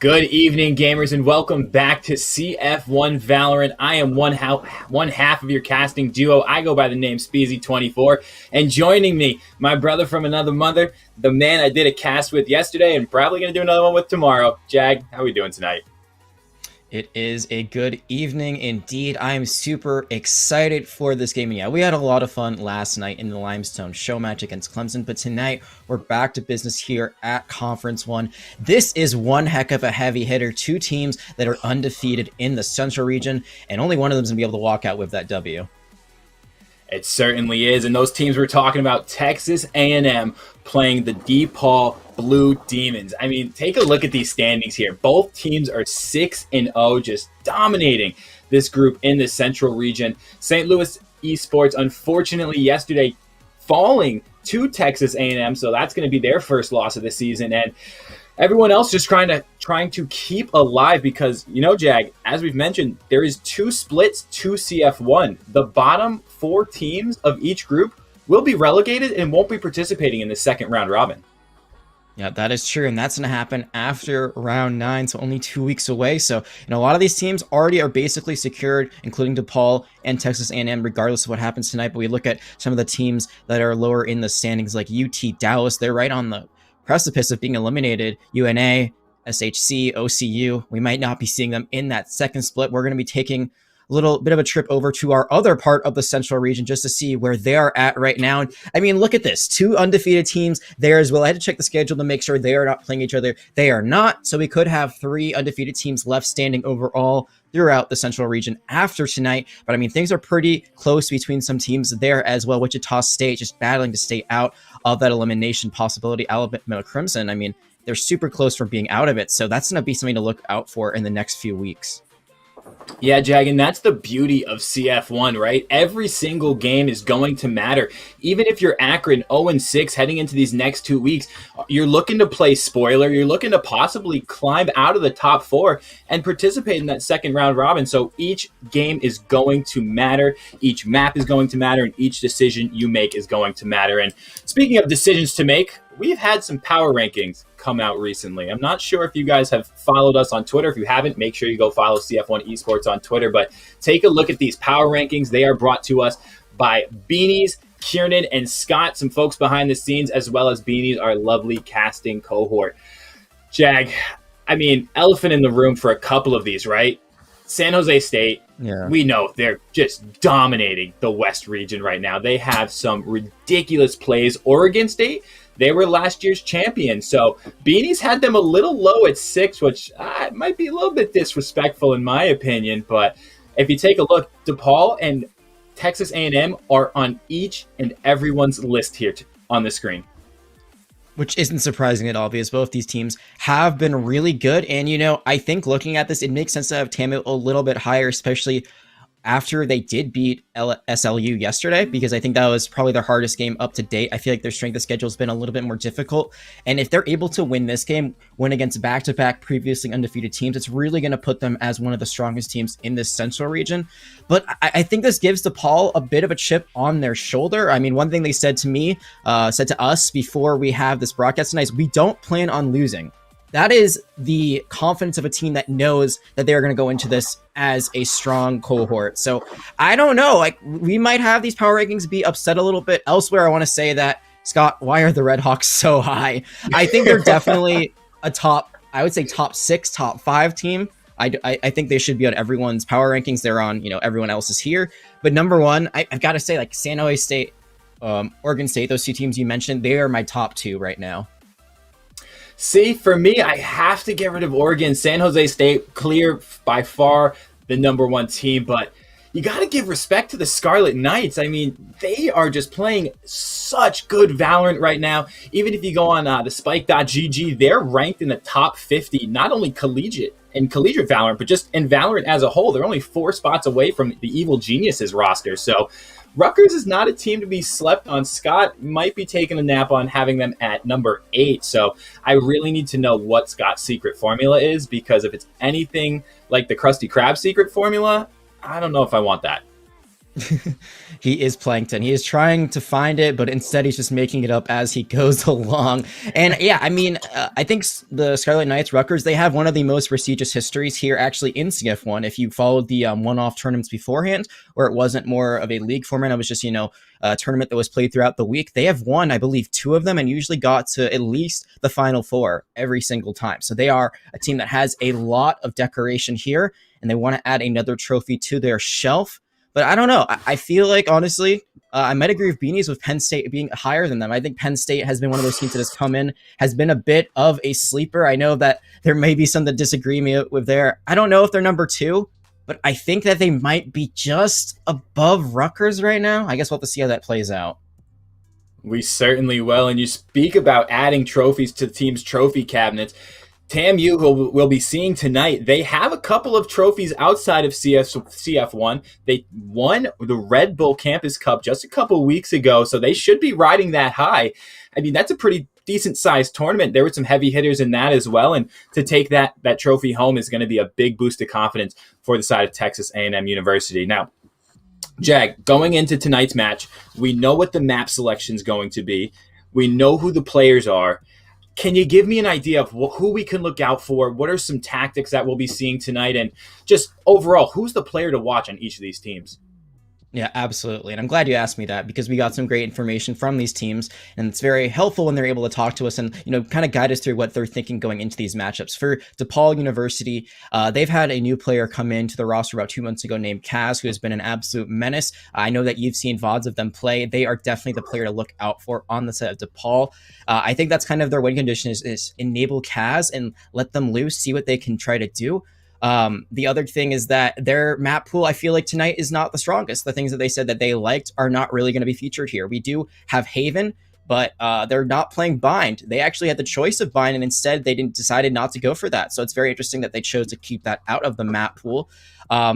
Good evening, gamers, and welcome back to CF1 Valorant. I am one half of your casting duo. I go by the name Speezy24, and joining me, my brother from another mother, the man I did a cast with yesterday and probably going to do another one with tomorrow. Jag, how are we doing tonight? It is a good evening indeed. I am super excited for this game. Yeah, we had a lot of fun last night in the Limestone show match against Clemson, but tonight we're back to business here at Conference 1. This is one heck of a heavy hitter. Two teams that are undefeated in the Central region, and only one of them is going to be able to walk out with that W. It certainly is, and those teams we're talking about, Texas A&M playing the DePaul Blue Demons. I mean, take a look at these standings here. Both teams are 6-0, just dominating this group in the Central region. St. Louis Esports, unfortunately, yesterday falling to Texas A&M, so that's going to be their first loss of the season, and everyone else just trying to keep alive because, you know, Jag, as we've mentioned, there is two splits to CF1. The bottom four teams of each group will be relegated and won't be participating in the second round robin. Yeah, that is true, and that's going to happen after round 9, so only 2 weeks away. So, a lot of these teams already are basically secured, including DePaul and Texas A&M, regardless of what happens tonight. But we look at some of the teams that are lower in the standings, like UT Dallas. They're right on the precipice of being eliminated. UNA, SHC, OCU, we might not be seeing them in that second split. We're going to be taking a little bit of a trip over to our other part of the Central region just to see where they are at right now. I mean, look at this. Two undefeated teams there as well. I had to check the schedule to make sure they are not playing each other. They are not. So we could have 3 undefeated teams left standing overall throughout the Central region after tonight. But I mean, things are pretty close between some teams there as well. Wichita State just battling to stay out of that elimination possibility. Alabama Crimson, I mean, they're super close from being out of it. So that's going to be something to look out for in the next few weeks. Yeah, Jag, and that's the beauty of CF1, right? Every single game is going to matter. Even if you're Akron 0-6 heading into these next 2 weeks, you're looking to play spoiler. You're looking to possibly climb out of the top 4 and participate in that second round robin. So each game is going to matter. Each map is going to matter, and each decision you make is going to matter. And speaking of decisions to make, we've had some power rankings come out recently. I'm not sure if you guys have followed us on Twitter. If you haven't, make sure you go follow CF1 Esports on Twitter. But take a look at these power rankings. They are brought to us by Beanies Kieran and Scott, some folks behind the scenes, as well as Beanies, our lovely casting cohort. Jag, I mean, elephant in the room for a couple of these, right? San Jose State, we know they're just dominating the West region right now. They have some ridiculous plays. Oregon State, they were last year's champion. So Beanies had them a little low at 6, which might be a little bit disrespectful in my opinion. But if you take a look, DePaul and Texas A&M are on each and everyone's list here on the screen. Which isn't surprising at all because both these teams have been really good. And, I think looking at this, it makes sense to have TAMU a little bit higher, especially after they did beat SLU yesterday, because I think that was probably their hardest game up to date. I feel like their strength of schedule has been a little bit more difficult. And if they're able to win this game, win against back-to-back previously undefeated teams, it's really going to put them as one of the strongest teams in this central region. But I think this gives DePaul a bit of a chip on their shoulder. I mean, one thing they said to us before we have this broadcast tonight is we don't plan on losing. That is the confidence of a team that knows that they're going to go into this as a strong cohort. So I don't know, like we might have these power rankings be upset a little bit. Elsewhere, I want to say that, Scott, why are the Red Hawks so high? I think they're definitely I would say top 6, top 5 team. I think they should be on everyone's power rankings. They're on, everyone else is here. But number one, I've got to say, like San Jose State, Oregon State, those two teams you mentioned, they are my top 2 right now. See, for me, I have to get rid of Oregon. San Jose State, clear by far the number 1 team, but you got to give respect to the Scarlet Knights. I mean, they are just playing such good Valorant right now. Even if you go on the spike.gg, they're ranked in the top 50, not only collegiate Valorant, but just in Valorant as a whole. They're only 4 spots away from the Evil Geniuses roster. So Rutgers is not a team to be slept on. Scott might be taking a nap on having them at number 8. So I really need to know what Scott's secret formula is, because if it's anything like the Krusty Krab secret formula, I don't know if I want that. He is Plankton. He is trying to find it, but instead he's just making it up as he goes along. And yeah, I mean, I think the Scarlet Knights, Rutgers, they have one of the most prestigious histories here actually in CF1. If you followed the one-off tournaments beforehand, where it wasn't more of a league format, it was just, a tournament that was played throughout the week. They have won, I believe, 2 of them and usually got to at least the Final Four every single time. So they are a team that has a lot of decoration here, and they want to add another trophy to their shelf. But I don't know. I feel like, honestly, I might agree with Beanies with Penn State being higher than them. I think Penn State has been one of those teams that has come in, has been a bit of a sleeper. I know that there may be some that disagree me with there. I don't know if they're number 2, but I think that they might be just above Rutgers right now. I guess we'll have to see how that plays out. We certainly will. And you speak about adding trophies to the team's trophy cabinets. TAMU, who we'll be seeing tonight, they have a couple of trophies outside of CF1. They won the Red Bull Campus Cup just a couple weeks ago, so they should be riding that high. I mean, that's a pretty decent-sized tournament. There were some heavy hitters in that as well, and to take that trophy home is going to be a big boost of confidence for the side of Texas A&M University. Now, Jag, going into tonight's match, we know what the map selection is going to be. We know who the players are. Can you give me an idea of who we can look out for? What are some tactics that we'll be seeing tonight? And just overall, who's the player to watch on each of these teams? Yeah, absolutely. And I'm glad you asked me that, because we got some great information from these teams, and it's very helpful when they're able to talk to us and, kind of guide us through what they're thinking going into these matchups. For DePaul University, they've had a new player come into the roster about 2 months ago named Kaz, who has been an absolute menace. I know that you've seen VODs of them play. They are definitely the player to look out for on the side of DePaul. I think that's kind of their win condition is enable Kaz and let them loose, see what they can try to do. The other thing is that their map pool, I feel like tonight is not the strongest. The things that they said that they liked are not really going to be featured here. We do have Haven, but they're not playing Bind. They actually had the choice of Bind, and instead they decided not to go for that. So it's very interesting that they chose to keep that out of the map pool,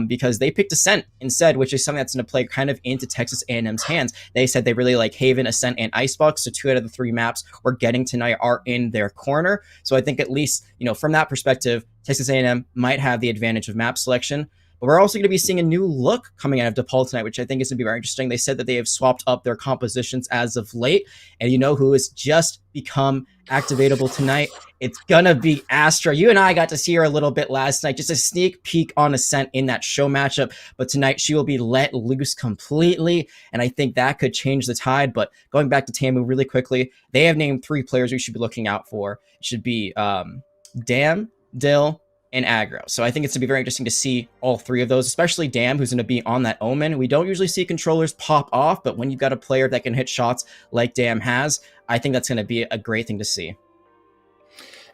because they picked Ascent instead, which is something that's going to play kind of into Texas A&M's hands. They said they really like Haven, Ascent, and Icebox. So 2 out of the 3 maps we're getting tonight are in their corner. So I think at least, from that perspective, Texas A&M might have the advantage of map selection. But we're also going to be seeing a new look coming out of DePaul tonight, which I think is going to be very interesting. They said that they have swapped up their compositions as of late. And you know who has just become activatable tonight? It's gonna be Astra. You and I got to see her a little bit last night, just a sneak peek on Ascent in that show matchup. But tonight she will be let loose completely, and I think that could change the tide. But going back to TAMU really quickly, they have named 3 players we should be looking out for. It should be Dam, Dill, and Aggro. So I think it's going to be very interesting to see all 3 of those, especially Dam, who's going to be on that Omen. We don't usually see controllers pop off, but when you've got a player that can hit shots like Dam has, I think that's going to be a great thing to see.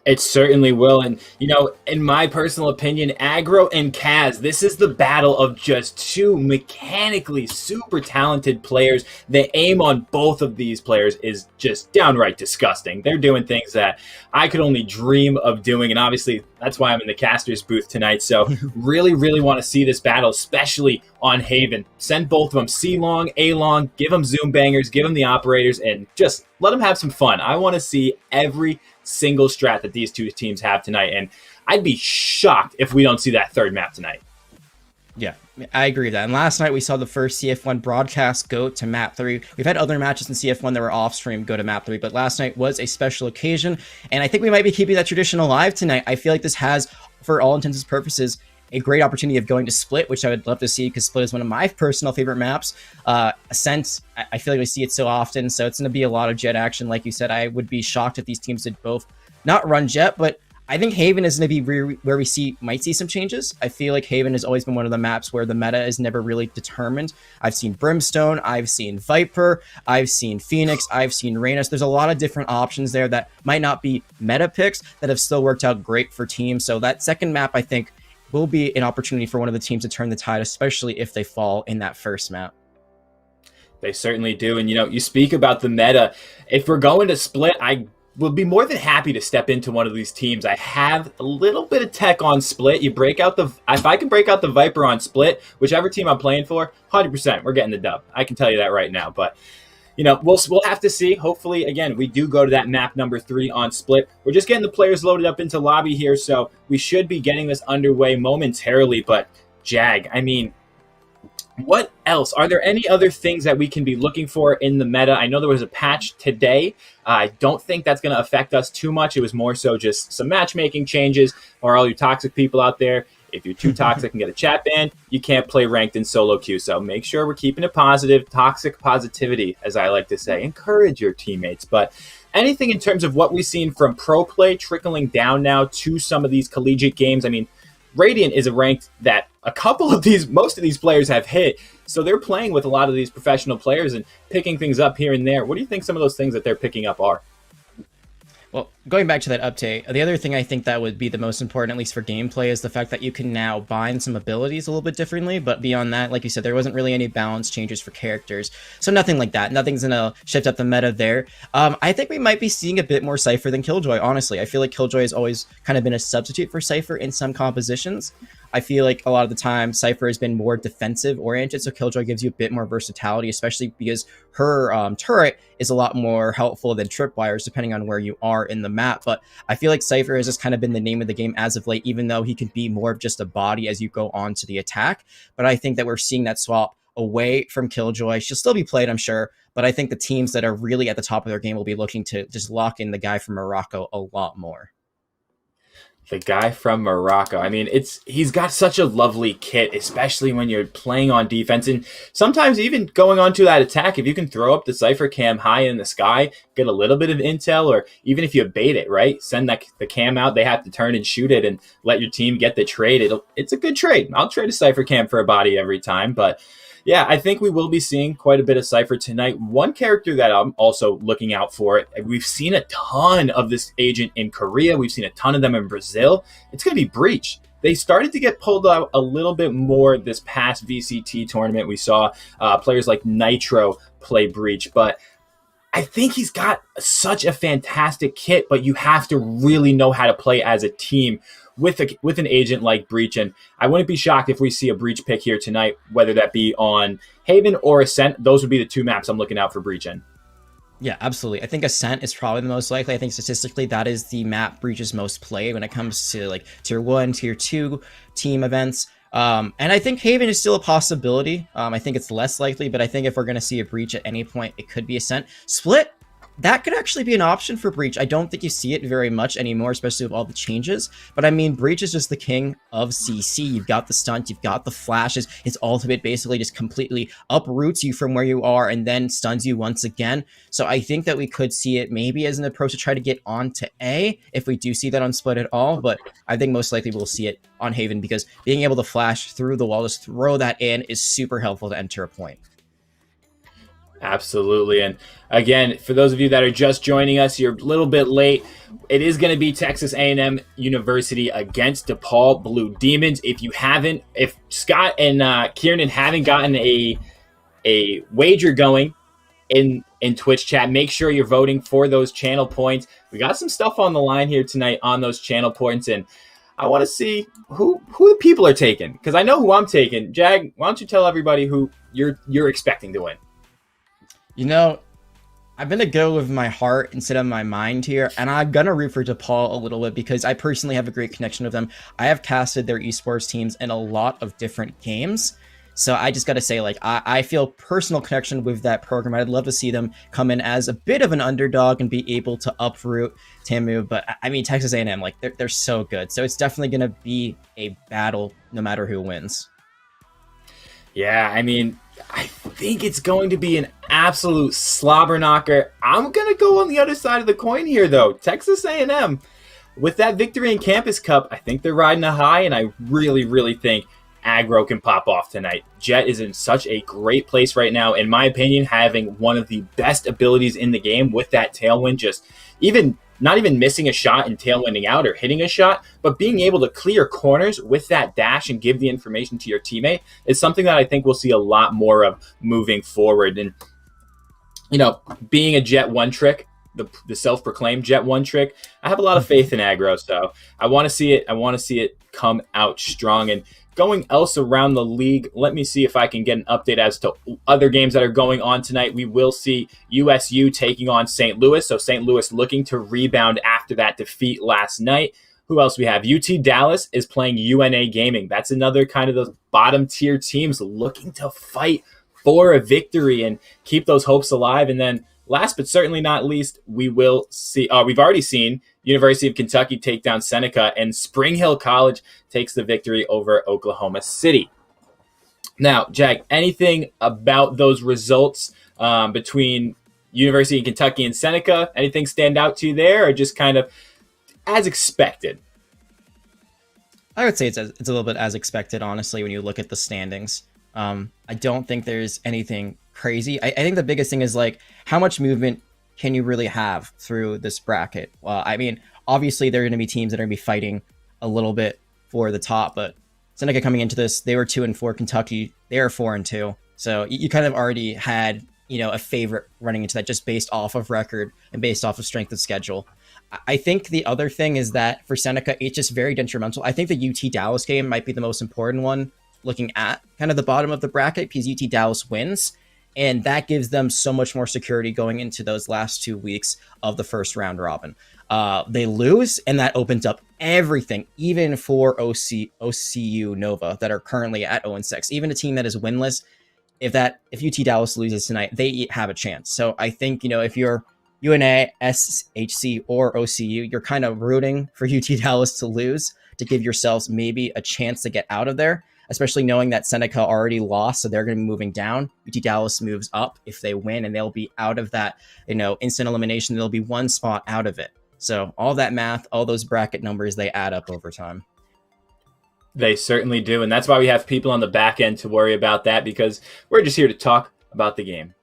It certainly will. And, you know, in my personal opinion, Aggro and Kaz, this is the battle of just 2 mechanically super talented players. The aim on both of these players is just downright disgusting. They're doing things that I could only dream of doing. And obviously, that's why I'm in the caster's booth tonight. So really, really want to see this battle, especially on Haven. Send both of them C-long, A-long, give them zoom bangers, give them the operators, and just let them have some fun. I want to see every single strat that these 2 teams have tonight, and I'd be shocked if we don't see that 3rd map tonight. Yeah, I agree with that. And last night we saw the first CF1 broadcast go to map 3. We've had other matches in CF1 that were off stream go to map 3, but last night was a special occasion, and I think we might be keeping that tradition alive tonight. I feel like this has, for all intents and purposes, a great opportunity of going to Split, which I would love to see because Split is one of my personal favorite maps. Ascent, I feel like we see it so often, so it's going to be a lot of jet action. Like you said, I would be shocked if these teams did both not run jet, but I think Haven is going to be where we might see some changes. I feel like Haven has always been one of the maps where the meta is never really determined. I've seen Brimstone, I've seen Viper, I've seen Phoenix, I've seen Reynos. There's a lot of different options there that might not be meta picks that have still worked out great for teams. So that second map, I think, will be an opportunity for one of the teams to turn the tide, especially if they fall in that first map. They certainly do. And, you know, you speak about the meta. If we're going to Split, I will be more than happy to step into one of these teams. I have a little bit of tech on Split. You break out if I can break out the Viper on Split, whichever team I'm playing for, 100%, we're getting the dub. I can tell you that right now. But, you know, we'll have to see. Hopefully, again, we do go to that map number 3 on Split. We're just getting the players loaded up into lobby here, so we should be getting this underway momentarily. But Jag, I mean, what else? Are there any other things that we can be looking for in the meta? I know there was a patch today. I don't think that's going to affect us too much. It was more so just some matchmaking changes. Or all you toxic people out there, if you're too toxic and get a chat ban, you can't play ranked in solo queue. So make sure we're keeping it positive. Toxic positivity, as I like to say. Encourage your teammates. But anything in terms of what we've seen from pro play trickling down now to some of these collegiate games? I mean, Radiant is a rank that most of these players have hit. So they're playing with a lot of these professional players and picking things up here and there. What do you think some of those things that they're picking up are? Well, going back to that update, the other thing I think that would be the most important, at least for gameplay, is the fact that you can now bind some abilities a little bit differently. But beyond that, like you said, there wasn't really any balance changes for characters. So nothing like that. Nothing's going to shift up the meta there. I think we might be seeing a bit more Cypher than Killjoy, honestly. I feel like Killjoy has always kind of been a substitute for Cypher in some compositions. I feel like a lot of the time Cypher has been more defensive oriented, so Killjoy gives you a bit more versatility, especially because her turret is a lot more helpful than tripwires depending on where you are in the map. But I feel like Cypher has just kind of been the name of the game as of late, even though he can be more of just a body as you go on to the attack. But I think that we're seeing that swap away from Killjoy. She'll still be played, I'm sure, but I think the teams that are really at the top of their game will be looking to just lock in the guy from Morocco a lot more. The guy from Morocco. I mean, he's got such a lovely kit, especially when you're playing on defense. And sometimes even going on to that attack, if you can throw up the Cypher cam high in the sky, get a little bit of intel, or even if you bait it, right? Send the cam out, they have to turn and shoot it and let your team get the trade. It's a good trade. I'll trade a Cypher cam for a body every time. But yeah, I think we will be seeing quite a bit of Cypher tonight. One character that I'm also looking out for, we've seen a ton of this agent in Korea. We've seen a ton of them in Brazil. It's going to be Breach. They started to get pulled out a little bit more this past VCT tournament. We saw players like Nitro play Breach, but I think he's got such a fantastic kit, but you have to really know how to play as a team with an agent like Breach. And I wouldn't be shocked if we see a Breach pick here tonight, whether that be on Haven or Ascent. Those would be the 2 maps I'm looking out for Breach in. Yeah, absolutely. I think Ascent is probably the most likely. I think statistically that is the map Breach is most played when it comes to like tier 1, tier 2 team events. And I think Haven is still a possibility. I think it's less likely, but I think if we're going to see a breach at any point, it could be Ascent. Split, that could actually be an option for Breach. I don't think you see it very much anymore, especially with all the changes. But I mean, Breach is just the king of CC. You've got the stunt, you've got the flashes. His ultimate basically just completely uproots you from where you are and then stuns you once again. So I think that we could see it maybe as an approach to try to get onto A, if we do see that on Split at all. But I think most likely we'll see it on Haven, because being able to flash through the wall, just throw that in, is super helpful to enter a point. Absolutely. And again, for those of you that are just joining us, you're a little bit late. It is going to be Texas A&M University against DePaul Blue Demons. If Scott and Kieran haven't gotten a wager going in Twitch chat, make sure you're voting for those channel points. We got some stuff on the line here tonight on those channel points, and I want to see who the people are taking, because I know who I'm taking. Jag, why don't you tell everybody who you're expecting to win? You know, I'm going to go with my heart instead of my mind here, and I'm going to root for DePaul a little bit because I personally have a great connection with them. I have casted their esports teams in a lot of different games, so I just got to say, like, I feel personal connection with that program. I'd love to see them come in as a bit of an underdog and be able to uproot TAMU, but I mean, Texas A&M, like, they're so good, so it's definitely going to be a battle no matter who wins. Yeah, I mean, I think it's going to be an absolute slobber knocker. I'm going to go on the other side of the coin here, though. Texas A&M, with that victory in Campus Cup, I think they're riding a high, and I really, really think aggro can pop off tonight. Jet is in such a great place right now, in my opinion, having one of the best abilities in the game with that tailwind, just not even missing a shot and tailwinding out or hitting a shot, but being able to clear corners with that dash and give the information to your teammate is something that I think we'll see a lot more of moving forward. And, you know, being a Jet one trick, the self-proclaimed Jet one trick, I have a lot of faith in aggro, so I want to see it. I want to see it come out strong. And going else around the league, let me see if I can get an update as to other games that are going on tonight. We will see USU taking on St. Louis. So St. Louis looking to rebound after that defeat last night. Who else we have? UT Dallas is playing UNA Gaming. That's another kind of those bottom tier teams looking to fight for a victory and keep those hopes alive. And then last but certainly not least, we will see, we've already seen University of Kentucky take down Seneca, and Spring Hill College takes the victory over Oklahoma City. Now, Jag, anything about those results between University of Kentucky and Seneca? Anything stand out to you there, or just kind of as expected? I would say it's a little bit as expected, honestly, when you look at the standings. I don't think there's anything crazy. I think the biggest thing is, like, how much movement can you really have through this bracket? Well, I mean, obviously there are going to be teams that are going to be fighting a little bit for the top, but Seneca coming into this, they were 2-4. Kentucky, they are 4-2. So you kind of already had, a favorite running into that just based off of record and based off of strength of schedule. I think the other thing is that for Seneca, it's just very detrimental. I think the UT Dallas game might be the most important one, looking at kind of the bottom of the bracket, because UT Dallas wins, and that gives them so much more security going into those last 2 weeks of the first round robin. They lose, and that opens up everything, even for OCU Nova that are currently at 0-6. Even a team that is winless, if UT Dallas loses tonight, they have a chance. So I think, if you're UNA, SHC, or OCU, you're kind of rooting for UT Dallas to lose to give yourselves maybe a chance to get out of there, especially knowing that Seneca already lost, so they're going to be moving down. UT Dallas moves up if they win, and they'll be out of that, instant elimination. They'll be one spot out of it. So all that math, all those bracket numbers, they add up over time. They certainly do, and that's why we have people on the back end to worry about that, because we're just here to talk about the game.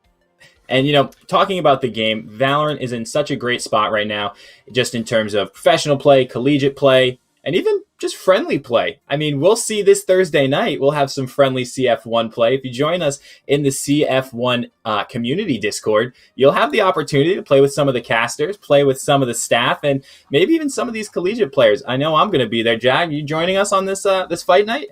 And, talking about the game, Valorant is in such a great spot right now, just in terms of professional play, collegiate play, and even just friendly play. I mean, we'll see this Thursday night. We'll have some friendly CF1 play. If you join us in the CF1 community Discord, you'll have the opportunity to play with some of the casters, play with some of the staff, and maybe even some of these collegiate players. I know I'm going to be there. Jag, you joining us on this fight night?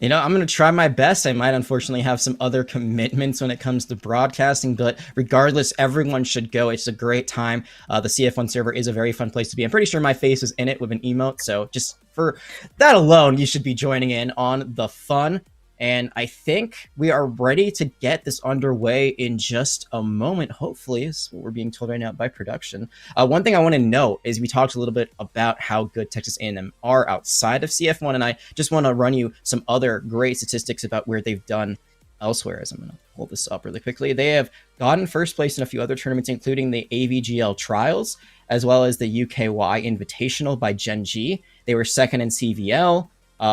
I'm going to try my best. I might unfortunately have some other commitments when it comes to broadcasting, but regardless, everyone should go. It's a great time. The CF1 server is a very fun place to be. I'm pretty sure my face is in it with an emote, so just for that alone, you should be joining in on the fun. And I think we are ready to get this underway in just a moment, hopefully, is what we're being told right now by production. One thing I want to note is we talked a little bit about how good Texas A&M are outside of CF1, and I just want to run you some other great statistics about where they've done elsewhere, as I'm going to pull this up really quickly. They have gotten first place in a few other tournaments, including the AVGL Trials, as well as the UKY Invitational by Gen G. They were second in CVL.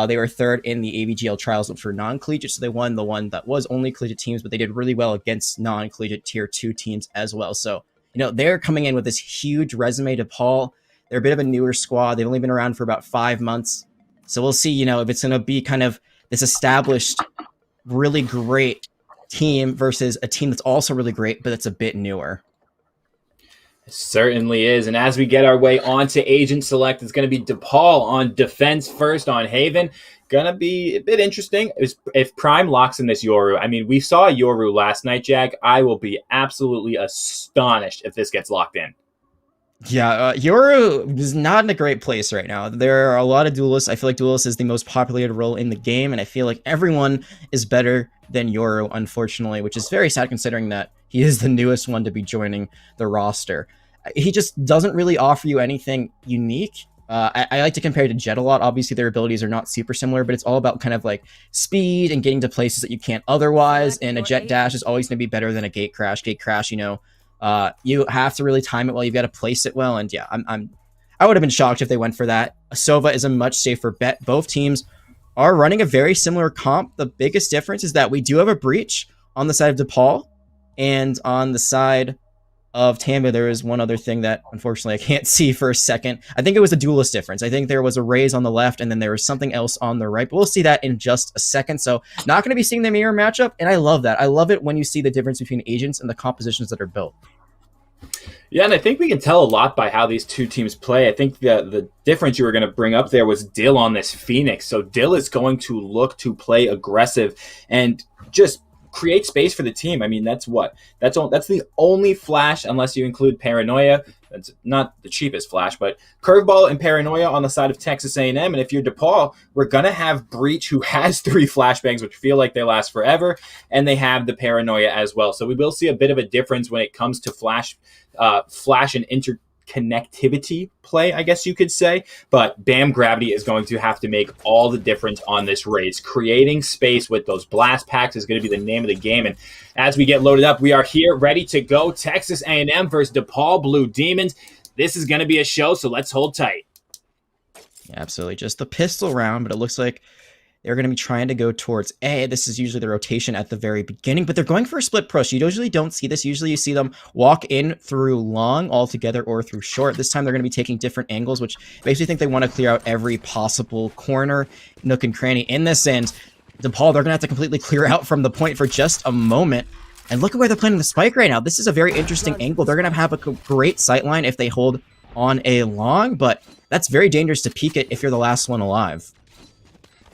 They were third in the AVGL Trials for non-collegiate, so they won the one that was only collegiate teams, but they did really well against non-collegiate tier 2 teams as well. So, they're coming in with this huge resume. DePaul, they're a bit of a newer squad. They've only been around for about 5 months. So we'll see, if it's going to be kind of this established, really great team versus a team that's also really great, but it's a bit newer. It certainly is. And as we get our way onto Agent Select, it's going to be DePaul on defense first on Haven. Going to be a bit interesting if Prime locks in this Yoru. I mean, we saw Yoru last night, Jack. I will be absolutely astonished if this gets locked in. Yeah, Yoru is not in a great place right now. There are a lot of duelists. I feel like duelist is the most populated role in the game, and I feel like everyone is better than Yoru, unfortunately, which is very sad considering that he is the newest one to be joining the roster. He just doesn't really offer you anything unique. I like to compare to Jet a lot. Obviously, their abilities are not super similar, but it's all about kind of like speed and getting to places that you can't otherwise, and a Jet Dash is always going to be better than a Gate Crash. Gate Crash, you have to really time it well. You've got to place it well, and yeah, I would have been shocked if they went for that. Sova is a much safer bet. Both teams are running a very similar comp. The biggest difference is that we do have a breach on the side of DePaul, and on the side of TAMU, there is one other thing that unfortunately I can't see for a second. I think it was a duelist difference. I think there was a raise on the left, and then there was something else on the right, but we'll see that in just a second. So not going to be seeing the mirror matchup, and I love that. I love it when you see the difference between agents and the compositions that are built. Yeah, and I think we can tell a lot by how these two teams play. I think the difference you were going to bring up there was Dill on this Phoenix. So Dill is going to look to play aggressive and just create space for the team. I mean, that's the only flash, unless you include Paranoia. That's not the cheapest flash, but Curveball and Paranoia on the side of Texas A&M. And if you're DePaul, we're going to have Breach, who has 3 flashbangs, which feel like they last forever, and they have the Paranoia as well. So we will see a bit of a difference when it comes to flash and interconnectivity play, I guess you could say. But Bam Gravity is going to have to make all the difference on this race. Creating space with those blast packs is going to be the name of the game. And as we get loaded up, we are here ready to go. Texas A&M versus DePaul Blue Demons. This is going to be a show, so let's hold tight. Yeah, absolutely. Just the pistol round, but it looks like they're going to be trying to go towards A. This is usually the rotation at the very beginning, but they're going for a split push. You usually don't see this. Usually you see them walk in through long altogether or through short. This time they're going to be taking different angles, which makes me think they want to clear out every possible corner, nook, and cranny in this end. DePaul, they're going to have to completely clear out from the point for just a moment. And look at where they're planting the spike right now. This is a very interesting angle. They're going to have a great sightline if they hold on a long, but that's very dangerous to peek it if you're the last one alive.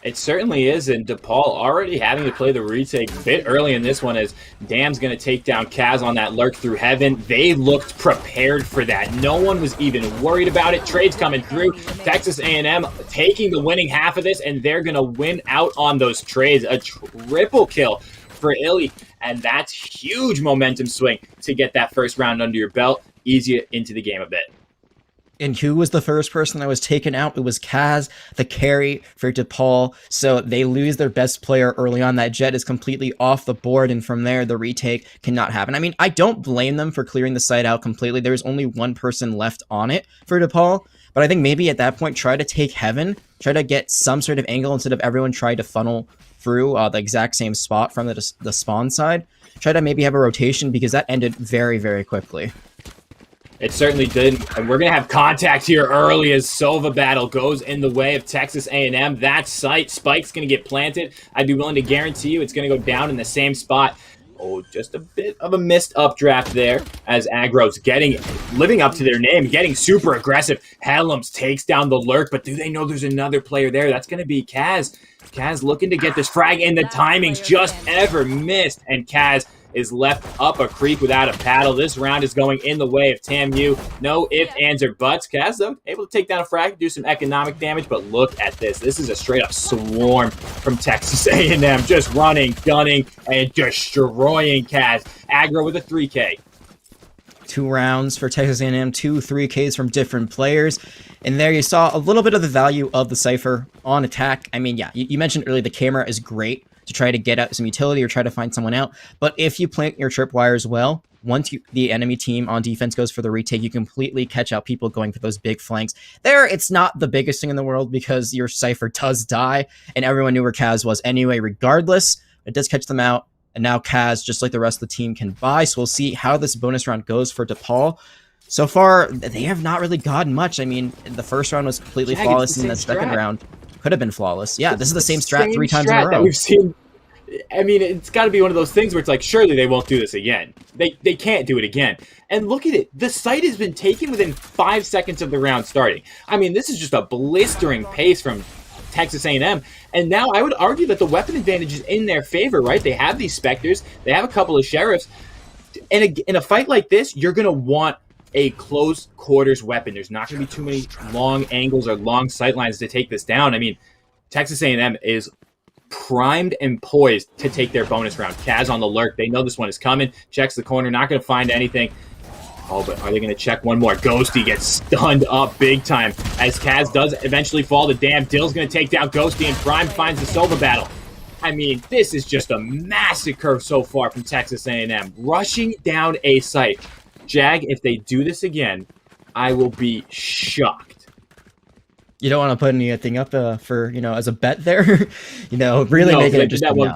It certainly is, and DePaul already having to play the retake a bit early in this one as Dam's going to take down Kaz on that lurk through heaven. They looked prepared for that. No one was even worried about it. Trades coming through. Texas A&M taking the winning half of this, and they're going to win out on those trades. A triple kill for Illy, and that's huge momentum swing to get that first round under your belt. Ease you into the game a bit. And who was the first person that was taken out? It was Kaz, the carry for DePaul. So they lose their best player early on. That Jet is completely off the board, and from there, the retake cannot happen. I mean, I don't blame them for clearing the site out completely. There's only one person left on it for DePaul, but I think maybe at that point, try to take heaven, try to get some sort of angle instead of everyone trying to funnel through the exact same spot from the spawn side. Try to maybe have a rotation, because that ended very, very quickly. It certainly did, and we're going to have contact here early as Sova battle goes in the way of Texas A&M. That site, Spike's going to get planted. I'd be willing to guarantee you it's going to go down in the same spot. Oh, just a bit of a missed updraft there as Aggro's living up to their name, getting super aggressive. Helms takes down the lurk, but do they know there's another player there? That's going to be Kaz. Kaz looking to get this frag, and the timing's just ever missed, and Kaz is left up a creek without a paddle. This round is going in the way of TAMU. No ifs, ands, or buts. Kaz, though, able to take down a frag, do some economic damage, but look at this. This is a straight-up swarm from Texas A&M, just running, gunning, and destroying Kaz. Aggro with a 3K. 2 rounds for Texas A&M, 2 3Ks from different players. And there you saw a little bit of the value of the Cypher on attack. I mean, yeah, you mentioned earlier the camera is great to try to get out some utility or try to find someone out. But if you plant your tripwires well, once the enemy team on defense goes for the retake, you completely catch out people going for those big flanks. There, it's not the biggest thing in the world because your Cypher does die, and everyone knew where Kaz was anyway, regardless. It does catch them out, and now Kaz, just like the rest of the team, can buy. So we'll see how this bonus round goes for DePaul. So far, they have not really gotten much. I mean, the first round was completely flawless, and the second round could have been flawless. Yeah, this is the same strat 3 times in a row. That we've seen. I mean, it's got to be one of those things where it's like, surely they won't do this again. They can't do it again. And look at it. The site has been taken within 5 seconds of the round starting. I mean, this is just a blistering pace from Texas A&M. And now I would argue that the weapon advantage is in their favor, right? They have these Spectres. They have a couple of Sheriffs. And in a fight like this, you're going to want a close quarters weapon. There's not going to be too many long angles or long sight lines to take this down. I mean, Texas A&M is primed and poised to take their bonus round. Kaz on the lurk. They know this one is coming. Checks the corner. Not going to find anything. Oh, but are they going to check one more? Ghosty gets stunned up big time as Kaz does eventually fall to Dam. Dill's going to take down Ghosty, and Prime finds the Sova battle. I mean, this is just a massacre so far from Texas A&M. Rushing down a site. Jag, if they do this again, I will be shocked. You don't want to put anything up for, as a bet there? Really make it interesting.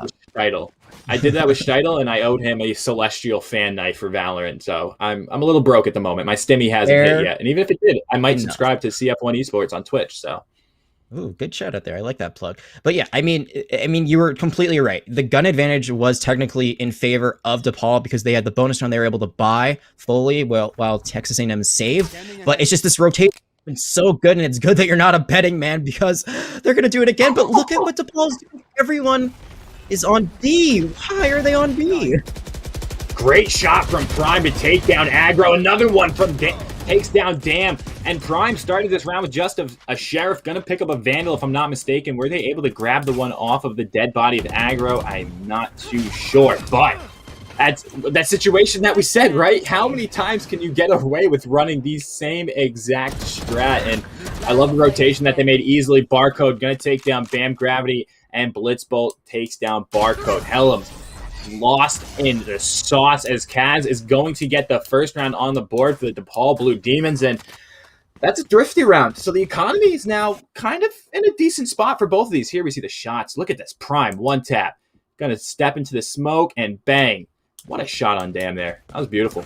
I did that with Steidel, and I owed him a Celestial fan knife for Valorant, so I'm a little broke at the moment. My stimmy hasn't hit yet, and even if it did, I might subscribe to CF1 Esports on Twitch, so... Ooh, good shout out there. I like that plug. But yeah, I mean, you were completely right. The gun advantage was technically in favor of DePaul because they had the bonus round they were able to buy fully while Texas A&M is saved. But it's just this rotation has been so good, and it's good that you're not a betting man because they're going to do it again. But look at what DePaul's doing. Everyone is on B. Why are they on B? Great shot from Prime to take down Aggro. Another one from takes down Dam. And Prime started this round with just a Sheriff. Gonna pick up a Vandal if I'm not mistaken. Were they able to grab the one off of the dead body of Aggro? I'm not too sure. But that's that situation that we said, right? How many times can you get away with running these same exact strat? And I love the rotation that they made easily. Barcode gonna take down Bam Gravity, and Blitzbolt takes down Barcode. Helms lost in the sauce as Kaz is going to get the first round on the board for the DePaul Blue Demons, and that's a thrifty round. So the economy is now kind of in a decent spot for both of these. Here we see the shots. Look at this. Prime, one tap. Gonna step into the smoke and bang. What a shot on Dam there. That was beautiful.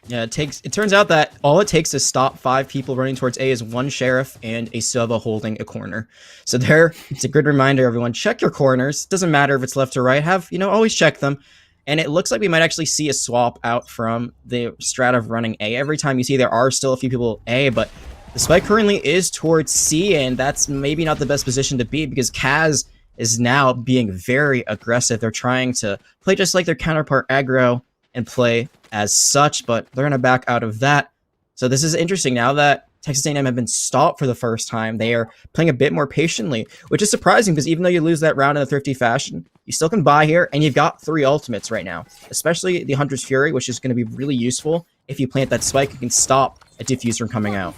Yeah, it turns out that all it takes to stop 5 people running towards A is 1 Sheriff and a Sova holding a corner. So there, it's a good reminder, everyone. Check your corners. Doesn't matter if it's left or right. Always check them. And it looks like we might actually see a swap out from the strat of running A. Every time you see there are still a few people A, but the spike currently is towards C, and that's maybe not the best position to be because Kaz is now being very aggressive. They're trying to play just like their counterpart Aggro and play as such, but they're going to back out of that. So this is interesting. Now that Texas A&M have been stopped for the first time, they are playing a bit more patiently, which is surprising because even though you lose that round in a thrifty fashion, you still can buy here, and you've got 3 ultimates right now, especially the Hunter's Fury, which is going to be really useful. If you plant that spike, you can stop a diffuse from coming out.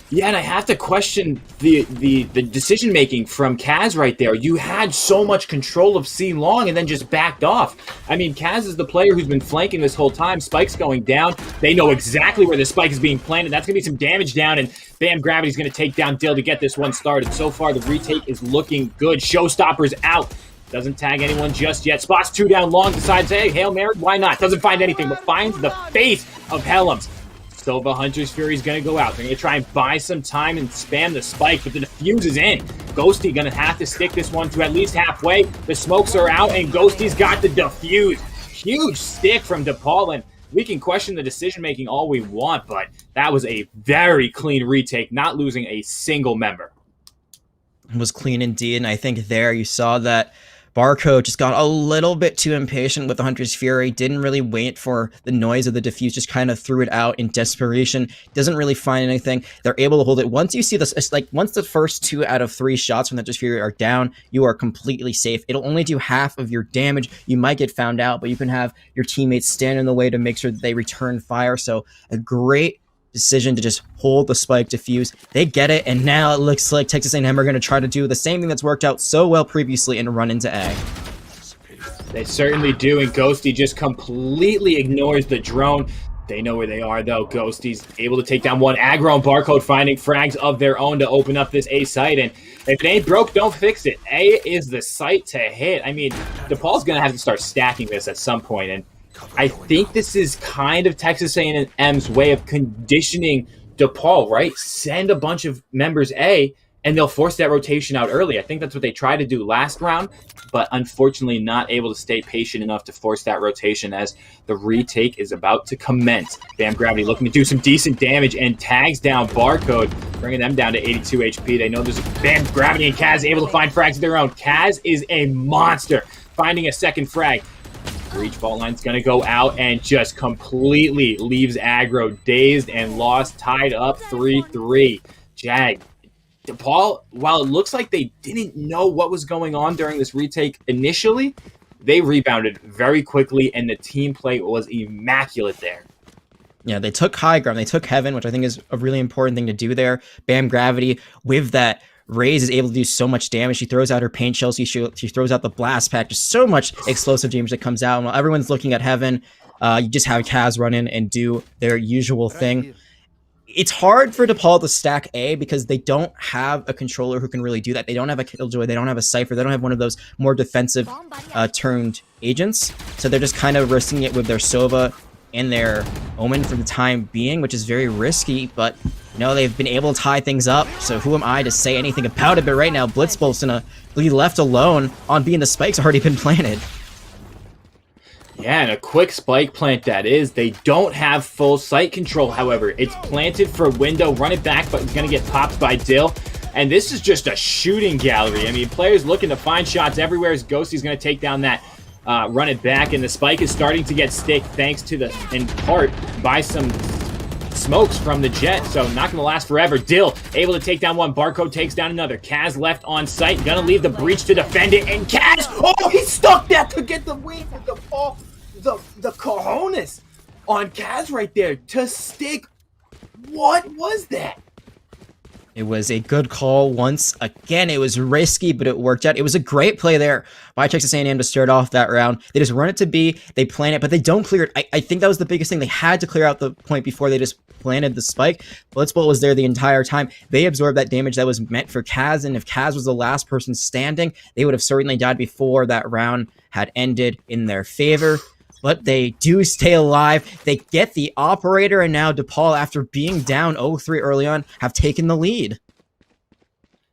Yeah, and I have to question the decision-making from Kaz right there. You had so much control of C long and then just backed off. I mean, Kaz is the player who's been flanking this whole time. Spike's going down. They know exactly where the spike is being planted. That's going to be some damage down, and Bam Gravity's going to take down Dill to get this one started. So far, the retake is looking good. Showstopper's out. Doesn't tag anyone just yet. Spots 2 down long, decides, hey, Hail Mary, why not? Doesn't find anything, but finds the face of Helms. Silva Hunter's Fury is going to go out. They're going to try and buy some time and spam the spike, but the defuse is in. Ghosty going to have to stick this one to at least halfway. The smokes are out, and Ghosty's got the defuse. Huge stick from DePaul, and we can question the decision-making all we want, but that was a very clean retake, not losing a single member. It was clean indeed, and I think there you saw that Barcode just got a little bit too impatient with the Hunter's Fury, didn't really wait for the noise of the defuse, just kind of threw it out in desperation, doesn't really find anything. They're able to hold it. Once you see this, it's like once the first 2 out of 3 shots from the Hunter's Fury are down, you are completely safe. It'll only do half of your damage. You might get found out, but you can have your teammates stand in the way to make sure that they return fire. So a great decision to just hold the spike defuse. They get it, and now it looks like Texas A&M are going to try to do the same thing that's worked out so well previously and run into A. They certainly do, and Ghosty just completely ignores the drone. They know where they are, though. Ghosty's able to take down one. Aggro and Barcode finding frags of their own to open up this A site, and if it ain't broke, don't fix it. A is the site to hit. I mean, DePaul's going to have to start stacking this at some point, and I think this is kind of Texas A&M's way of conditioning DePaul, right? Send a bunch of members A, and they'll force that rotation out early. I think that's what they tried to do last round, but unfortunately not able to stay patient enough to force that rotation as the retake is about to commence. Bam Gravity looking to do some decent damage and tags down Barcode, bringing them down to 82 HP. They know there's Bam Gravity and Kaz able to find frags of their own. Kaz is a monster, finding a second frag. Breach fault line's going to go out and just completely leaves aggro dazed and lost, tied up 3-3. Jag, DePaul, while it looks like they didn't know what was going on during this retake initially, they rebounded very quickly, and the team play was immaculate there. Yeah, they took high ground. They took heaven, which I think is a really important thing to do there. Bam Gravity with that Raze is able to do so much damage. She throws out her paint shells. She throws out the blast pack. Just so much explosive damage that comes out. And while everyone's looking at heaven, you just have Kaz run in and do their usual thing. It's hard for DePaul to stack A because they don't have a controller who can really do that. They don't have a Killjoy. They don't have a Cypher. They don't have one of those more defensive turned agents. So they're just kind of risking it with their Sova and their Omen for the time being, which is very risky, but you know, they've been able to tie things up, so who am I to say anything about it? But right now, Blitzbolt's gonna be left alone on being the spike's already been planted. Yeah, and a quick spike plant that is. They don't have full site control, however. It's planted for window, run it back, but it's gonna get popped by Dill. And this is just a shooting gallery. I mean, players looking to find shots everywhere as Ghosty's gonna take down that run it back, and the spike is starting to get sticked thanks to in part by some smokes from the jet, so not gonna last forever. Dill able to take down one. Barcode takes down another. Kaz left on site, gonna leave the breach to defend it, and Kaz, oh, he stuck that to get the win with the ball, the cojones on Kaz right there to stick. What was that? It was a good call once again. It was risky, but it worked out. It was a great play there by Texas A&M to start off that round. They just run it to B, they plan it, but they don't clear it. I think that was the biggest thing. They had to clear out the point before they just planted the spike. Blitzbolt was there the entire time. They absorbed that damage that was meant for Kaz, and if Kaz was the last person standing, they would have certainly died before that round had ended in their favor. But they do stay alive. They get the operator, and now DePaul, after being down 0-3 early on, have taken the lead.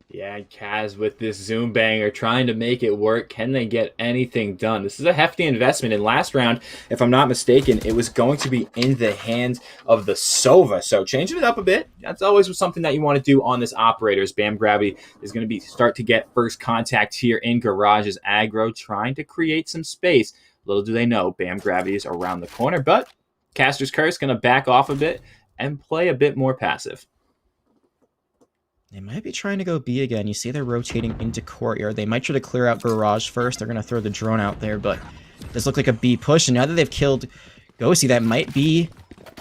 Yeah, and Kaz with this zoom banger trying to make it work. Can they get anything done? This is a hefty investment. In last round, if I'm not mistaken, it was going to be in the hands of the Sova. So changing it up a bit. That's always something that you want to do on this operator. As Bam Gravity is going to start to get first contact here in Garage's aggro, trying to create some space. Little do they know, Bam Gravity is around the corner, but Caster's Curse going to back off a bit and play a bit more passive. They might be trying to go B again. You see they're rotating into Courtyard. They might try to clear out Garage first. They're going to throw the drone out there, but it does look like a B push. And now that they've killed Ghosty, that might be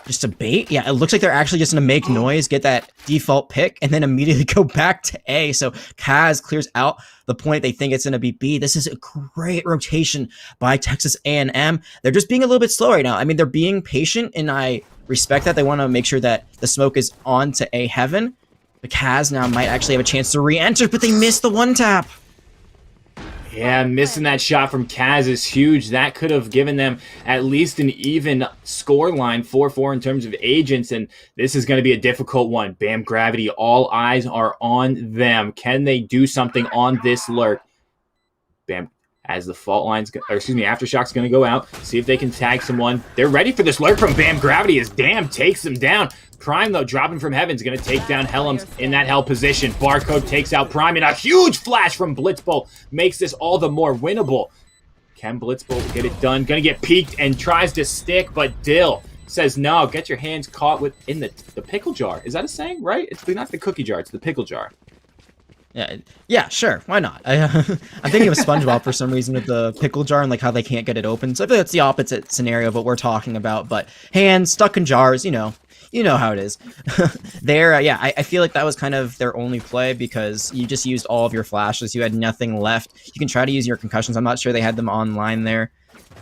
just a bait. Yeah, it looks like they're actually just going to make noise, get that default pick, and then immediately go back to A. So Kaz clears out the point. They think it's going to be B. This is a great rotation by Texas A&M. They're just being a little bit slow right now. I mean, they're being patient, and I respect that. They want to make sure that the smoke is on to A heaven. But Kaz now might actually have a chance to re-enter, but they missed the one tap. Yeah, missing that shot from Kaz is huge. That could have given them at least an even score line, 4-4 in terms of agents, and this is going to be a difficult one. Bam Gravity, all eyes are on them. Can they do something on this lurk? Bam, as the fault line's, or excuse me, Aftershock's going to go out, see if they can tag someone. They're ready for this lurk from Bam Gravity as Damn takes them down. Prime, though, dropping from Heaven's going to take down Helms in that hell position. Barcode takes out Prime, and a huge flash from Blitzbolt makes this all the more winnable. Can Blitzbolt get it done? Going to get peeked and tries to stick, but Dill says, no, get your hands caught in the pickle jar. Is that a saying, right? It's not the cookie jar, it's the pickle jar. Yeah, sure. Why not? I'm thinking of SpongeBob for some reason with the pickle jar and like how they can't get it open. So I feel that's the opposite scenario of what we're talking about. But hands stuck in jars, you know how it is. I feel like that was kind of their only play because you just used all of your flashes. You had nothing left. You can try to use your concussions. I'm not sure they had them online there.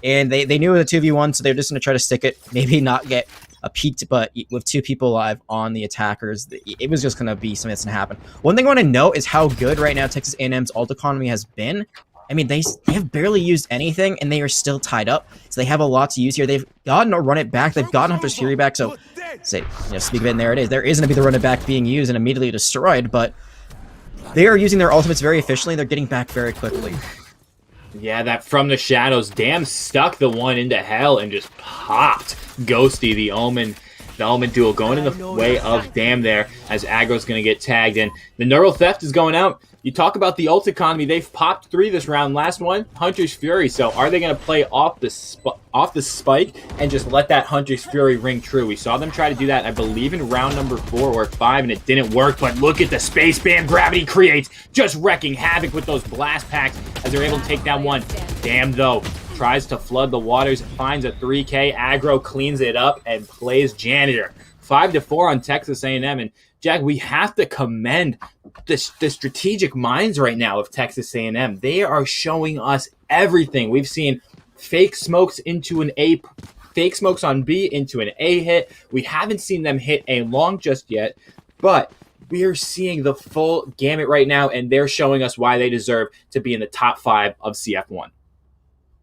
And they knew it was a 2v1, so they're just going to try to stick it. Maybe not get a peaked, but with 2 people alive on the attackers, it was just going to be something that's going to happen. One thing I want to note is how good right now Texas A&M's ult economy has been. I mean, they have barely used anything, and they are still tied up. So they have a lot to use here. They've gotten a run it back. They've gotten Hunter's Fury back. So, speak of it, and there it is. There is going to be the run it back being used and immediately destroyed, but they are using their ultimates very efficiently. They're getting back very quickly. Yeah, that from the shadows. Damn stuck the one into hell and just popped Ghosty, the Omen duo, going in the way of Damn there as Aggro's going to get tagged in. The Neural Theft is going out. You talk about the ult economy. They've popped 3 this round. Last one, Hunter's Fury. So are they going to play off the spike and just let that Hunter's Fury ring true? We saw them try to do that, I believe, in round number 4 or 5, and it didn't work. But look at the space Bam Gravity creates, just wrecking havoc with those blast packs as they're able to take down one. Damn, though, tries to flood the waters, finds a 3K. Aggro cleans it up and plays Janitor. 5-4 on Texas A&M. And Jack, we have to commend the strategic minds right now of Texas A&M. They are showing us everything. We've seen fake smokes on B into an A hit. We haven't seen them hit A long just yet, but we are seeing the full gamut right now, and they're showing us why they deserve to be in the top 5 of CF1.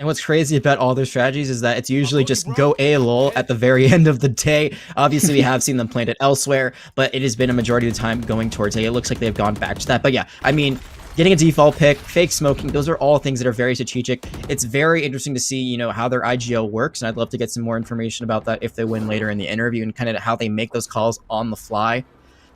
And what's crazy about all their strategies is that it's usually just go ALOL at the very end of the day. Obviously, we have seen them plant it elsewhere, but it has been a majority of the time going towards A. It looks like they've gone back to that. But yeah, I mean, getting a default pick, fake smoking, those are all things that are very strategic. It's very interesting to see, how their IGL works, and I'd love to get some more information about that if they win later in the interview and kind of how they make those calls on the fly.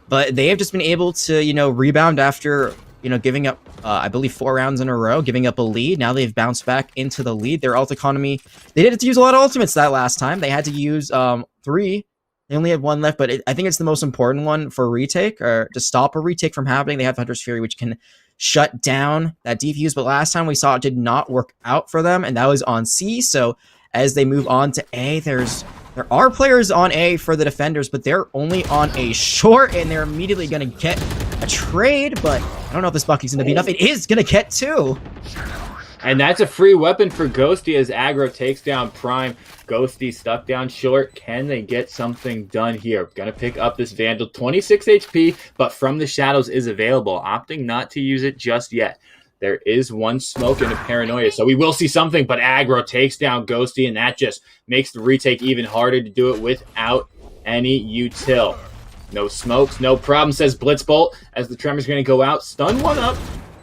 But they have just been able to, rebound after giving up, I believe 4 rounds in a row, giving up a lead. Now they've bounced back into the lead. Their ult economy, they didn't have to use a lot of ultimates that last time. They had to use 3. They only had 1 left, but I think it's the most important one for retake, or to stop a retake from happening. They have Hunter's Fury, which can shut down that DPUs, but last time we saw it did not work out for them, and that was on C. So as they move on to A, there are players on A for the defenders, but they're only on A short, and they're immediately going to get a trade, but I don't know if this Bucky's going to be enough. It is going to get 2. And that's a free weapon for Ghosty as Aggro takes down Prime. Ghosty stuck down short. Can they get something done here? Gonna pick up this Vandal. 26 HP, but from the shadows is available. Opting not to use it just yet. There is 1 smoke and a paranoia, so we will see something, but Aggro takes down Ghosty, and that just makes the retake even harder to do it without any util. No smokes, no problem, says Blitzbolt, as the Tremor's going to go out, stun one up,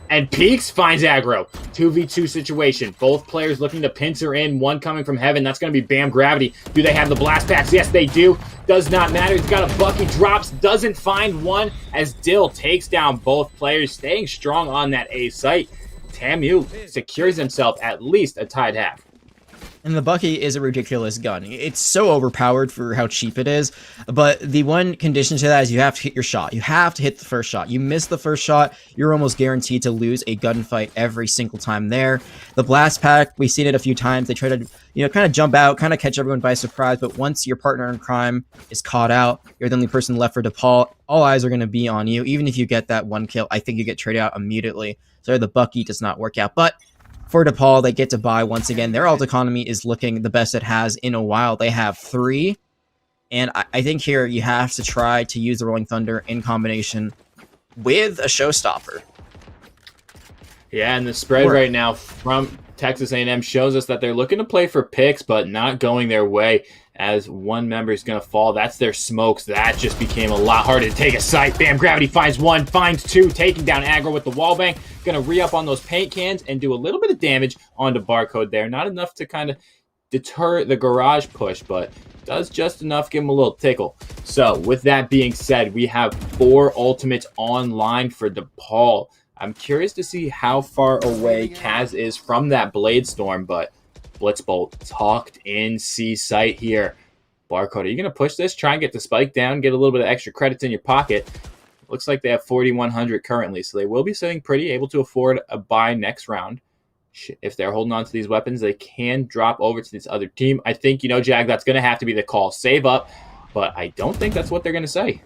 and Peaks finds Aggro. 2v2 situation. Both players looking to pincer in, one coming from Heaven. That's going to be Bam Gravity. Do they have the blast packs? Yes, they do. Does not matter. He's got a bucket, drops, doesn't find one, as Dill takes down both players, staying strong on that A site. TAMU secures himself at least a tied half. And the Bucky is a ridiculous gun. It's so overpowered for how cheap it is. But the one condition to that is you have to hit your shot. You have to hit the first shot. You miss the first shot, you're almost guaranteed to lose a gunfight every single time there. The blast pack, we've seen it a few times. They try to, kind of jump out, kind of catch everyone by surprise. But once your partner in crime is caught out, you're the only person left for DePaul. All eyes are going to be on you. Even if you get that 1 kill, I think you get traded out immediately. So the Bucky does not work out. But for DePaul, they get to buy once again. Their ult economy is looking the best it has in a while. They have 3. And I think here you have to try to use the Rolling Thunder in combination with a showstopper. Yeah, and the spread right now from Texas A&M shows us that they're looking to play for picks, but not going their way as one member is going to fall. That's their smokes. That just became a lot harder to take a sight. Bam, Gravity finds one, finds two, taking down Aggro with the wall bang. Going to re-up on those paint cans and do a little bit of damage onto Barcode there. Not enough to kind of deter the garage push, but does just enough, give him a little tickle. So with that being said, we have 4 ultimates online for DePaul. I'm curious to see how far away Kaz is from that Blade Storm, but Blitzbolt tucked in C sight here. Barcode, are you going to push this? Try and get the spike down, get a little bit of extra credits in your pocket. Looks like they have 4,100 currently, so they will be sitting pretty, able to afford a buy next round. If they're holding on to these weapons, they can drop over to this other team. I think, you know, Jag, that's going to have to be the call. Save up, but I don't think that's what they're going to say.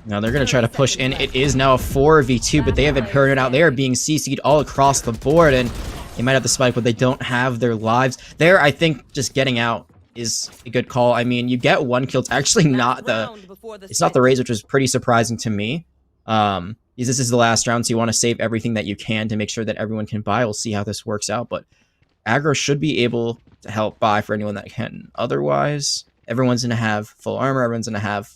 Now they're going to try to push in. It is now a 4v2, but they haven't heard it out. They are being CC'd all across the board, and they might have the spike, but they don't have their lives. There, I think just getting out is a good call. I mean, you get 1 kill. It's actually not the raise, which was pretty surprising to me. This is the last round, so you want to save everything that you can to make sure that everyone can buy. We'll see how this works out, but Aggro should be able to help buy for anyone that can. Otherwise, everyone's going to have full armor, everyone's going to have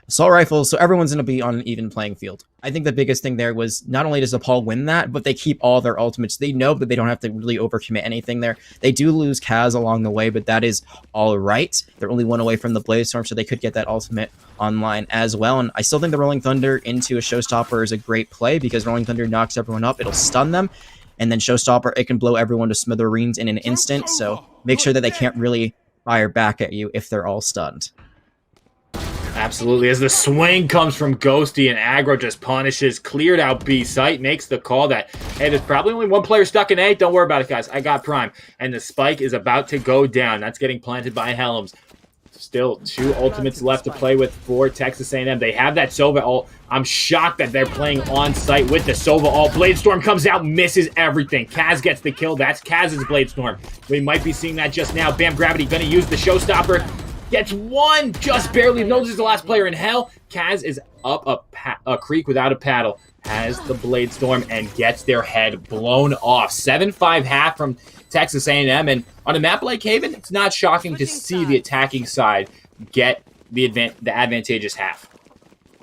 assault rifles, so everyone's going to be on an even playing field. I think the biggest thing there was not only does DePaul win that, but they keep all their ultimates. They know that they don't have to really overcommit anything there. They do lose Kaz along the way, but that is all right. They're only 1 away from the Blaze Storm, so they could get that ultimate online as well. And I still think the Rolling Thunder into a Showstopper is a great play because Rolling Thunder knocks everyone up. It'll stun them. And then Showstopper, it can blow everyone to smithereens in an instant. So make sure that they can't really fire back at you if they're all stunned. Absolutely. As the swing comes from Ghosty and Aggro just punishes, cleared out B site, makes the call that, hey, there's probably only 1 player stuck in A. Don't worry about it, guys. I got Prime. And the spike is about to go down. That's getting planted by Helms. Still 2 ultimates left to play with for Texas A&M. They have that Sova ult. I'm shocked that they're playing on site with the Sova ult. Blade Storm comes out, misses everything. Kaz gets the kill. That's Kaz's Blade Storm. We might be seeing that just now. Bam Gravity going to use the Showstopper. Gets 1, just barely. Knows he's the last player in hell. Kaz is up a creek without a paddle. Has the Blade Storm and gets their head blown off. 7-5 half from Texas A&M. And on a map like Haven, it's not shocking to see the attacking side get the advantageous half.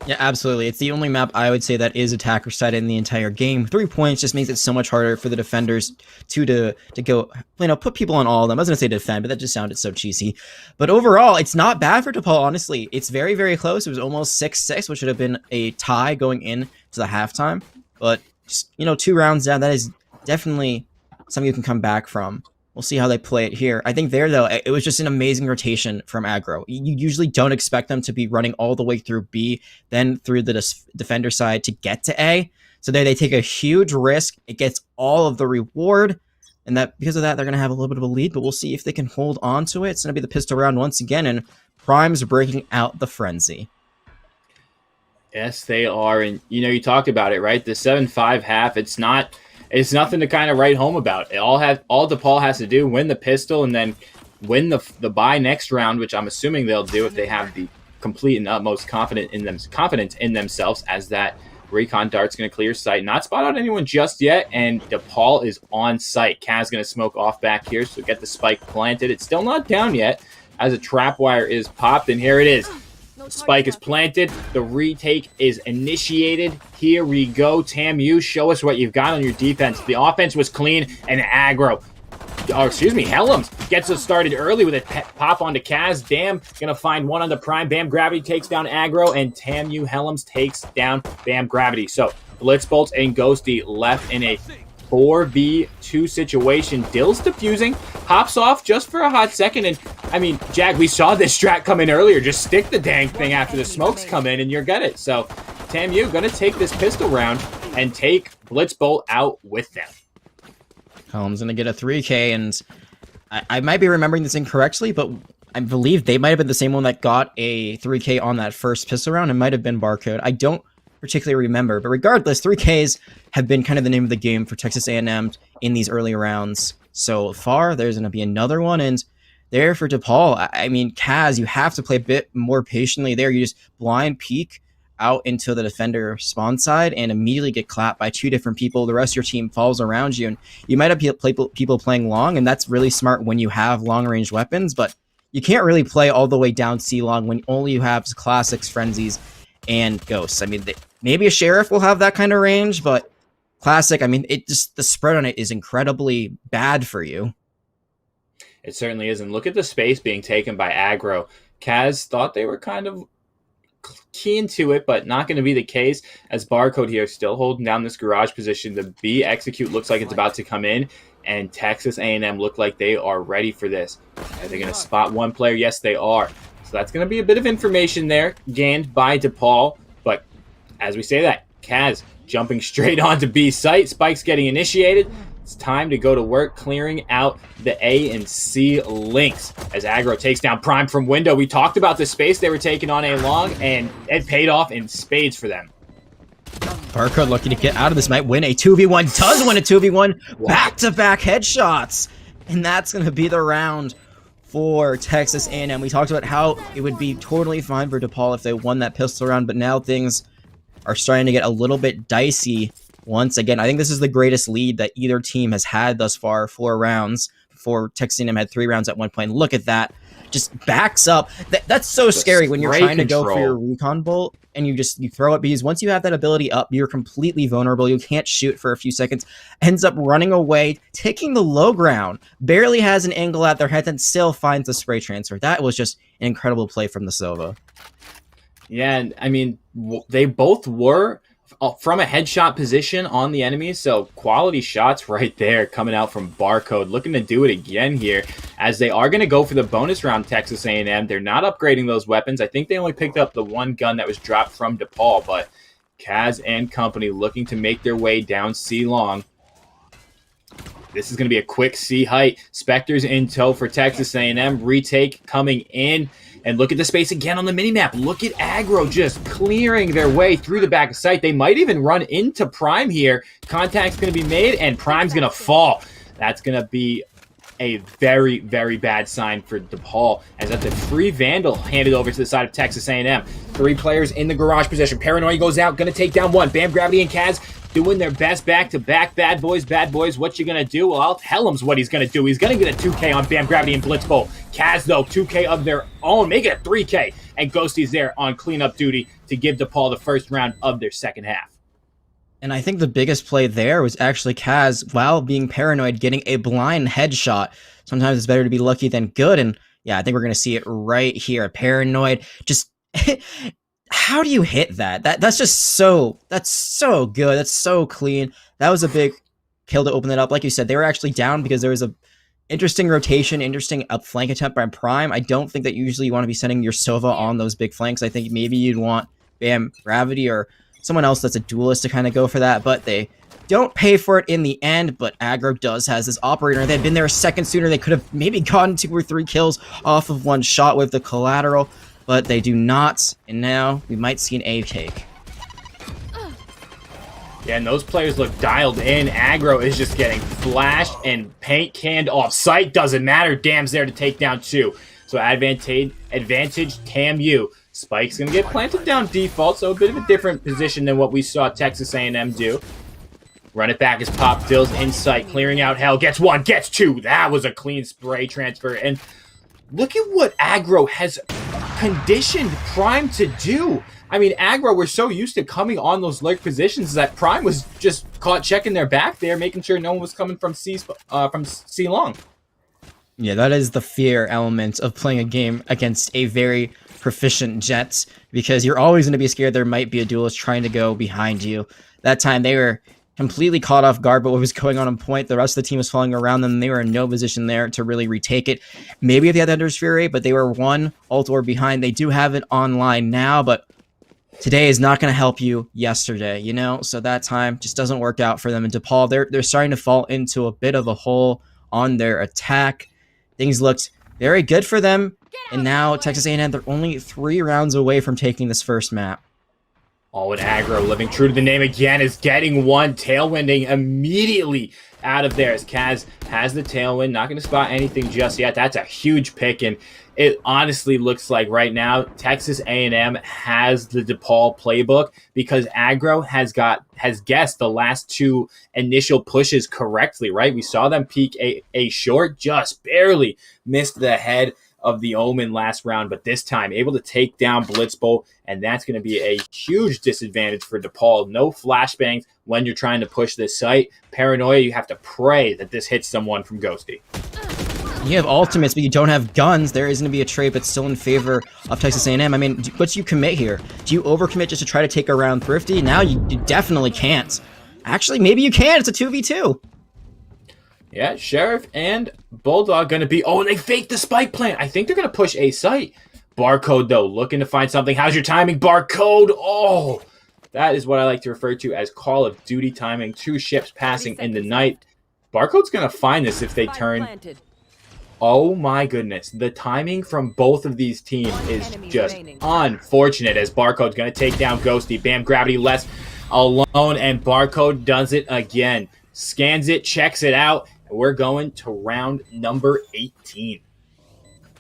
Yeah, absolutely. It's the only map I would say that is attacker side in the entire game. 3 points just makes it so much harder for the defenders to go, put people on all of them. I was going to say defend, but that just sounded so cheesy. But overall, it's not bad for DePaul, honestly. It's very, very close. It was almost 6-6, which should have been a tie going into the halftime. But, just, 2 rounds down, that is definitely something you can come back from. We'll see how they play it here. I think there, though, it was just an amazing rotation from Aggro. You usually don't expect them to be running all the way through B, then through the defender side to get to A. So there they take a huge risk. It gets all of the reward. And that because of that, they're going to have a little bit of a lead. But we'll see if they can hold on to it. It's going to be the pistol round once again. And Prime's breaking out the frenzy. Yes, they are. And, you talked about it, right? The 7-5 half, it's nothing to kind of write home about. All DePaul has to do, win the pistol, and then win the bye next round, which I'm assuming they'll do if they have the complete and utmost confidence in themselves, as that recon dart's going to clear sight. Not spot out anyone just yet, and DePaul is on site. Kaz going to smoke off back here, so get the spike planted. It's still not down yet, as a trap wire is popped, and here it is. Spike is planted. The retake is initiated. Here we go. TAMU, show us what you've got on your defense. The offense was clean, and Helms gets us started early with a pop onto Kaz. Bam, gonna find 1 on the Prime. Bam Gravity takes down Aggro, and TAMU Helms takes down Bam Gravity. So Blitzbolt and Ghosty left in a 4v2 situation. Dill's defusing, hops off just for a hot second, and I mean, Jag, we saw this strat come in earlier. Just stick the dang thing after the smokes come in and you're good it. So TAMU gonna take this pistol round and take Blitzbolt out with them. Helm's gonna get a 3K, and I might be remembering this incorrectly, but I believe they might have been the same one that got a 3K on that first pistol round. It might have been Barcode. I don't particularly remember, but regardless, 3Ks have been kind of the name of the game for Texas A&M in these early rounds so far. There's going to be another one, and there for DePaul, I mean, Kaz, you have to play a bit more patiently there. You just blind peek out into the defender spawn side and immediately get clapped by 2 different people. The rest of your team falls around you, and you might have people playing long, and that's really smart when you have long-range weapons, but you can't really play all the way down C long when only you have classics, frenzies, and ghosts. I mean, maybe a sheriff will have that kind of range, but classic, I mean, the spread on it is incredibly bad for you. It certainly is. And look at the space being taken by aggro. Kaz thought they were kind of keen to it, but not going to be the case, as Barcode here still holding down this garage position. The B execute looks like it's about to come in, and Texas A&M look like they are ready for this. Are they going to spot one player? Yes, they are. So that's going to be a bit of information there gained by DePaul. But as we say that, Kaz jumping straight onto B site. Spike's getting initiated. It's time to go to work clearing out the A and C links as aggro takes down Prime from window. We talked about the space they were taking on A long, and it paid off in spades for them. Barcode looking to get out of this, might win a 2v1, does win a 2v1, back-to-back headshots, and that's going to be the round for Texas A&M. We talked about how it would be totally fine for DePaul if they won that pistol round, but now things are starting to get a little bit dicey once again. I think this is the greatest lead that either team has had thus far, 4 rounds. Before Texas A&M had 3 rounds at one point. Look at that. Just backs up. That's so scary when you're trying to go for your recon bolt and you throw it, because once you have that ability up, you're completely vulnerable. You can't shoot for a few seconds. Ends up running away, taking the low ground. Barely has an angle at their head, and still finds the spray transfer. That was just an incredible play from the Silva. Yeah, and I mean, they both were from a headshot position on the enemy, so quality shots right there coming out from Barcode. Looking to do it again here, as they are going to go for the bonus round. Texas A&M, they're not upgrading those weapons. I think they only picked up the one gun that was dropped from DePaul, but Kaz and company looking to make their way down C long. This is going to be a quick C height. Spectres in tow for Texas A&M. Retake coming in. And look at the space again on the minimap. Look at aggro just clearing their way through the back of site. They might even run into Prime here. Contact's going to be made, and Prime's going to fall. That's going to be a very, very bad sign for DePaul, as that's a free Vandal handed over to the side of Texas A&M. 3 players in the garage position. Paranoia goes out, going to take down one. Bam, Gravity, and Kaz doing their best back-to-back. Bad boys, what you going to do? Well, I'll tell him what he's going to do. He's going to get a 2K on Bam, Gravity, and Blitzbolt. Kaz, though, 2K of their own. Make it a 3K. And Ghosty's there on cleanup duty to give DePaul the first round of their second half. And I think the biggest play there was actually Kaz, while being paranoid, getting a blind headshot. Sometimes it's better to be lucky than good. And yeah, I think we're going to see it right here. Paranoid. Just, how do you hit that? That's just that's so good. That's so clean. That was a big kill to open it up. Like you said, they were actually down because there was a interesting rotation, interesting up flank attempt by Prime. I don't think that usually you want to be sending your Sova on those big flanks. I think maybe you'd want Bam, Gravity, or someone else that's a duelist to kind of go for that, but they don't pay for it in the end. But aggro has this operator. They've been there a second sooner. They could have maybe gotten 2 or 3 kills off of one shot with the collateral, but they do not. And now we might see an A take. Yeah, and those players look dialed in. Aggro is just getting flashed and paint canned off site. Doesn't matter. Dam's there to take down 2. So advantage TAMU. Spike's going to get planted down default, so a bit of a different position than what we saw Texas A&M do. Run it back as Pop Dill's in sight, clearing out hell. Gets 1, gets 2. That was a clean spray transfer. And look at what aggro has conditioned Prime to do. I mean, aggro were so used to coming on those lurk positions that Prime was just caught checking their back there, making sure no one was coming from C long. Yeah, that is the fear element of playing a game against a very proficient Jets, because you're always going to be scared there might be a duelist trying to go behind you. That time they were completely caught off guard by what was going on point. The rest of the team was falling around them. They were in no position there to really retake it. Maybe if they had Ender's Fury, but they were 1 ult or behind. They do have it online now, but today is not going to help you yesterday, you know? So that time just doesn't work out for them. And DePaul, they're starting to fall into a bit of a hole on their attack. Things looked very good for them. And now Texas A&M, they're only 3 rounds away from taking this first map. All in aggro, living true to the name again, is getting 1, tailwinding immediately out of there as Kaz has the tailwind. Not going to spot anything just yet. That's a huge pick, and it honestly looks like right now Texas A&M has the DePaul playbook because aggro has guessed the last two initial pushes correctly, right? We saw them peek a short, just barely missed the head of the Omen last round, but this time able to take down Blitzbolt, and that's going to be a huge disadvantage for DePaul. No flashbangs when you're trying to push this site. Paranoia, you have to pray that this hits someone from Ghosty. You have ultimates, but you don't have guns. There is going to be a trade, but still in favor of Texas A&M. I mean, what do you commit here? Do you overcommit just to try to take around Thrifty? Now you definitely can't. Actually, maybe you can. It's a 2v2. Yeah, Sheriff and Bulldog going to be... Oh, and they faked the spike plant. I think they're going to push a site. Barcode, though, looking to find something. How's your timing, Barcode? Oh, that is what I like to refer to as Call of Duty timing. Two ships passing in the night. Barcode's going to find this if they turn... Oh my goodness. The timing from both of these teams is just unfortunate as Barcode's going to take down Ghosty. Bam, Gravity less alone, and Barcode does it again. Scans it, checks it out, and we're going to round number 18.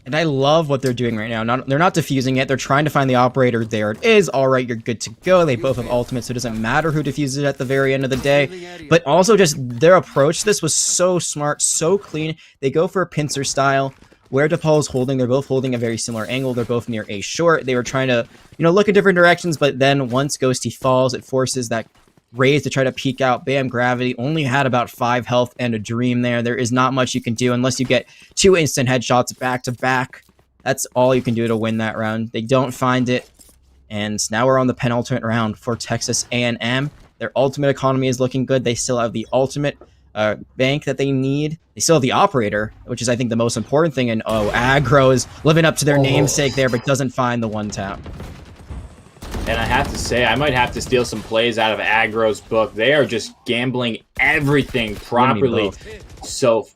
And I love what they're doing right now. They're not defusing it. They're trying to find the operator. There it is. All right, you're good to go. They both have ultimates, so it doesn't matter who defuses it at the very end of the day. But also just their approach to this was so smart, so clean. They go for a pincer style. Where DePaul is holding, they're both holding a very similar angle. They're both near A short. They were trying to, look in different directions, but then once Ghosty falls, it forces that Raze to try to peek out. Bam, Gravity only had about 5 health and a dream there. There is not much you can do unless you get 2 instant headshots back to back. That's all you can do to win that round. They don't find it, and now we're on the penultimate round for Texas A&M. Their ultimate economy is looking good. They still have the ultimate bank that they need. They still have the operator, which is, I think, the most important thing. And aggro is living up to their namesake there, but doesn't find the one tap. And I have to say, I might have to steal some plays out of Aggro's book. They are just gambling everything properly so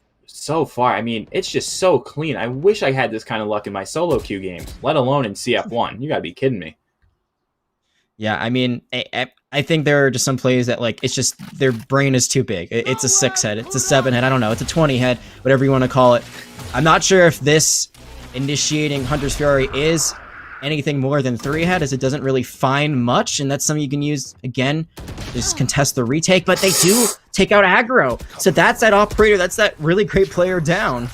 far. I mean, it's just so clean. I wish I had this kind of luck in my solo queue games, let alone in CF1. You gotta be kidding me. Yeah, I mean, I think there are just some plays that, it's just their brain is too big. It's a 6 head, it's a 7 head, I don't know, it's a 20 head, whatever you want to call it. I'm not sure if this initiating Hunter's Fury is anything more than 3 head, as it doesn't really find much, and that's something you can use again to just contest the retake, but they do take out aggro, so that's that operator, that's that really great player down.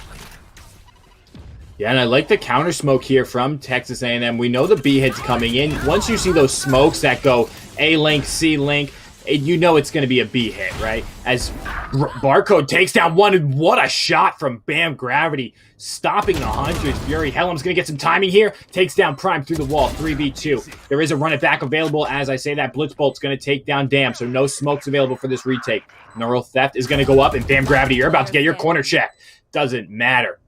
Yeah, and I like the counter smoke here from Texas A&M. We know the B hit's coming in. Once you see those smokes that go A link, C link, you know it's going to be a B hit, right? As Barcode takes down one, and what a shot from Bam Gravity, stopping the Hunter's Fury. Helm's going to get some timing here. Takes down Prime through the wall, 3v2. There is a run it back available. As I say that, Blitzbolt's going to take down Dam, so no smokes available for this retake. Neural Theft is going to go up, and Bam Gravity, you're about to get your corner check. Doesn't matter.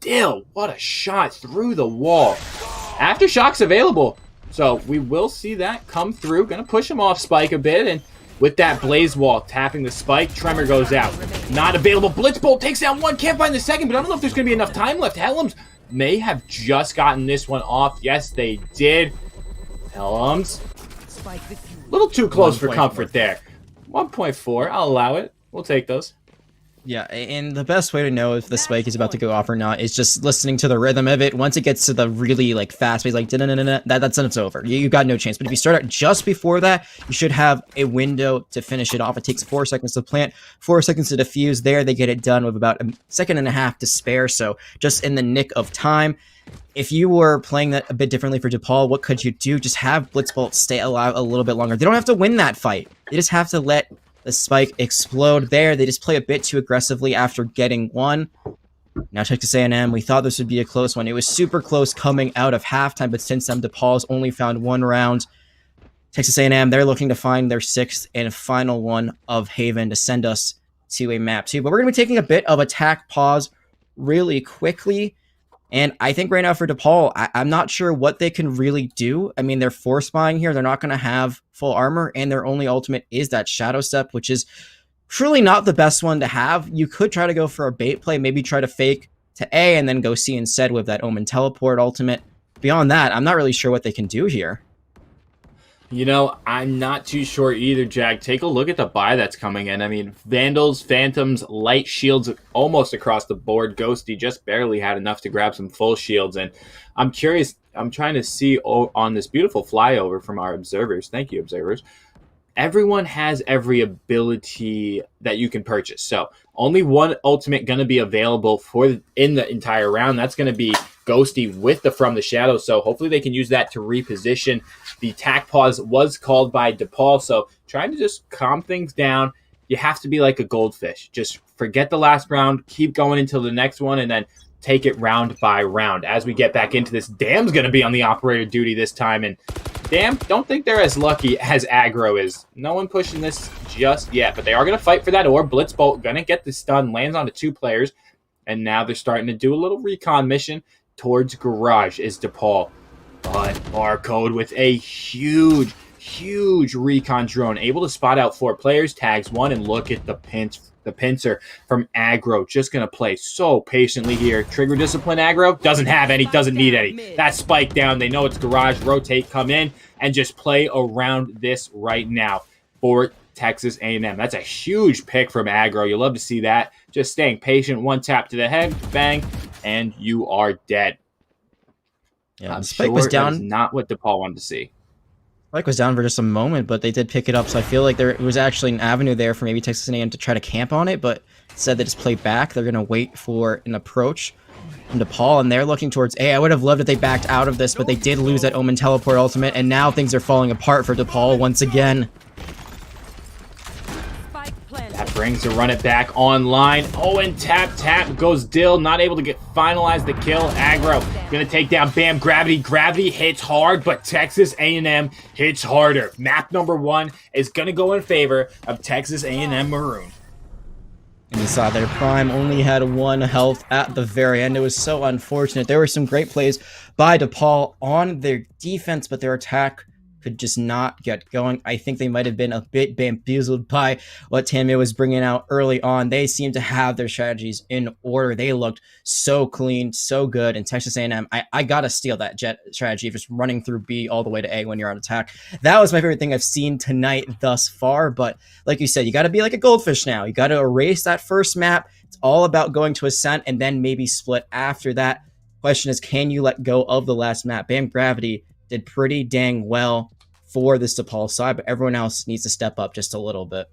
Still, what a shot through the wall. Aftershock's available, so we will see that come through. Going to push him off Spike a bit, and with that Blaze Wall tapping the Spike, Tremor goes out. Not available. Blitzbolt takes down one. Can't find the second, but I don't know if there's going to be enough time left. Helms may have just gotten this one off. Yes, they did. Helms, a little too close for comfort there. 1.4, I'll allow it. We'll take those. Yeah, and the best way to know if the spike is about to go off or not is just listening to the rhythm of it. Once it gets to the really fast pace, that's when it's over. You got no chance. But if you start out just before that, you should have a window to finish it off. It takes 4 seconds to plant, 4 seconds to defuse. There, they get it done with about a second and a half to spare. So just in the nick of time. If you were playing that a bit differently for DePaul, what could you do? Just have Blitzbolt stay alive a little bit longer. They don't have to win that fight. They just have to let the spike explode there. They just play a bit too aggressively after getting one. Now Texas A&M, we thought this would be a close one. It was super close coming out of halftime, but since then, DePaul's only found 1 round. Texas A&M, they're looking to find their 6th and final one of Haven to send us to a map 2. But we're going to be taking a bit of attack pause really quickly. And I think right now for DePaul, I'm not sure what they can really do. I mean, they're force buying here. They're not going to have full armor, and their only ultimate is that Shadow Step, which is truly not the best one to have. You could try to go for a bait play, maybe try to fake to A and then go C instead with that Omen Teleport ultimate. Beyond that, I'm not really sure what they can do here. You know, I'm not too sure either, Jack. Take a look at the buy that's coming in. I mean, Vandals, Phantoms, Light Shields almost across the board. Ghosty just barely had enough to grab some full shields. And I'm curious, I'm trying to see on this beautiful flyover from our observers. Thank you, observers. Everyone has every ability that you can purchase. So only one ultimate going to be available for in the entire round. That's going to be Ghosty with the From the Shadows. So hopefully they can use that to reposition. The attack pause was called by DePaul. So trying to just calm things down. You have to be like a goldfish. Just forget the last round. Keep going until the next one. And then take it round by round. As we get back into this, Dam's going to be on the operator duty this time. And Dam, don't think they're as lucky as aggro is. No one pushing this just yet, but they are going to fight for that orb. Blitzbolt going to get the stun, lands onto 2 players, and now they're starting to do a little recon mission towards Garage is DePaul. But Barcode with a huge recon drone, able to spot out 4 players, tags 1, and look at the pincer from aggro. Just going to play so patiently here. Trigger discipline aggro. Doesn't have any, doesn't need any. That spike down. They know it's Garage. Rotate, come in, and just play around this right now for Texas A&M. That's a huge pick from aggro. You'll love to see that. Just staying patient. 1 tap to the head, bang, and you are dead. Yeah, I'm spike sure was down. that is not what DePaul wanted to see. Spike was down for just a moment, but they did pick it up. So I feel like there was actually an avenue there for maybe Texas A&M to try to camp on it, but instead they just play back. They're going to wait for an approach from DePaul, and they're looking towards A. I would have loved if they backed out of this, but they did lose that Omen Teleport ultimate, and now things are falling apart for DePaul once again. That brings the run it back online. Oh, and tap goes Dill. Not able to finalize the kill. Aggro gonna take down Bam. Gravity hits hard, but Texas A&M hits harder. Map number 1 is gonna go in favor of Texas A&M Maroon. And we saw their Prime only had 1 health at the very end. It was so unfortunate. There were some great plays by DePaul on their defense, but their attack could just not get going. I think they might have been a bit bamboozled by what TAMU was bringing out early on. They seemed to have their strategies in order. They looked so clean, so good. And Texas A&M, I gotta steal that jet strategy of just running through B all the way to A when you're on attack. That was my favorite thing I've seen tonight thus far. But like you said, you got to be like a goldfish now. You got to erase that first map. It's all about going to Ascent and then maybe split after that. Question is, can you let go of the last map? Bam Gravity did pretty dang well for this DePaul side, but everyone else needs to step up just a little bit.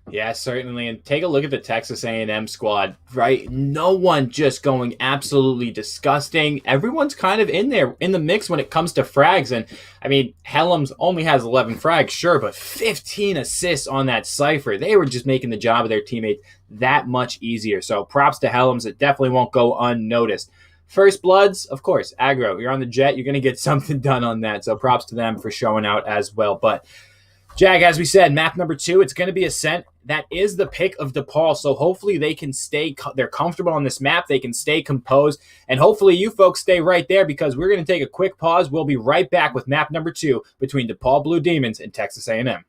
Yeah, certainly. And take a look at the Texas A&M squad, right? No one just going absolutely disgusting. Everyone's kind of in there, in the mix when it comes to frags. And, I mean, Helms only has 11 frags, sure, but 15 assists on that Cypher. They were just making the job of their teammates that much easier. So props to Helms. It definitely won't go unnoticed. First Bloods, of course, aggro. You're on the jet. You're going to get something done on that. So props to them for showing out as well. But, Jag, as we said, map number 2, it's going to be Ascent. That is the pick of DePaul. So hopefully they can they're comfortable on this map. They can stay composed. And hopefully you folks stay right there because we're going to take a quick pause. We'll be right back with map number 2 between DePaul Blue Demons and Texas A&M.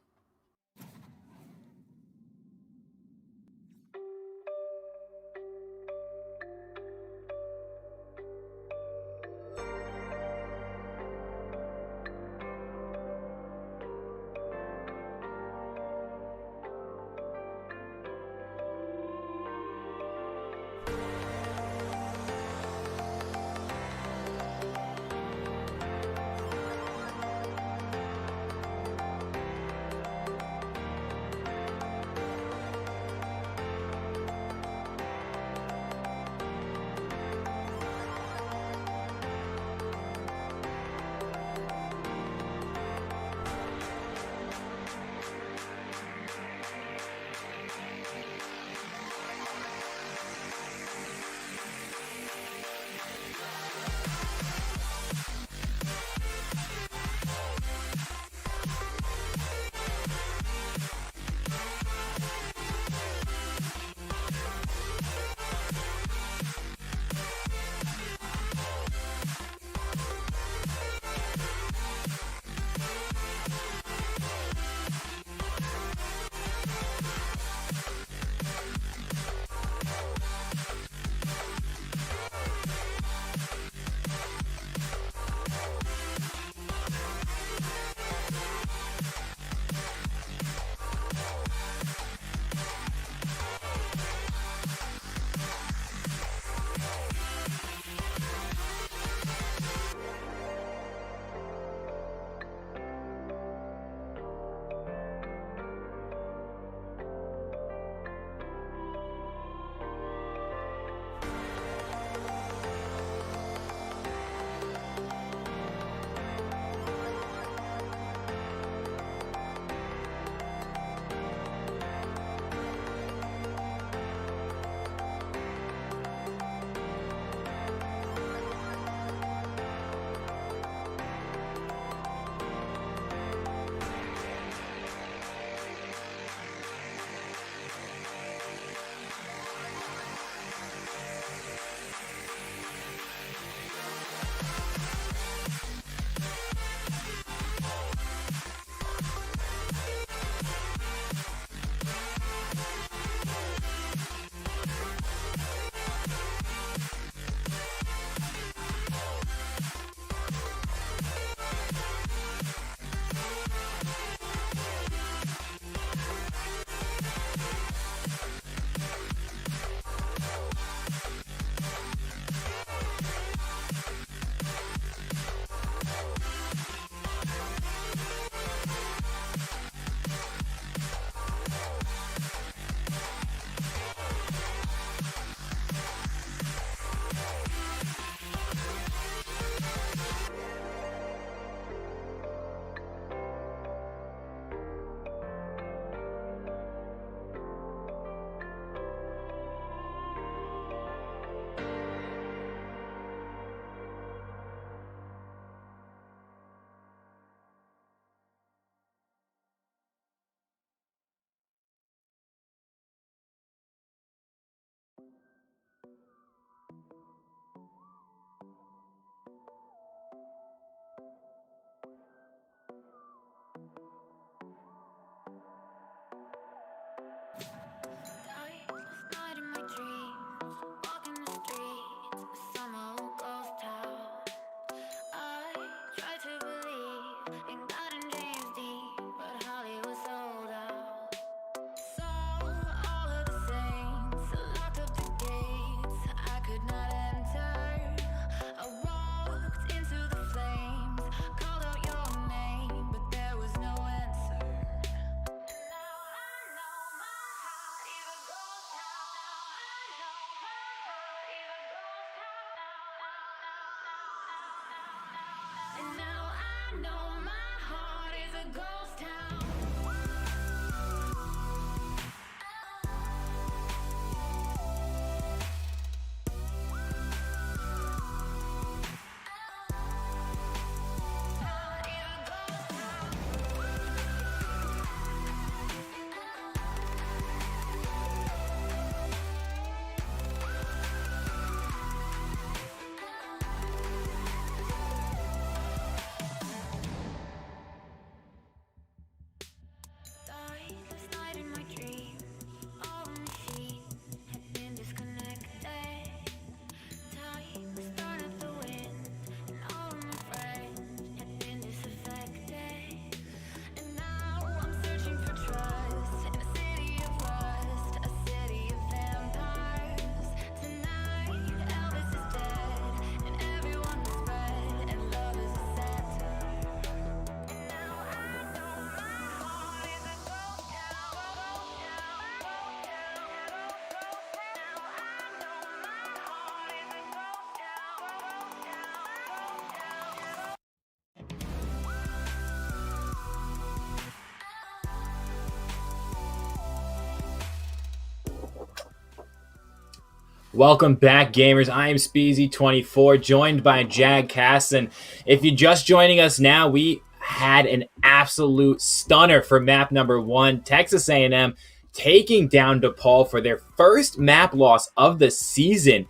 Welcome back, gamers. I am Speezy24, joined by Jag Cass. And if you're just joining us now, we had an absolute stunner for map number 1. Texas A&M taking down DePaul for their first map loss of the season.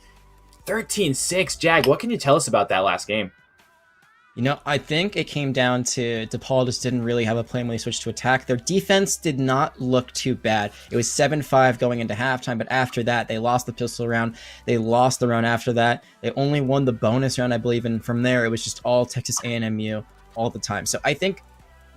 13-6. Jag, what can you tell us about that last game? You know, I think it came down to DePaul just didn't really have a plan when they switched to attack. Their defense did not look too bad. It was 7-5 going into halftime, but after that, they lost the pistol round. They lost the round after that. They only won the bonus round, I believe, and from there, it was just all Texas A&MU all the time. So I think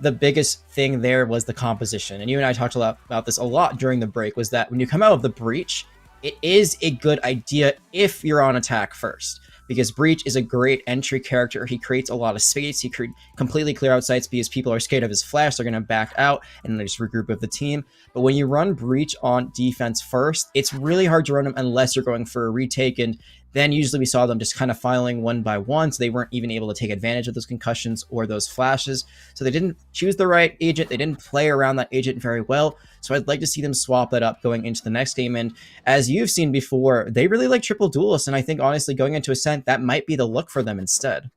the biggest thing there was the composition. And you and I talked about this a lot during the break, was that when you come out of the breach, it is a good idea if you're on attack first. Because Breach is a great entry character. He creates a lot of space. He could completely clear out sites because people are scared of his flash. They're going to back out and they just regroup with the team. But when you run Breach on defense first, it's really hard to run him unless you're going for a retake. And then usually we saw them just kind of filing one by one, so they weren't even able to take advantage of those concussions or those flashes. So they didn't choose the right agent. They didn't play around that agent very well. So I'd like to see them swap that up going into the next game. And as you've seen before, they really like triple duelists. And I think, honestly, going into Ascent, that might be the look for them instead.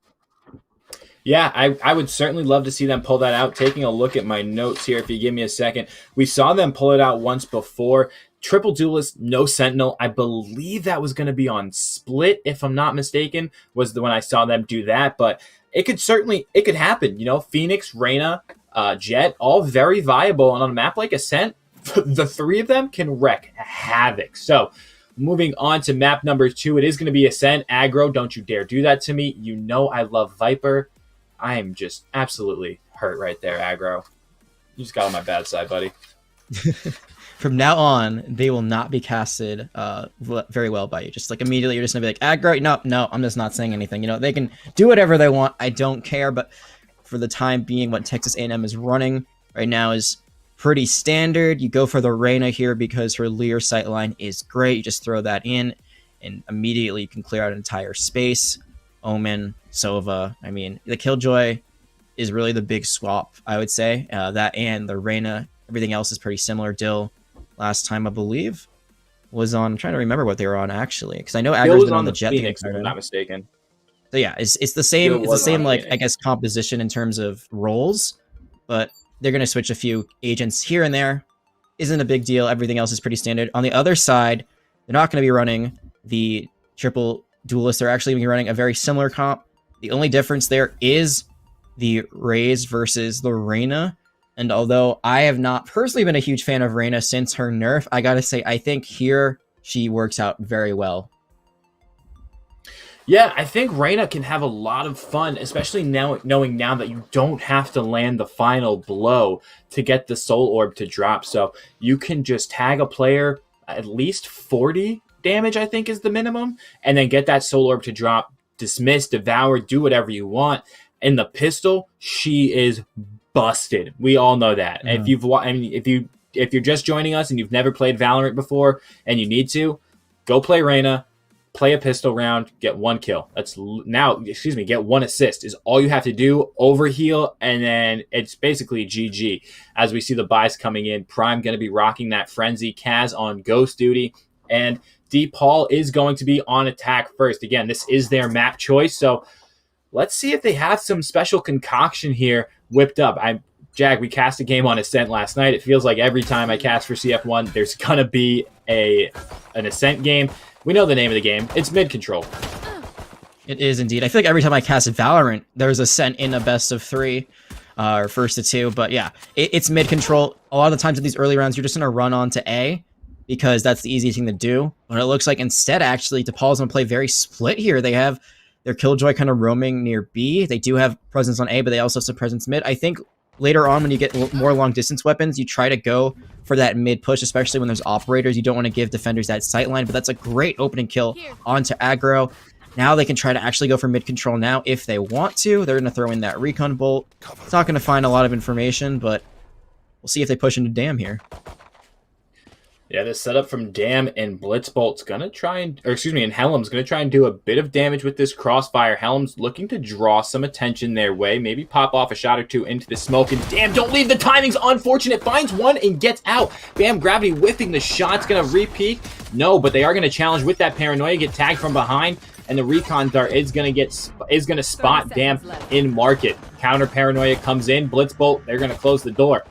Yeah, I would certainly love to see them pull that out. Taking a look at my notes here, if you give me a second. We saw them pull it out once before. Triple Duelist, no Sentinel. I believe that was going to be on Split, if I'm not mistaken, was the when I saw them do that. But it could happen. You know, Phoenix, Reyna, Jet, all very viable. And on a map like Ascent, the three of them can wreak havoc. So moving on to map number 2, it is going to be Ascent. Aggro, don't you dare do that to me. You know I love Viper. I am just absolutely hurt right there, Aggro. You just got on my bad side, buddy. From now on, they will not be casted very well by you. Just like immediately, you're just gonna be like, Aggro, no, I'm just not saying anything. You know, they can do whatever they want. I don't care. But for the time being, what Texas A&M is running right now is pretty standard. You go for the Reyna here because her Lear sightline is great. You just throw that in, and immediately you can clear out an entire space. Omen, Sova. I mean, the Killjoy is really the big swap, I would say. That and the Reyna. Everything else is pretty similar. Dill, last time I believe, was on. I'm trying to remember what they were on actually, because I know Aggro's been on the Jet. Phoenix, if I'm not mistaken. So yeah, it's the same. It's the same, like, I guess, composition in terms of roles, but they're gonna switch a few agents here and there. Isn't a big deal. Everything else is pretty standard. On the other side, they're not going to be running the triple duelist. They're actually going to be running a very similar comp. The only difference there is the Raze versus the Reyna. And although I have not personally been a huge fan of Reyna since her nerf, I gotta say, I think here she works out very well. Yeah, I think Reyna can have a lot of fun, especially now knowing now that you don't have to land the final blow to get the soul orb to drop. So you can just tag a player at least 40 damage, I think is the minimum, and then get that soul orb to drop, dismiss, devour, do whatever you want. In the pistol, she is busted. We all know that. Mm-hmm. If you're just joining us and you've never played Valorant before and you need to, go play Reyna, play a pistol round, get 1 kill. Get 1 assist is all you have to do. Overheal, and then it's basically GG. As we see the buys coming in, Prime going to be rocking that Frenzy, Kaz on ghost duty, and DPaul is going to be on attack first. Again, this is their map choice, so let's see if they have some special concoction here whipped up. Jag, we cast a game on Ascent last night. It feels like every time I cast for CF1, there's going to be an Ascent game. We know the name of the game. It's mid control. It is indeed. I feel like every time I cast Valorant, there's Ascent in a best of 3 or first of 2. But yeah, it's mid control. A lot of the times in these early rounds, you're just going to run on to A because that's the easiest thing to do. But it looks like instead, actually, DePaul's going to play very split here. They have their Killjoy kind of roaming near B. They do have presence on A, but they also have some presence mid. I think later on, when you get more long-distance weapons, you try to go for that mid push, especially when there's operators. You don't want to give defenders that sight line, but that's a great opening kill onto Aggro. Now they can try to actually go for mid control now if they want to. They're going to throw in that recon bolt. It's not going to find a lot of information, but we'll see if they push into Dam here. Yeah, this setup from Dam and Blitzbolt's gonna try and, or excuse me, and Helm's gonna try and do a bit of damage with this crossfire. Helm's looking to draw some attention their way, maybe pop off a shot or two into the smoke. And Dam, don't leave, the timing's unfortunate. Finds one and gets out. Bam Gravity whiffing the shot's gonna repeat. No, but they are gonna challenge with that paranoia, get tagged from behind, and the recon dart is gonna spot Dam in market. Counter paranoia comes in. Blitzbolt, they're gonna close the door.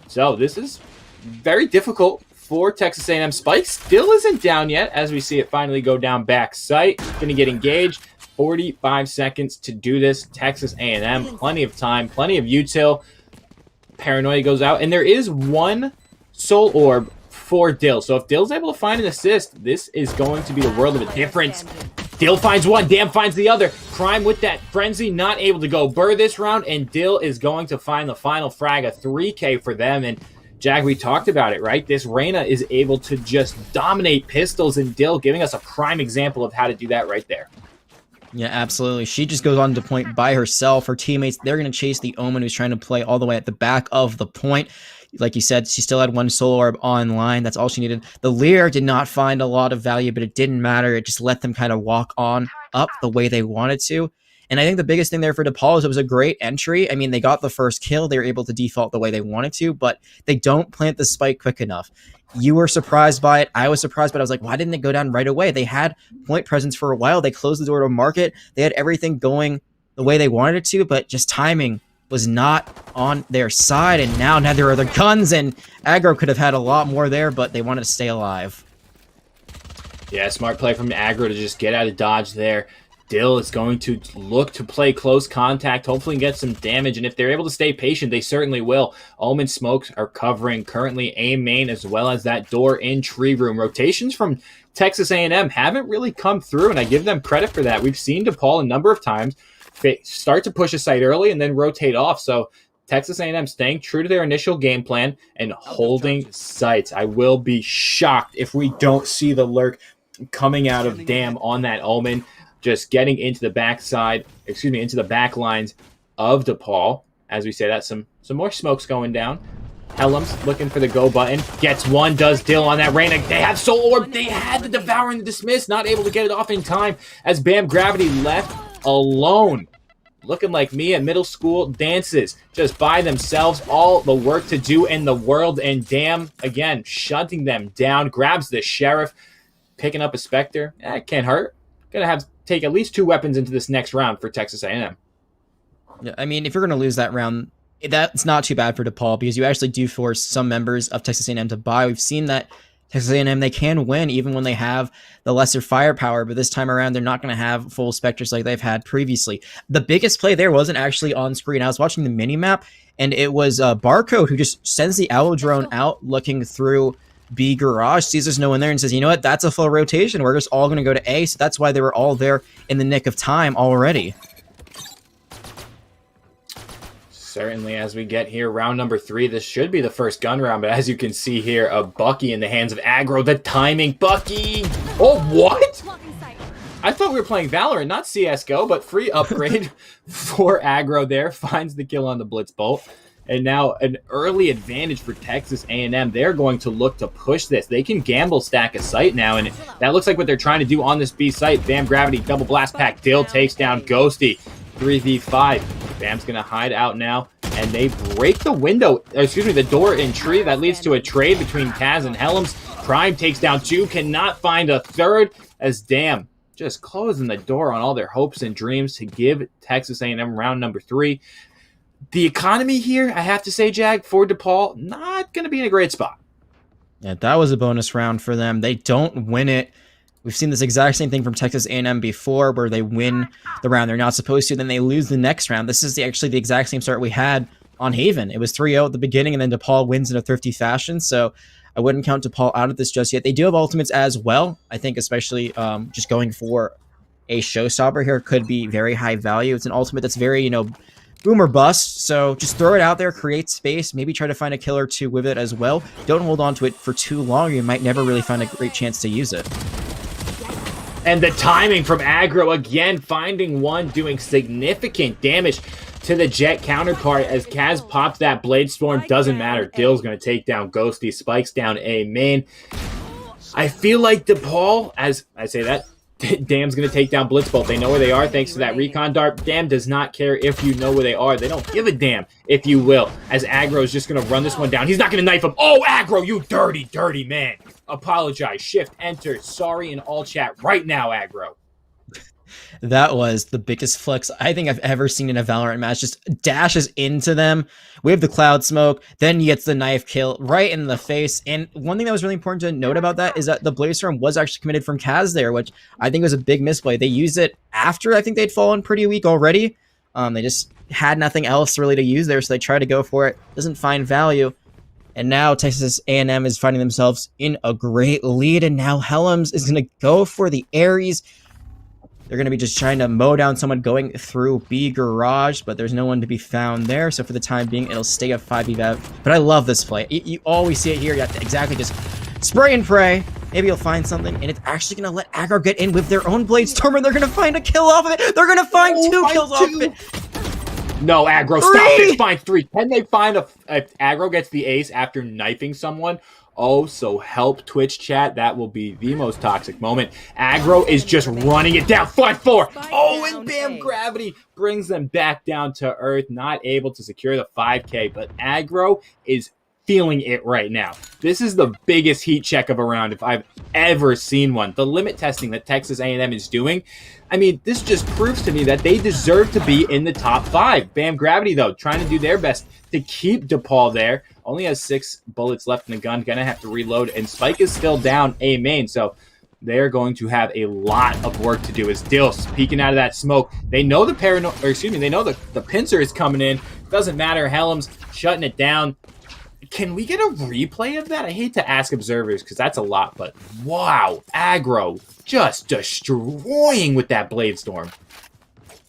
So this is very difficult for Texas A&M. Spike still isn't down yet, as we see it finally go down back sight. Gonna get engaged. 45 seconds to do this. Texas A&M, plenty of time, plenty of util. Paranoia goes out, and there is one soul orb for Dill. So if Dill's able to find an assist, this is going to be the world of a difference. Dill finds one, Dam finds the other. Prime with that frenzy, not able to go burr this round, and Dill is going to find the final frag, a 3K for them. And Jag, we talked about it, right? This Reyna is able to just dominate pistols, and Dill giving us a prime example of how to do that right there. Yeah, absolutely. She just goes on to point by herself. Her teammates, they're going to chase the Omen, who's trying to play all the way at the back of the point. Like you said, she still had one soul orb online. That's all she needed. The Lear did not find a lot of value, but it didn't matter. It just let them kind of walk on up the way they wanted to. And I think the biggest thing there for DePaul is it was a great entry. I mean, they got the first kill. They were able to default the way they wanted to, but they don't plant the spike quick enough. You were surprised by it. I was surprised, but I was like, why didn't it go down right away? They had point presence for a while. They closed the door to market. They had everything going the way they wanted it to, but just timing was not on their side. And now neither are the guns, and Aggro could have had a lot more there, but they wanted to stay alive. Yeah, smart play from Aggro to just get out of dodge there. Dill is going to look to play close contact, hopefully get some damage, and if they're able to stay patient, they certainly will. Omen smokes are covering currently A main as well as that door in tree room. Rotations from Texas A&M haven't really come through, and I give them credit for that. We've seen DePaul a number of times start to push a site early and then rotate off, so Texas A&M staying true to their initial game plan and holding sites. I will be shocked if we don't see the lurk coming out of Dam on that Omen. Just getting into the backside, into the back lines of DePaul. As we say that, some more smokes going down. Helm's looking for the go button. Gets one, does Dill on that Reyna. They have Soul Orb. They had the Devour and the Dismiss. Not able to get it off in time as Bam Gravity left alone. Looking like me at middle school dances. Just by themselves. All the work to do in the world. And Dam, again, shutting them down. Grabs the Sheriff. Picking up a Spectre. It can't hurt. Gonna have take at least 2 weapons into this next round for Texas A&M. Yeah, I mean, if you're going to lose that round, that's not too bad for DePaul because you actually do force some members of Texas A&M to buy. We've seen that Texas A&M, they can win even when they have the lesser firepower, but this time around, they're not going to have full Spectres like they've had previously. The biggest play there wasn't actually on screen. I was watching the mini-map, and it was Barcode who just sends the Owl drone out looking through B garage, sees there's no one there, and says, you know what, that's a full rotation. We're just all going to go to A, so that's why they were all there in the nick of time already. Certainly, as we get here, round number 3, this should be the first gun round, but as you can see here, a Bucky in the hands of Aggro. The timing, Bucky! Oh, what? I thought we were playing Valorant, not CSGO, but free upgrade for Aggro there. Finds the kill on the Blitzbolt. And now an early advantage for Texas A&M. They're going to look to push this. They can gamble stack a site now, and that looks like what they're trying to do on this B site. Bam Gravity, double blast pack. Dill takes down Ghosty. 3v5. Bam's going to hide out now, and they break the window, the door in tree. That leads to a trade between Kaz and Helms. Prime takes down 2, cannot find a third, as Dam just closing the door on all their hopes and dreams to give Texas A&M round number 3. The economy here, I have to say, Jag, for DePaul, not going to be in a great spot. Yeah, that was a bonus round for them. They don't win it. We've seen this exact same thing from Texas A&M before, where they win the round they're not supposed to, then they lose the next round. This is actually the exact same start we had on Haven. It was 3-0 at the beginning, and then DePaul wins in a thrifty fashion, so I wouldn't count DePaul out of this just yet. They do have ultimates as well. I think especially just going for a showstopper here could be very high value. It's an ultimate that's very, boom or bust, so just throw it out there, create space, maybe try to find a kill or 2 with it as well. Don't hold on to it for too long, you might never really find a great chance to use it. And the timing from Aggro again, finding one, doing significant damage. to the Jet counterpart as Kaz pops that Blade Storm. Doesn't matter. Dill's going to take down Ghosty. Spikes down A main. I feel like DePaul, as I say that, Dam's going to take down Blitzbolt. They know where they are thanks to that recon dart. Dam does not care if you know where they are. They don't give a damn if you will. As Aggro is just going to run this one down. He's not going to knife him. Oh, Aggro, you dirty, dirty man. Apologize. Shift, enter, sorry in all chat right now, Aggro. That was the biggest flex I think I've ever seen in a Valorant match. Just dashes into them. We have the cloud smoke. Then he gets the knife kill right in the face. And one thing that was really important to note about that is that the Blaze Storm was actually committed from Kaz there, which I think was a big misplay. They used it after I think they'd fallen pretty weak already. They just had nothing else really to use there, so they tried to go for it. Doesn't find value. And now Texas A&M is finding themselves in a great lead. And now Helms is going to go for the Ares. They're going to be just trying to mow down someone going through B garage, but there's no one to be found there. So for the time being, it'll stay a 5v. But I love this play. You always see it here. You have to exactly just spray and pray. Maybe you'll find something, and it's actually going to let Aggro get in with their own Blade Storm, and they're going to find a kill off of it. They're going to find two kills off of it. No, Aggro, stop it. Find 3. Can they find if Aggro gets the ace after knifing someone? Oh, so help Twitch chat. That will be the most toxic moment. Aggro is just running it down. Fight 4. Oh, and Bam Gravity brings them back down to earth. Not able to secure the 5K, but Aggro is feeling it right now. This is the biggest heat check of a round if I've ever seen one. The limit testing that Texas A&M is doing, I mean, this just proves to me that they deserve to be in the top 5. Bam Gravity, though, trying to do their best to keep DePaul there. Only has 6 bullets left in the gun. Gonna have to reload, and Spike is still down A main, so they're going to have a lot of work to do. As Dill's peeking out of that smoke, they know they know the pincer is coming in. Doesn't matter. Helms shutting it down. Can we get a replay of that? I hate to ask observers because that's a lot, but wow, Aggro just destroying with that Blade Storm.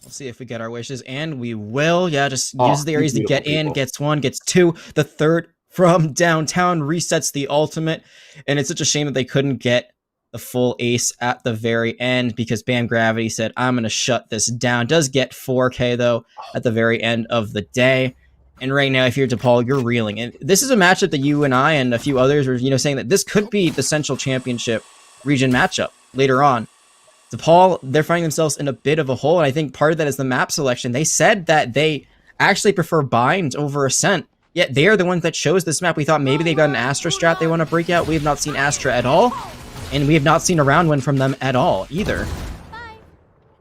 We'll see if we get our wishes, and we will. Yeah, just use the Ares to get in, gets 1, gets 2. The third from downtown resets the ultimate, and it's such a shame that they couldn't get the full ace at the very end because Bam Gravity said, I'm going to shut this down. Does get 4K, though, at the very end of the day. And right now, if you're DePaul, you're reeling. And this is a matchup that you and I and a few others were, saying that this could be the Central Championship region matchup later on. DePaul, they're finding themselves in a bit of a hole, and I think part of that is the map selection. They said that they actually prefer Bind over Ascent, yet they are the ones that chose this map. We thought maybe they got an Astra strat they want to break out. We have not seen Astra at all, and we have not seen a round win from them at all either.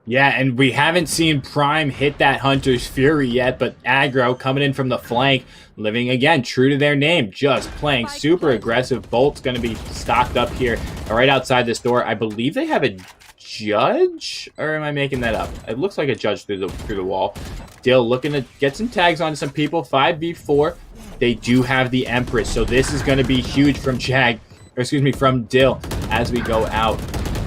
Yeah, and we haven't seen Prime hit that Hunter's Fury yet, but Aggro coming in from the flank, living again true to their name, just playing super aggressive. Bolt's going to be stocked up here right outside this door. I believe they have a judge, or am I making that up? It looks like a judge through the wall. Dill looking to get some tags on some people. 5v4. They do have the Empress, so this is going to be huge from from Dill as we go out.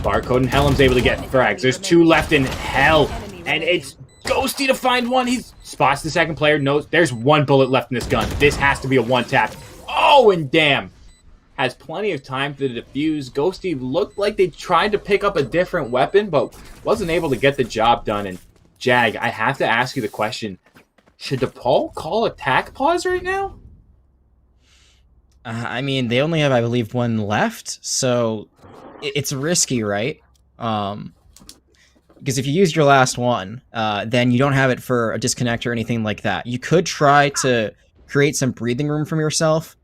Barcode and Helm's able to get frags. There's 2 left in hell, and it's Ghosty to find 1. He spots the second player. Knows there's 1 bullet left in this gun. This has to be a 1-tap. Oh, and damn. Has plenty of time to defuse. Ghosty looked like they tried to pick up a different weapon, but wasn't able to get the job done. And Jag, I have to ask you the question. Should DePaul call attack pause right now? I mean, they only have, I believe, 1 left, so it's risky, right? Because if you use your last one, then you don't have it for a disconnect or anything like that. You could try to create some breathing room from yourself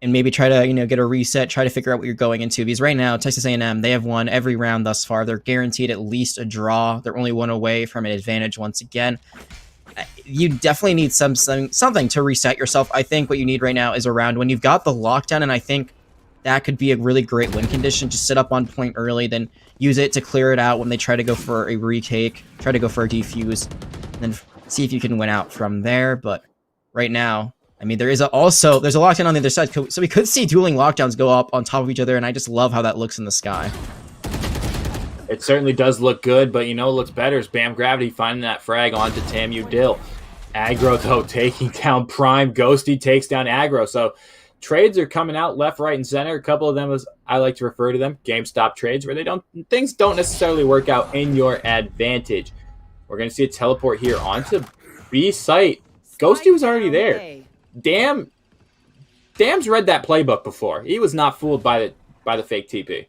and maybe try to, get a reset, try to figure out what you're going into. Because right now, Texas A&M, they have won every round thus far. They're guaranteed at least a draw. They're only 1 away from an advantage once again. You definitely need something to reset yourself. I think what you need right now is a round when you've got the lockdown, and I think that could be a really great win condition. Just sit up on point early, then use it to clear it out when they try to go for a retake, try to go for a defuse, and then see if you can win out from there. But right now, I mean, there's a lockdown on the other side, so we could see dueling lockdowns go up on top of each other, and I just love how that looks in the sky. It certainly does look good, but what looks better is Bam Gravity finding that frag onto TAMU Dill. Aggro, though, taking down Prime. Ghosty takes down Aggro. So trades are coming out left, right, and center. A couple of them, as I like to refer to them, GameStop trades, where things don't necessarily work out in your advantage. We're going to see a teleport here onto B site, Ghosty was already there. Dam's read that playbook before. He was not fooled by the fake TP.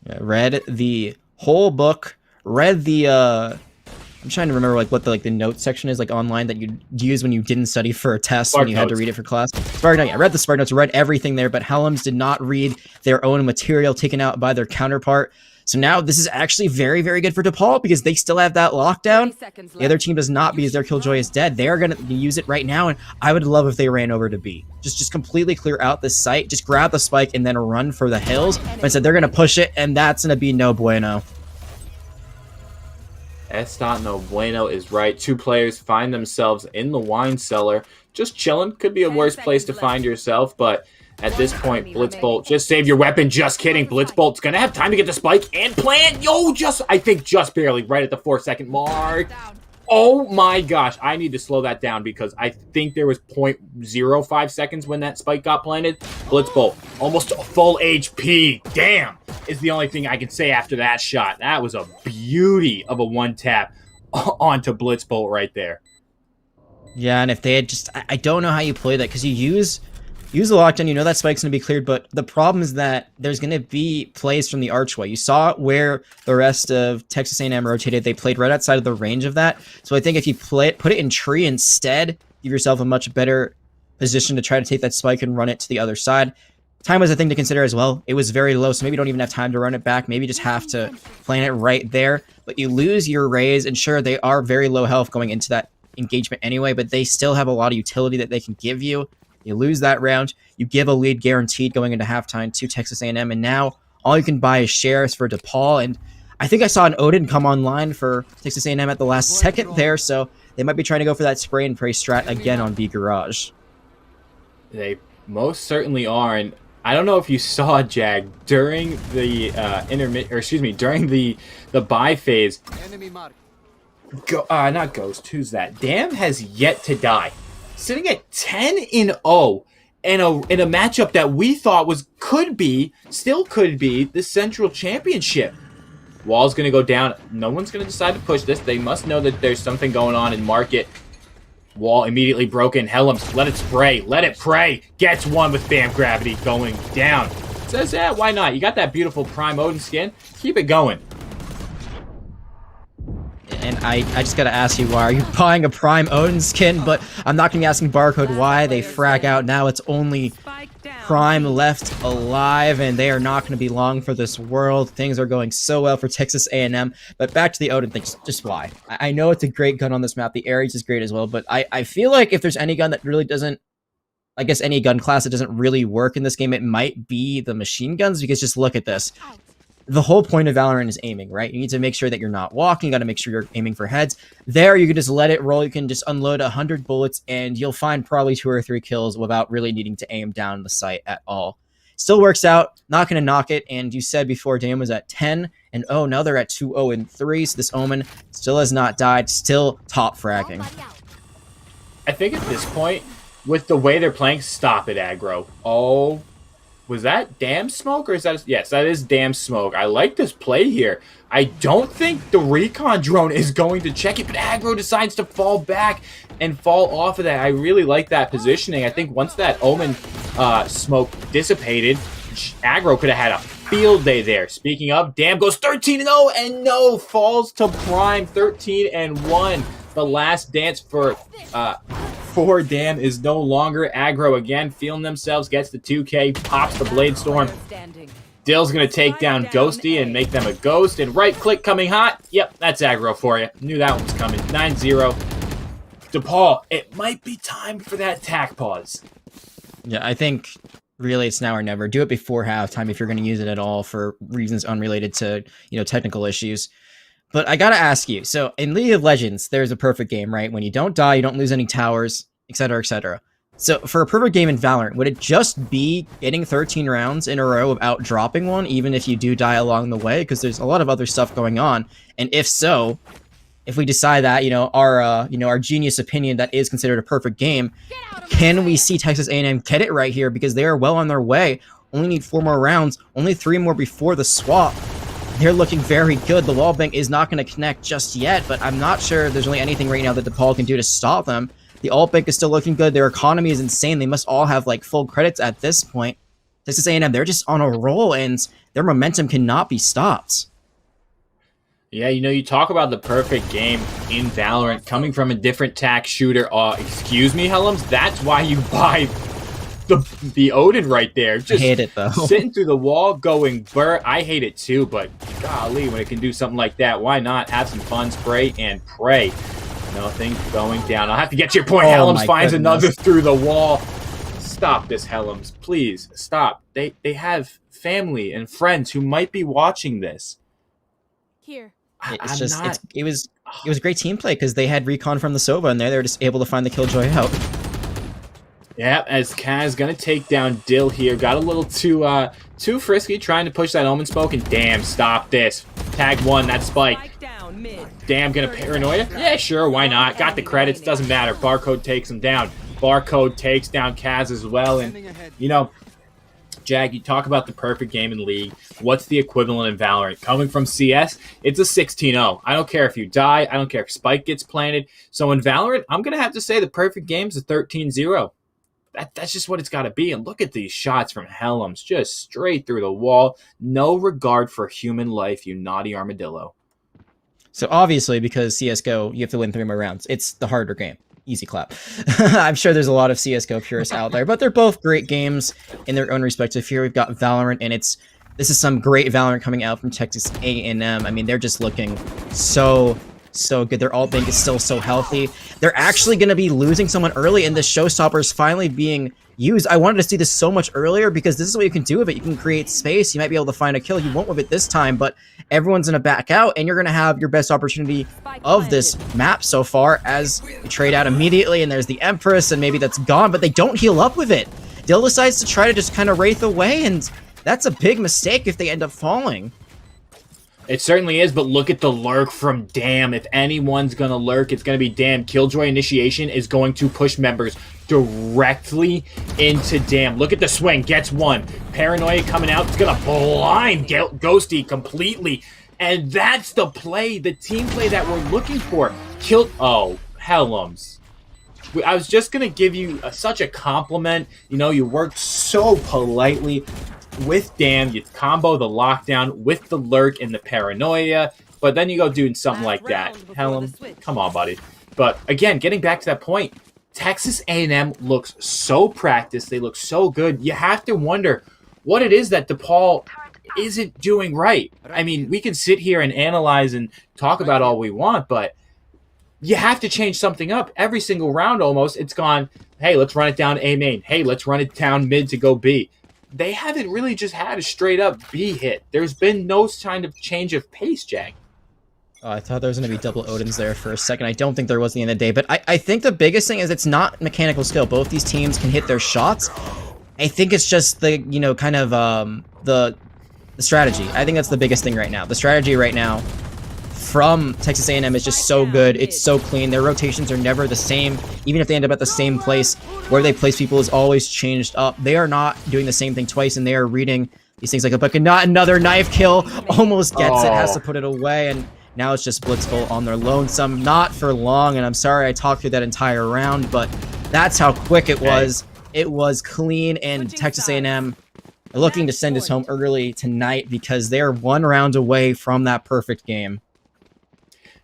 Yeah, read the whole book. Read the I'm trying to remember like what the notes section is like online that you'd use when you didn't study for a test Spark when you had to notes. read it for class. Spark notes. I read the Spark notes, read everything there, but Helms did not read their own material taken out by their counterpart. So now this is actually very, very good for DePaul because they still have that lockdown. The other team does not because their Killjoy is dead. They are going to use it right now, and I would love if they ran over to B. Just completely clear out this site, just grab the spike and then run for the hills. But instead, they're going to push it, and that's going to be no bueno. No bueno is right. Two players find themselves in the wine cellar, just chilling. Could be a worse place to find yourself, but at this point, Blitzbolt, just save your weapon. Just kidding. Blitzbolt's going to have time to get the spike and plant. Yo, I think just barely right at the 4-second mark. Oh my gosh. I need to slow that down because I think there was 0.05 seconds when that spike got planted. Blitzbolt, almost full HP. Damn, is the only thing I can say after that shot. That was a beauty of a one-tap onto Blitzbolt right there. Yeah, and if they had just... I don't know how you play that because you use the lockdown, you know that spike's going to be cleared, but the problem is that there's going to be plays from the archway. You saw where the rest of Texas A&M rotated. They played right outside of the range of that. So I think if you put it in tree instead, give yourself a much better position to try to take that spike and run it to the other side. Time was a thing to consider as well. It was very low, so maybe you don't even have time to run it back. Maybe you just have to plan it right there. But you lose your rays, and sure, they are very low health going into that engagement anyway, but they still have a lot of utility that they can give you. You lose that round, you give a lead guaranteed going into halftime to Texas A&M, and now all you can buy is shares for DePaul. And I think I saw an Odin come online for Texas A&M at the last second there, so they might be trying to go for that spray and pray strat again on B Garage. They most certainly are, and I don't know if you saw, Jag, during the during the buy phase. Not Ghost. Who's that? Dam has yet to die. Sitting at 10-0 in a matchup that we thought still could be the Central Championship. Wall's going to go down. No one's going to decide to push this. They must know that there's something going on in market. Wall immediately broken. Helms, let it spray. Let it pray. Gets one with Bam Gravity going down. Says, yeah, why not? You got that beautiful Prime Odin skin. Keep it going. And I just gotta ask you, why are you buying a Prime Odin skin? But I'm not gonna be asking Barcode why. They frag out. Now it's only Prime left alive, and they are not gonna be long for this world. Things are going so well for Texas A&M. But back to the Odin thing, just why? I know it's a great gun on this map. The Ares is great as well, but I feel like if there's any gun that really doesn't, I guess any gun class that doesn't really work in this game, it might be the machine guns, because just look at this. The whole point of Valorant is aiming, right? You need to make sure that you're not walking. You got to make sure you're aiming for heads. There, you can just let it roll. You can just unload 100 bullets, and you'll find probably 2 or 3 kills without really needing to aim down the sight at all. Still works out. Not going to knock it. And you said before, Dam was at 10-0. Now they're at 2-0-3. So this Omen still has not died. Still top fragging. I think at this point, with the way they're playing, stop it, aggro. Oh. Was that Dam Smoke, or is that... Yes, that is Dam Smoke. I like this play here. I don't think the recon drone is going to check it, but aggro decides to fall back and fall off of that. I really like that positioning. I think once that Omen smoke dissipated, aggro could have had a field day there. Speaking of, Dam goes 13-0, and no, falls to Prime 13-1. The last dance for Dam is no longer. Aggro again, feeling themselves, gets the 2K, pops the Blade Storm. Dill's going to take down Ghosty and make them a ghost. And right click coming hot. Yep, that's aggro for you. Knew that one was coming. 9-0. DePaul, it might be time for that tack pause. Yeah, I think really it's now or never. Do it before halftime if you're going to use it at all for reasons unrelated to, technical issues. But I gotta ask you, so in League of Legends, there's a perfect game, right? When you don't die, you don't lose any towers, etc., etc. So for a perfect game in Valorant, would it just be getting 13 rounds in a row without dropping one, even if you do die along the way? Because there's a lot of other stuff going on. And if so, if we decide that, our genius opinion that is considered a perfect game, can we see Texas A&M get it right here? Because they are well on their way. Only need 4 more rounds, only 3 more before the swap. they're looking very good. The wall bang is not going to connect just yet, but I'm not sure there's really anything right now that DePaul can do to stop them. The alt bank is still looking good. Their economy is insane. They must all have like full credits at this point. Texas A&M, they're just on a roll, and their momentum cannot be stopped. Yeah, you talk about the perfect game in Valorant coming from a different tack shooter. Excuse me, Helms, that's why you buy the Odin right there. Just I hate it, though. Sitting through the wall, going burr. I hate it too, but golly, when it can do something like that, why not have some fun, spray, and pray? Nothing going down. I'll have to get your point. Helms finds another through the wall. Stop this, Helms. Please, stop. They have family and friends who might be watching this. Here. It was great team play because they had recon from the Sova and they were just able to find the Killjoy out. Yeah, as Kaz gonna take down Dill here. Got a little too frisky trying to push that Omen smoke, and damn, stop this. Tag one, that spike. Damn, gonna paranoia? Yeah, sure, why not? Got the credits, doesn't matter. Barcode takes him down. Barcode takes down Kaz as well, and Jag, you talk about the perfect game in League. What's the equivalent in Valorant? Coming from CS, it's a 16-0. I don't care if you die. I don't care if Spike gets planted. So in Valorant, I'm going to have to say the perfect game is a 13-0. That's just what it's got to be. And look at these shots from Helms, just straight through the wall. No regard for human life, you naughty armadillo. So obviously, because CSGO, you have to win 3 more rounds. It's the harder game. Easy clap. I'm sure there's a lot of CSGO purists out there, but they're both great games in their own respective. Here we've got Valorant, and this is some great Valorant coming out from Texas A&M. I mean, they're just looking so good. Their alt bank is still so healthy. They're actually going to be losing someone early, and the showstopper is finally being used. I wanted to see this so much earlier because this is what you can do with it. You can create space. You might be able to find a kill. You won't with it this time, but everyone's going to back out, and you're going to have your best opportunity of this map so far as you trade out immediately, and there's the Empress, and maybe that's gone, but they don't heal up with it. Dill decides to try to just kind of wraith away, and that's a big mistake if they end up falling. It certainly is, but look at the lurk from Damn. If anyone's going to lurk, it's going to be Damn. Killjoy initiation is going to push members directly into Damn. Look at the swing. Gets one. Paranoia coming out. It's going to blind Ghosty completely. And that's the play, the team play that we're looking for. Oh, Helms. I was just going to give you such a compliment. You worked so politely with Damn. You combo the lockdown with the lurk and the paranoia, but then you go doing something like that. Helm, come on, buddy. But again, getting back to that point, Texas A&M looks so practiced. They look so good. You have to wonder what it is that DePaul isn't doing right. I mean, we can sit here and analyze and talk about all we want, but you have to change something up. Every single round almost, it's gone, hey, let's run it down A main. Hey, let's run it down mid to go B. They haven't really just had a straight-up B hit. There's been no kind of change of pace, Jag. Oh, I thought there was going to be double Odins there for a second. I don't think there was at the end of the day, but I think the biggest thing is it's not mechanical skill. Both these teams can hit their shots. I think it's just the, kind of the strategy. I think that's the biggest thing right now. The strategy right now from Texas A&M is just so good. It's so clean. Their rotations are never the same. Even if they end up at the same place, where they place people is always changed up. They are not doing the same thing twice, and they are reading these things like a book. And not another knife kill. Almost gets it. Has to put it away. And now it's just Blitzball on their lonesome. Not for long. And I'm sorry I talked through that entire round, but that's how quick it was. It was clean, and Texas A&M are looking to send us home early tonight because they're 1 round away from that perfect game.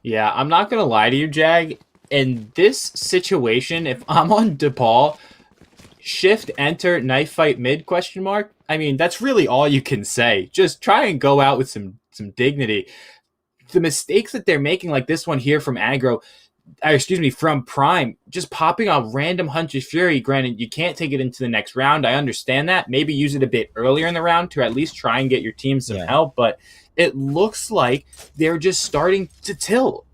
Yeah, I'm not going to lie to you, Jag. In this situation, if I'm on DePaul, shift, enter, knife fight mid, ? I mean, that's really all you can say. Just try and go out with some dignity. The mistakes that they're making, like this one here from from Prime, just popping on random Hunter's Fury. Granted, you can't take it into the next round. I understand that. Maybe use it a bit earlier in the round to at least try and get your team some help, but it looks like they're just starting to tilt.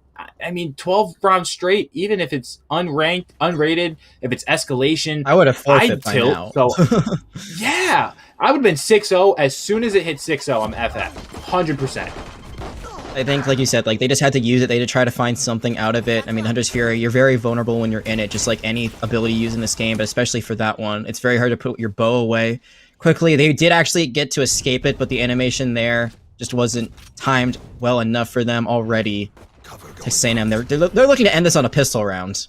I mean, 12 rounds straight, even if it's unranked, unrated, if it's escalation, I would have forfeit by tilt. now. So, yeah, I would have been 6-0. As soon as it hit 6-0, I'm FF. 100%. I think, like you said, they just had to use it. They had to try to find something out of it. I mean, Hunter's Fury, you're very vulnerable when you're in it, just like any ability used in this game, but especially for that one. It's very hard to put your bow away quickly. They did actually get to escape it, but the animation there just wasn't timed well enough for them already. Texas A&M, they're looking to end this on a pistol round.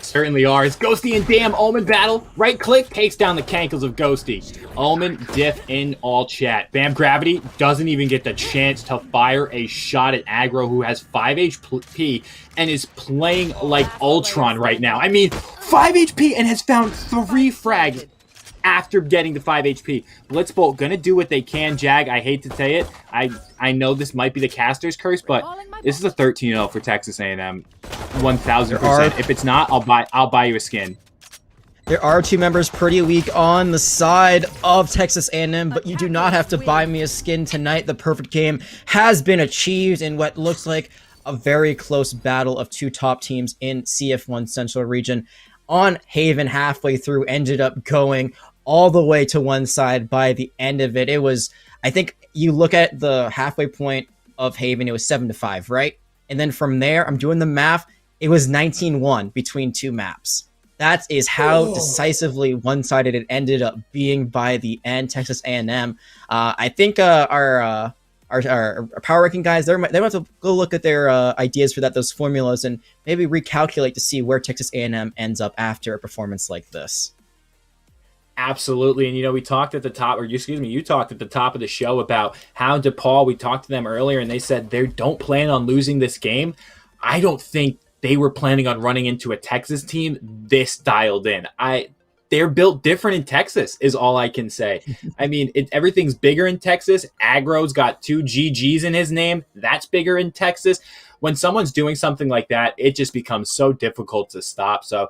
Certainly are. It's Ghosty and Damn Omen battle. Right click takes down the cankles of Ghosty. Omen diff in all chat. Bam Gravity doesn't even get the chance to fire a shot at aggro, who has 5 HP and is playing like Ultron right now. I mean, 5 HP and has found 3 frags after getting the 5 HP. Blitzbolt gonna do what they can. Jag, I hate to say it. I know this might be the caster's curse, but this is a 13-0 for Texas A&M. 1000%. If it's not, I'll buy you a skin. There are 2 members pretty weak on the side of Texas A&M, but you do not have to buy me a skin tonight. The perfect game has been achieved in what looks like a very close battle of 2 top teams in CF1 Central Region. On Haven, halfway through, ended up going all the way to one side by the end of it. It was, I think you look at the halfway point of Haven, it was 7-5, right? And then from there, I'm doing the math, it was 19-1 between 2 maps. That is how decisively one-sided it ended up being by the end. Texas A&M. I think our power ranking guys, they might have to go look at their ideas for those formulas and maybe recalculate to see where Texas A&M ends up after a performance like this. Absolutely. And, we talked at the top, you talked at the top of the show about how DePaul, we talked to them earlier, and they said they don't plan on losing this game. I don't think they were planning on running into a Texas team this dialed in. They're built different in Texas, is all I can say. I mean, everything's bigger in Texas. Aggro's got 2 GGs in his name. That's bigger in Texas. When someone's doing something like that, it just becomes so difficult to stop. So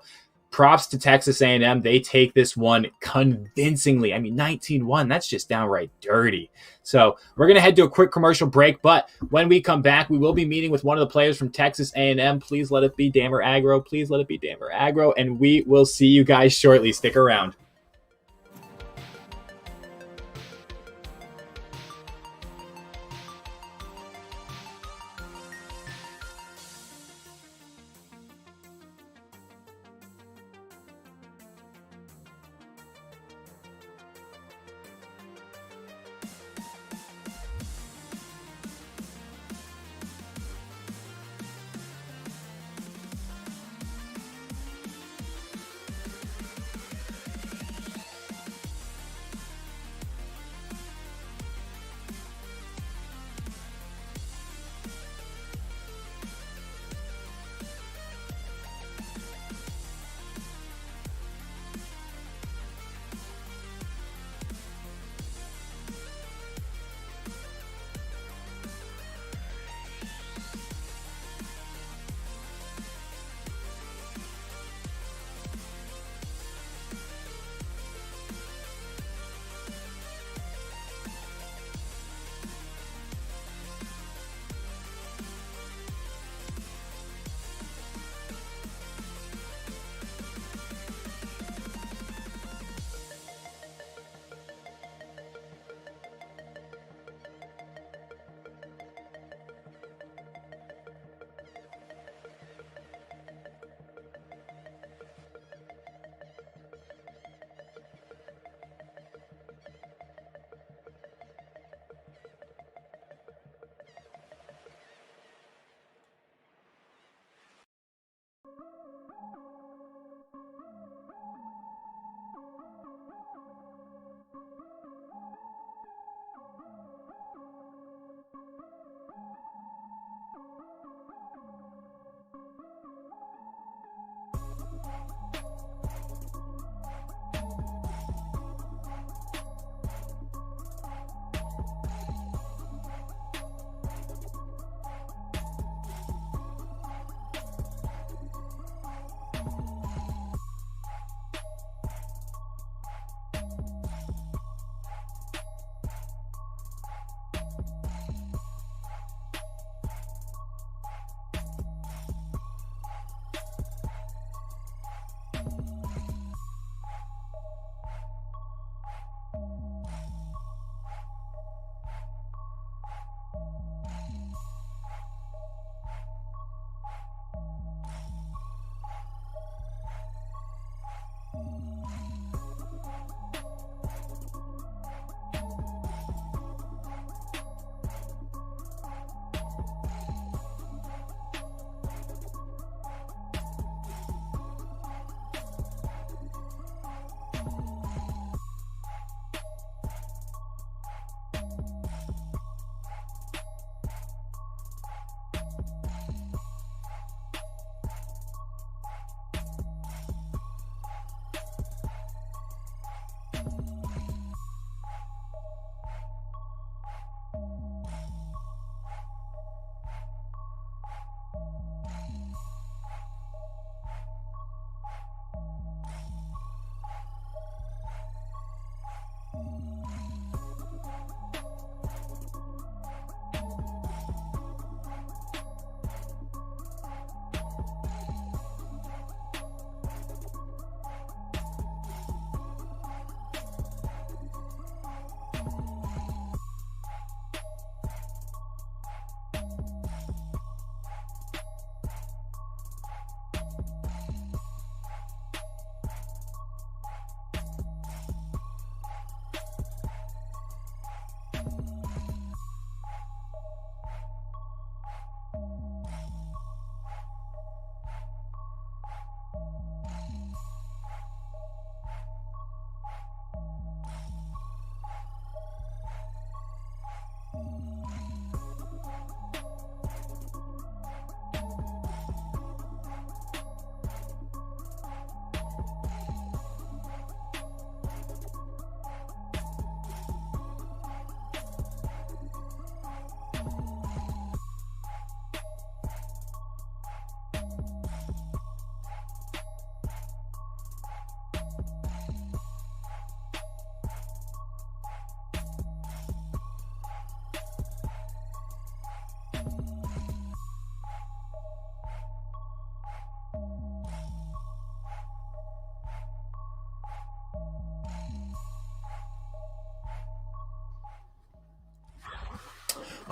props to Texas A&M. They take this one convincingly. I mean, 19-1, that's just downright dirty. So we're going to head to a quick commercial break, but when we come back, we will be meeting with one of the players from Texas A&M. Please let it be Dammer Aggro. Please let it be Dammer Aggro, and we will see you guys shortly. Stick around.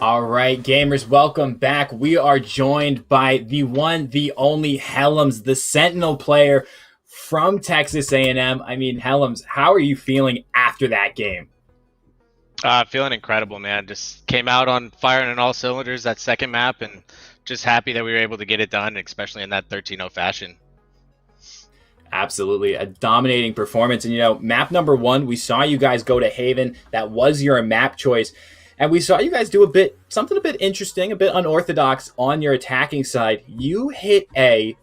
All right, gamers, welcome back. We are joined by the one, the only Helms, the Sentinel player from Texas A&M. I mean, Helms, how are you feeling after that game? Feeling incredible, man. Just came out on firing on all cylinders that second map, and just happy that we were able to get it done, especially in that 13-0 fashion. Absolutely, a dominating performance. And map number one, we saw you guys go to Haven. That was your map choice. And we saw you guys do something a bit interesting, a bit unorthodox on your attacking side. You hit I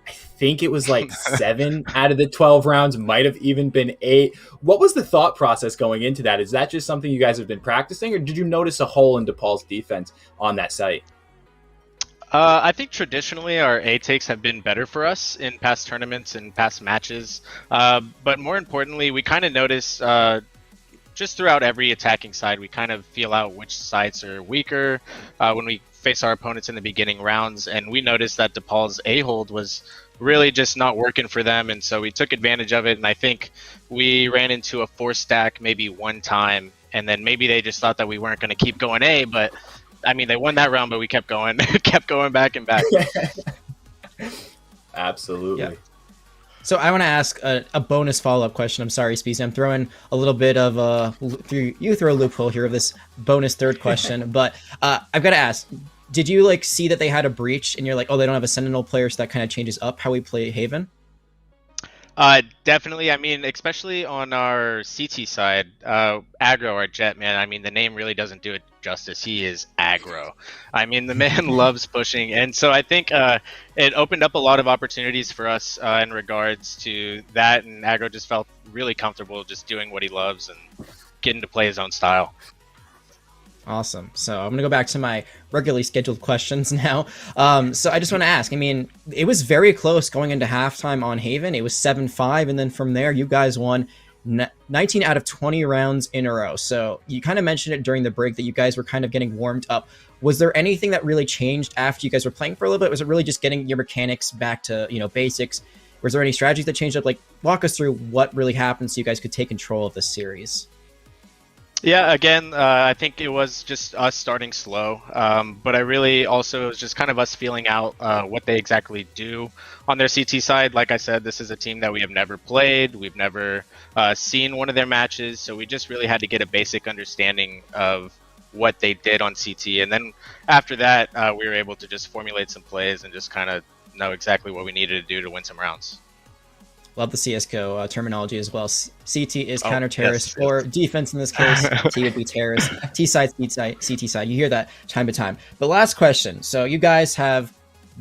think it was like 7 out of the 12 rounds, might have even been 8. What was the thought process going into that? Is that just something you guys have been practicing, or did you notice a hole in DePaul's defense on that site? I think traditionally our A takes have been better for us in past tournaments and past matches. But more importantly, we kind of notice just throughout every attacking side, we kind of feel out which sides are weaker when we face our opponents in the beginning rounds. And we noticed that DePaul's A-hold was really just not working for them. And so we took advantage of it. And I think we ran into a 4-stack maybe one time. And then maybe they just thought that we weren't going to keep going A. But I mean, they won that round, but we kept going, kept going back and back. Absolutely. Yeah. So I want to ask a bonus follow-up question. I'm sorry, Speezy. I'm throwing a little bit of you throw a loophole here of this bonus third question, but I've got to ask: did you see that they had a breach, and you're like, oh, they don't have a Sentinel player, so that kind of changes up how we play Haven? Definitely. I mean, especially on our CT side, aggro, our Jet, man. I mean, the name really doesn't do it justice. He is aggro. I mean, the man loves pushing, and so I think it opened up a lot of opportunities for us in regards to that. And aggro just felt really comfortable just doing what he loves and getting to play his own style. Awesome. So I'm going to go back to my regularly scheduled questions now. So I just want to ask, I mean, it was very close going into halftime on Haven. It was 7-5. And then from there, you guys won 19 out of 20 rounds in a row. So you kind of mentioned it during the break that you guys were kind of getting warmed up. Was there anything that really changed after you guys were playing for a little bit? Was it really just getting your mechanics back to, basics? Was there any strategies that changed up? Walk us through what really happened so you guys could take control of this series. Yeah, again, I think it was just us starting slow, but I really also, it was just kind of us feeling out what they exactly do on their CT side. Like I said, this is a team that we have never played. We've never seen one of their matches, so we just really had to get a basic understanding of what they did on CT. And then after that, we were able to just formulate some plays and just kind of know exactly what we needed to do to win some rounds. Love the CSGO terminology as well. CT is counter-terrorist, yes. or defense in this case. T would be terrorist. T side, CT side. You hear that time to time. But last question. So you guys have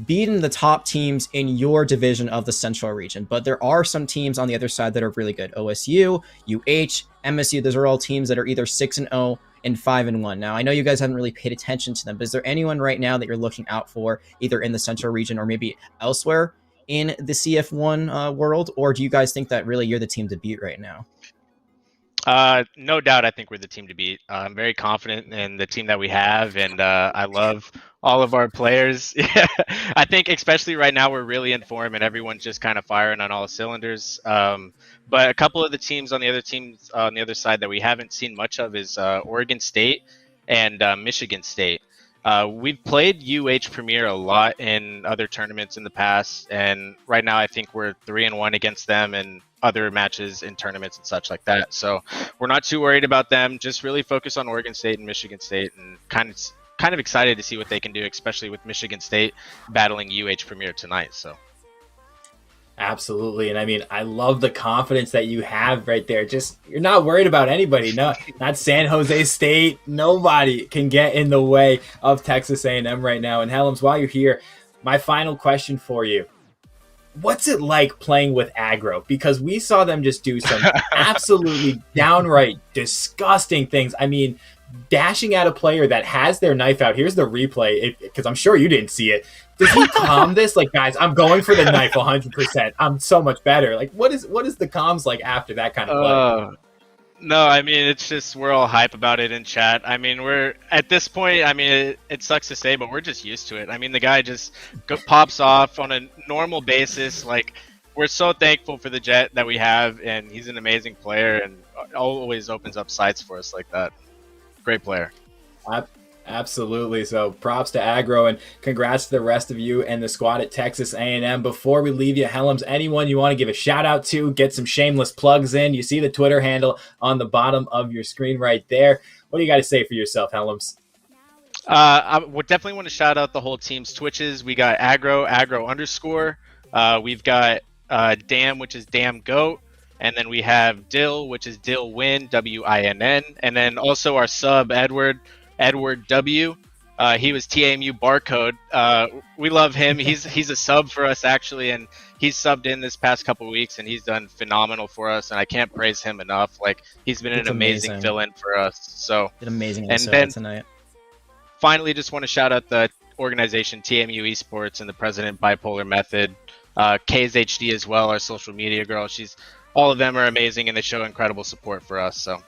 beaten the top teams in your division of the Central region, but there are some teams on the other side that are really good. OSU, UH, MSU, those are all teams that are either 6-0 and 5-1. Now, I know you guys haven't really paid attention to them, but is there anyone right now that you're looking out for, either in the Central region or maybe elsewhere in the CF1 world, or do you guys think that really you're the team to beat right now? No doubt, I think we're the team to beat. I'm very confident in the team that we have, and I love all of our players. I think especially right now we're really in form, and everyone's just kind of firing on all cylinders. But a couple of the teams on the other side that we haven't seen much of is Oregon State and Michigan State. We've played UH Premier a lot in other tournaments in the past, and right now I think we're 3-1 against them in other matches in tournaments and such like that. So we're not too worried about them. Just really focus on Oregon State and Michigan State, and kind of excited to see what they can do, especially with Michigan State battling UH Premier tonight. So. Absolutely. And I mean, I love the confidence that you have right there. Just, you're not worried about anybody. No, not San Jose State. Nobody can get in the way of Texas A&M right now. And Helms, while you're here, my final question for you. What's it like playing with aggro? Because we saw them just do some absolutely downright disgusting things. I mean, dashing at a player that has their knife out. Here's the replay, because I'm sure you didn't see it. Does he calm this? Like, guys, I'm going for the knife 100%. I'm so much better. Like, what is the comms like after that kind of play? No, I mean, it's just we're all hype about it in chat. I mean, we're at this point, I mean, it sucks to say, but we're just used to it. I mean, the guy just pops off on a normal basis. Like, we're so thankful for the Jet that we have, and he's an amazing player and always opens up sites for us like that. Great player. Absolutely. So props to Aggro and congrats to the rest of you and the squad at Texas A&M. Before we leave you, Helms, anyone you want to give a shout out to, get some shameless plugs in. You see the Twitter handle on the bottom of your screen right there. What do you got to say for yourself, Helms? I would definitely want to shout out the whole team's Twitches. We got aggro underscore. We've got Dam, which is Dam Goat. And then we have Dill, which is Dill Win, WINN. And then also our sub, Edward W. He was TAMU Barcode. We love him. He's a sub for us, actually. And he's subbed in this past couple weeks, and he's done phenomenal for us. And I can't praise him enough. Like, he's been an amazing fill-in for us. So, Did amazing and then tonight. Finally, just want to shout out the organization TAMU Esports and the president Bipolar Method, KhazixMayJump as well, our social media girl. All of them are amazing and they show incredible support for us. So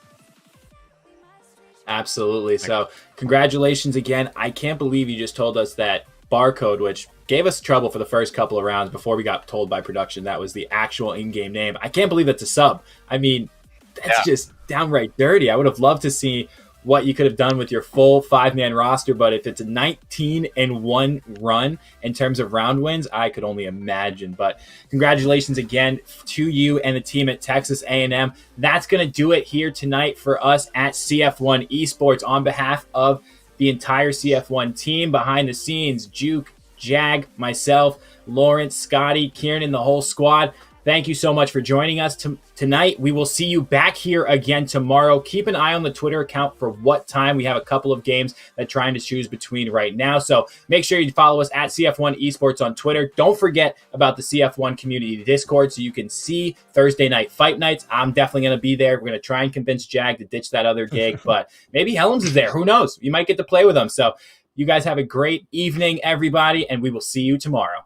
Absolutely. So congratulations again. I can't believe you just told us that Barcode, which gave us trouble for the first couple of rounds before we got told by production that was the actual in-game name. I can't believe that's a sub. I mean, that's just downright dirty. I would have loved to see what you could have done with your full 5-man roster, but if it's a 19-1 run in terms of round wins, I could only imagine. But congratulations again to you and the team at Texas A&M. That's going to do it here tonight for us at CF1 Esports. On behalf of the entire CF1 team, behind the scenes, Juke, Jag, myself, Lawrence, Scotty, Kieran, the whole squad, thank you so much for joining us tonight. We will see you back here again tomorrow. Keep an eye on the Twitter account for what time. We have a couple of games that trying to choose between right now. So make sure you follow us at CF1 Esports on Twitter. Don't forget about the CF1 community Discord so you can see Thursday night fight nights. I'm definitely going to be there. We're going to try and convince Jag to ditch that other gig, but maybe Helms is there. Who knows? You might get to play with him. So you guys have a great evening, everybody, and we will see you tomorrow.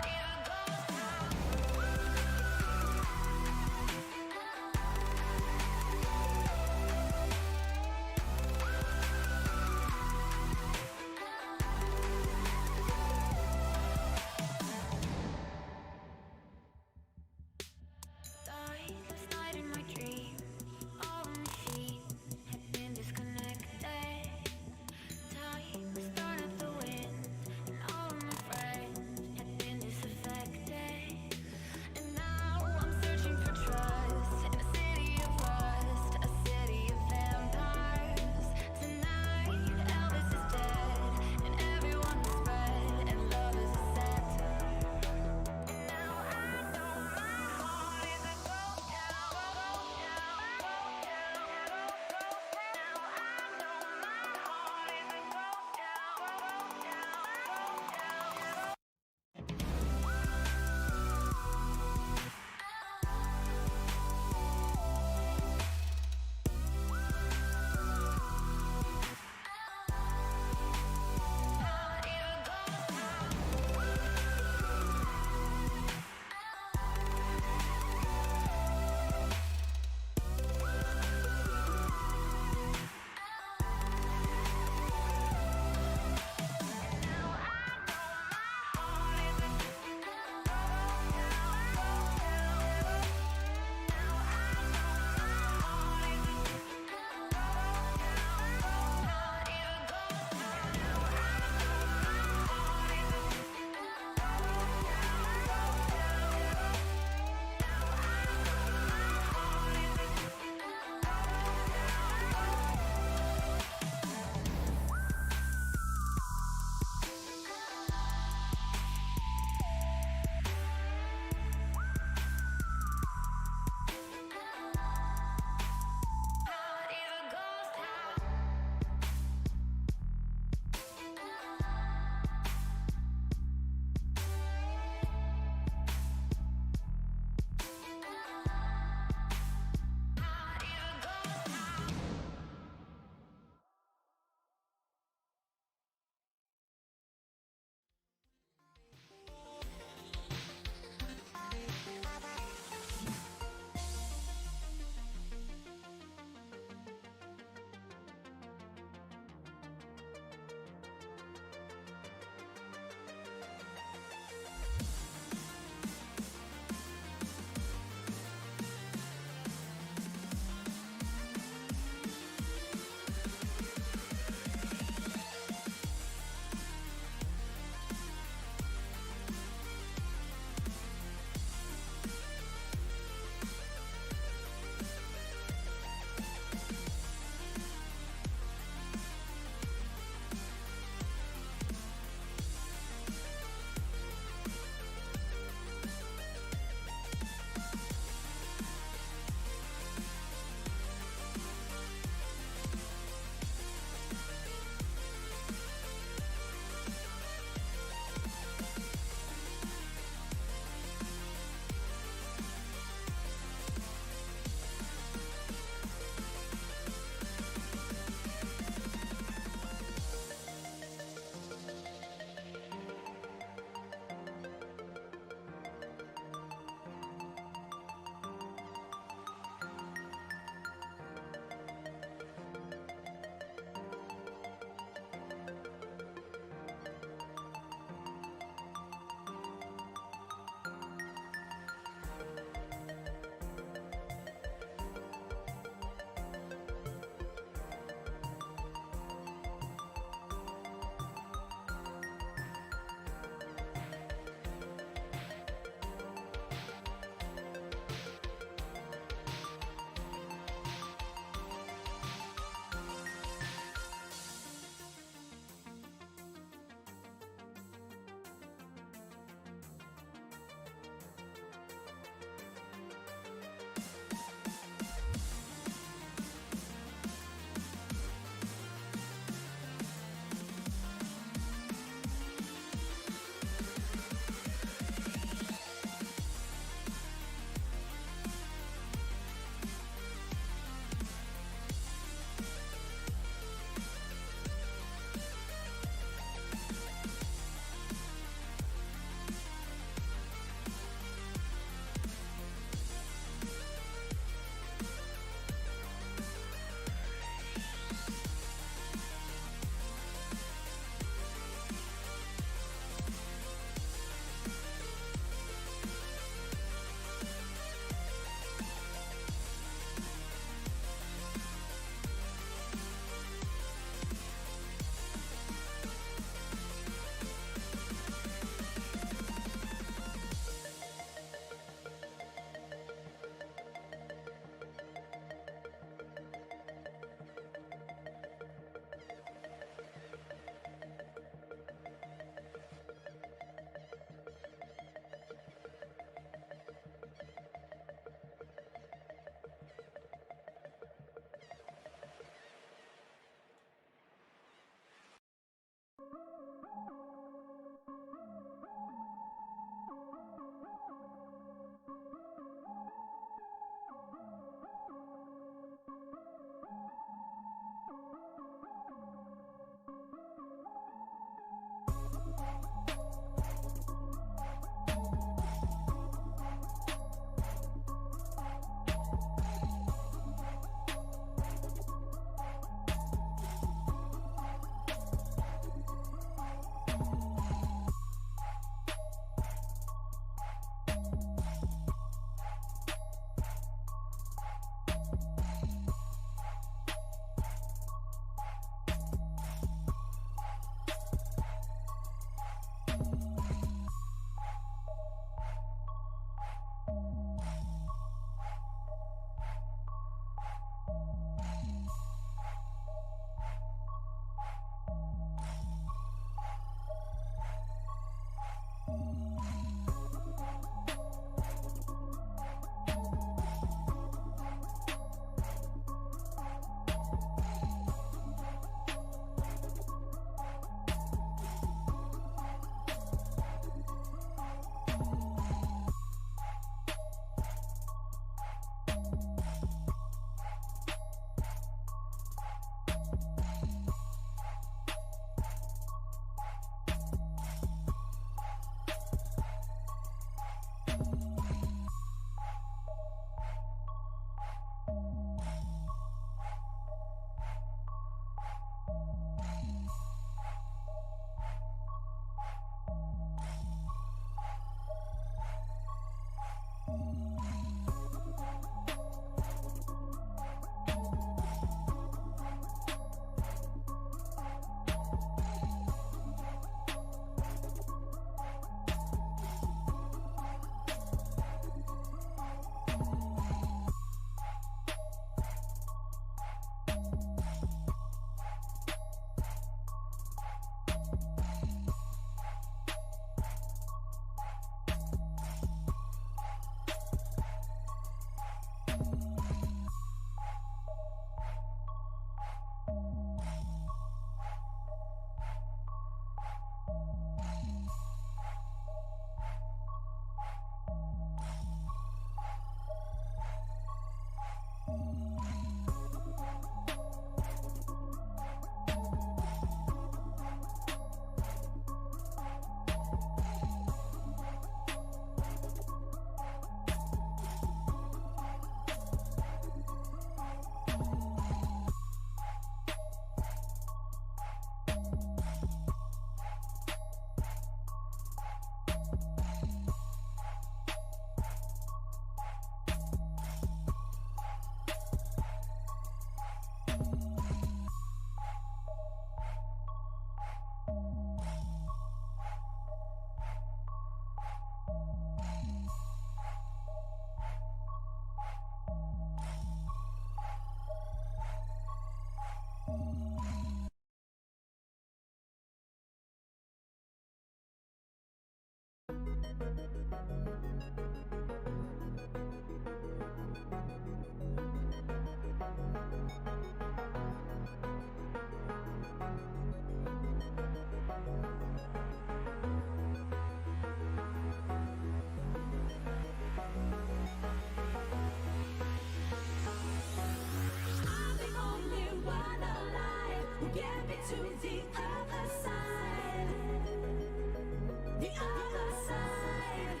the other side.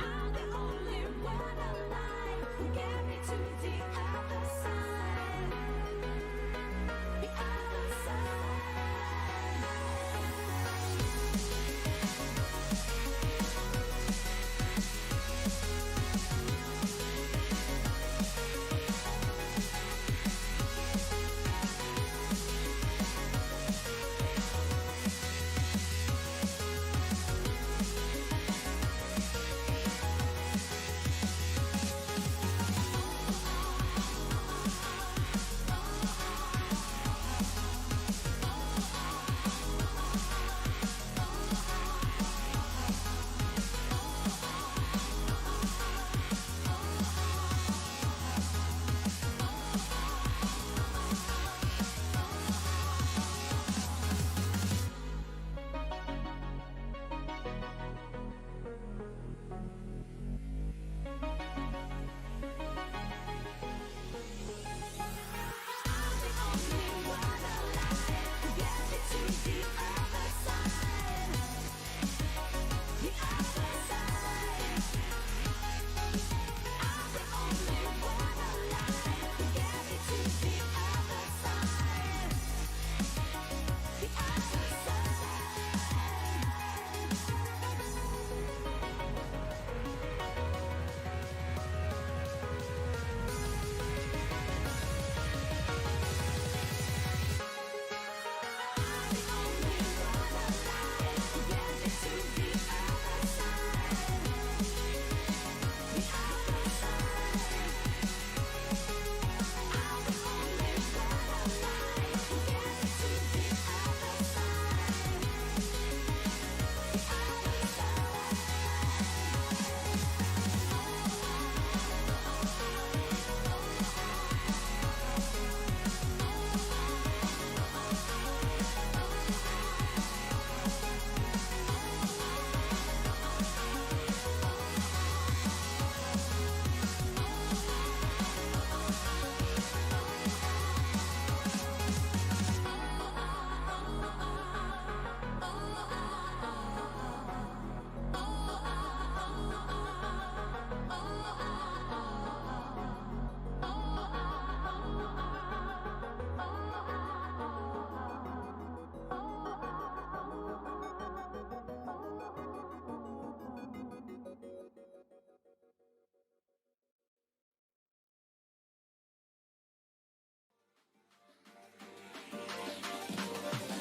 I'm the only one alive who get me to the other side. The other side.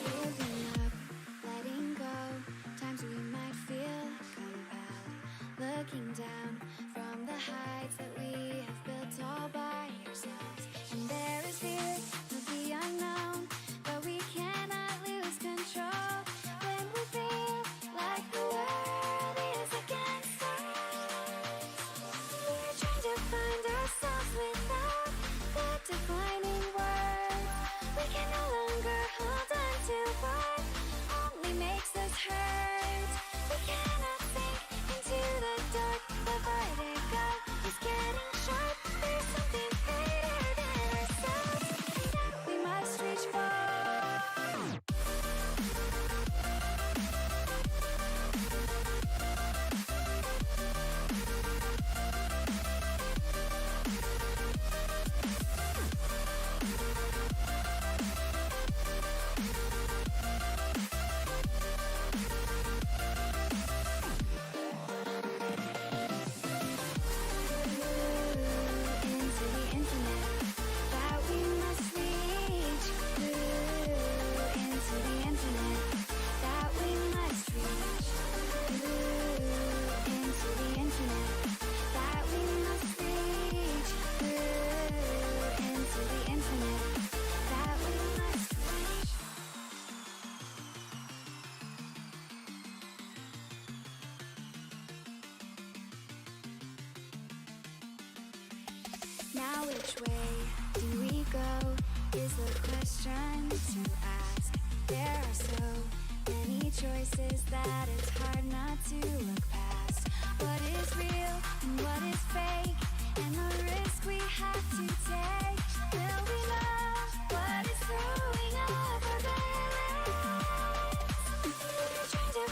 Giving up, letting go. Times we might feel compelled. Looking down from the heights that we have built all by ourselves. And there is fear of the unknown, but we cannot lose control. When we feel like the world is against us, we're trying to find ourselves without the defining words. We can no longer hold on to what only makes us hurt. We cannot sink into the dark. The vertigo is getting sharp. There's something greater than ourselves that we must reach for. Now which way do we go is the question to ask. There are so many choices that it's hard not to look past. What is real and what is fake, and the risk we have to take. Will we know what is throwing off our balance? We're trying to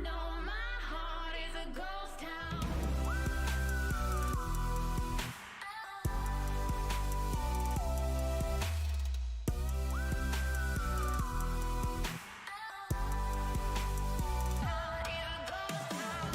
know my heart is a ghost town. Heart is a ghost town.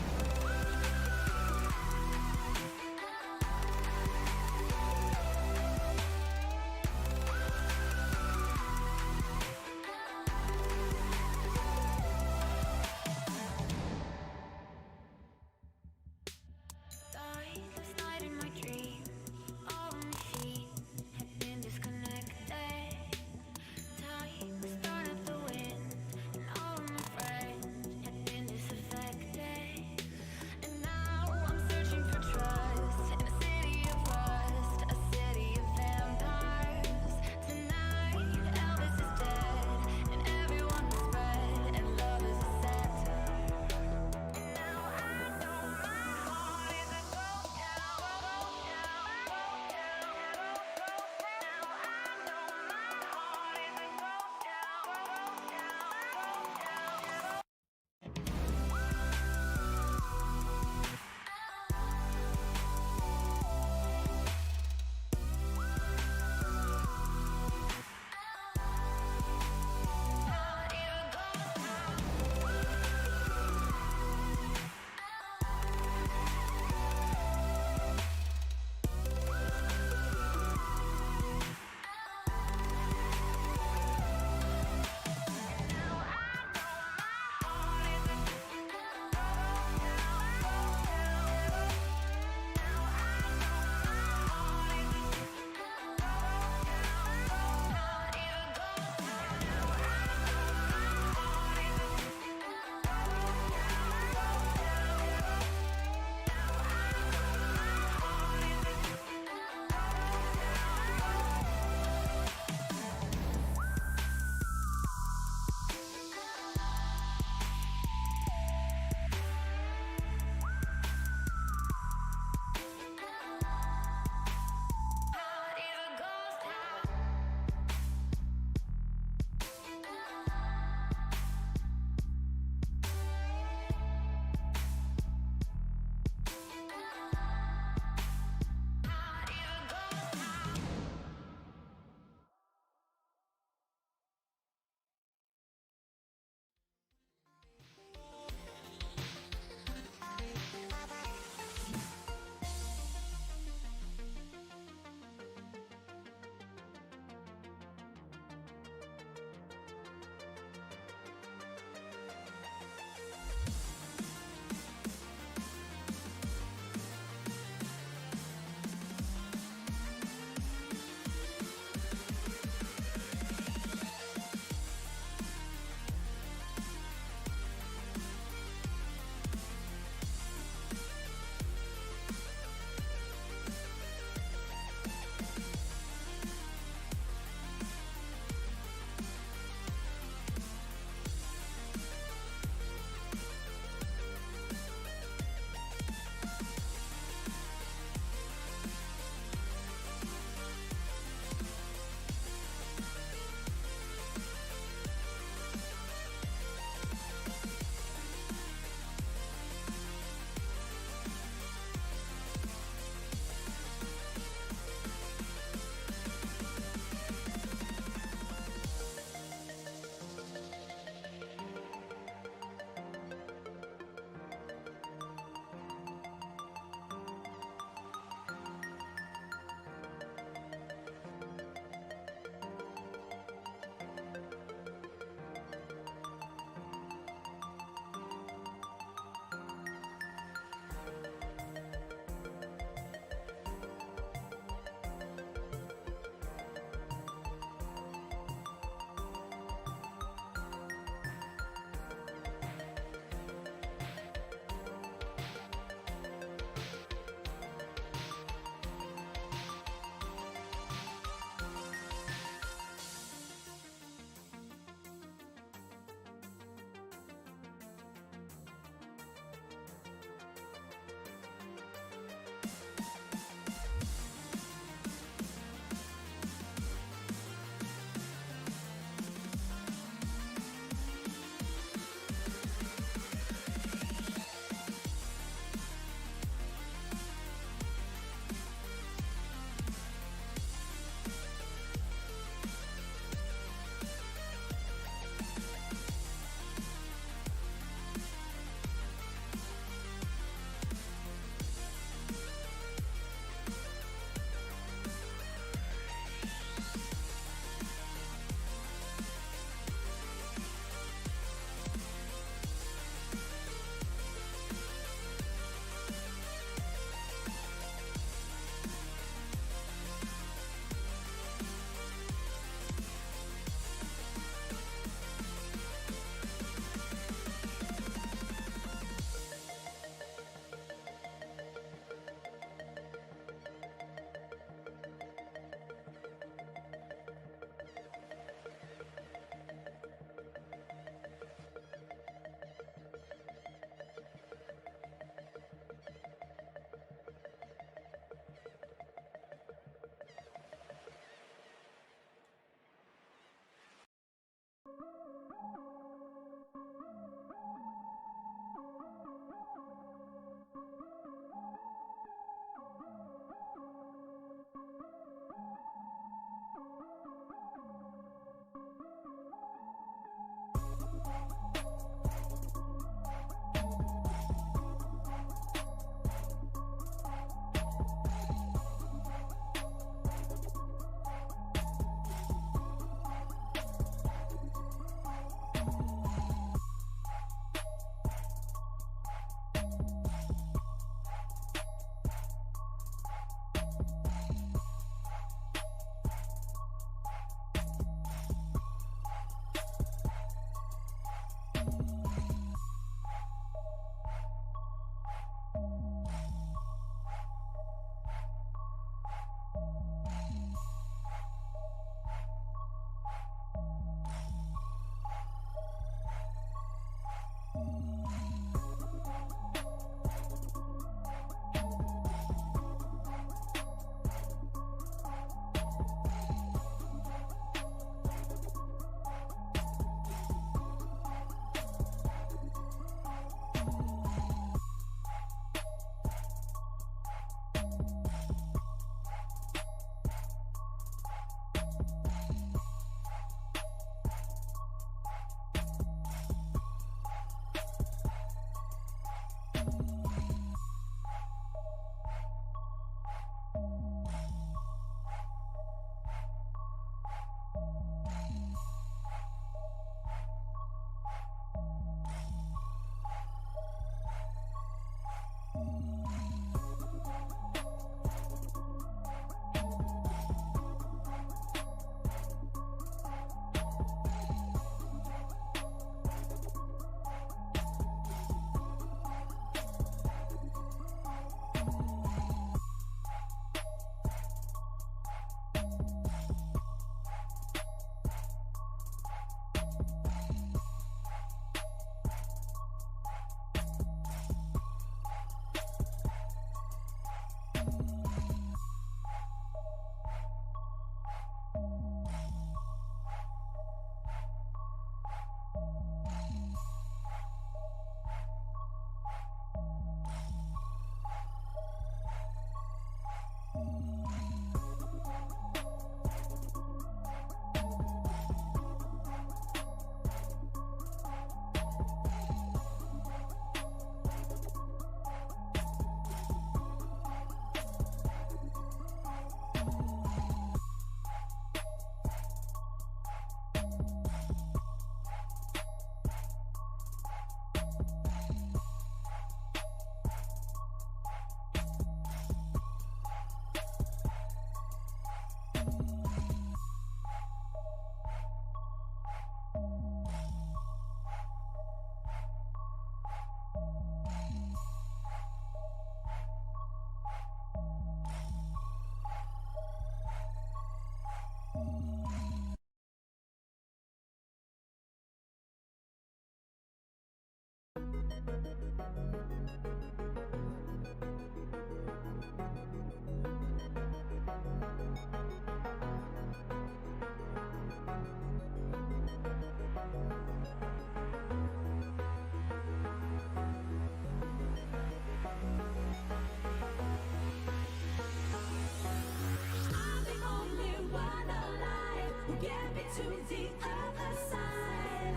I'm the only one alive who get me to the other side.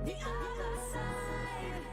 The other side.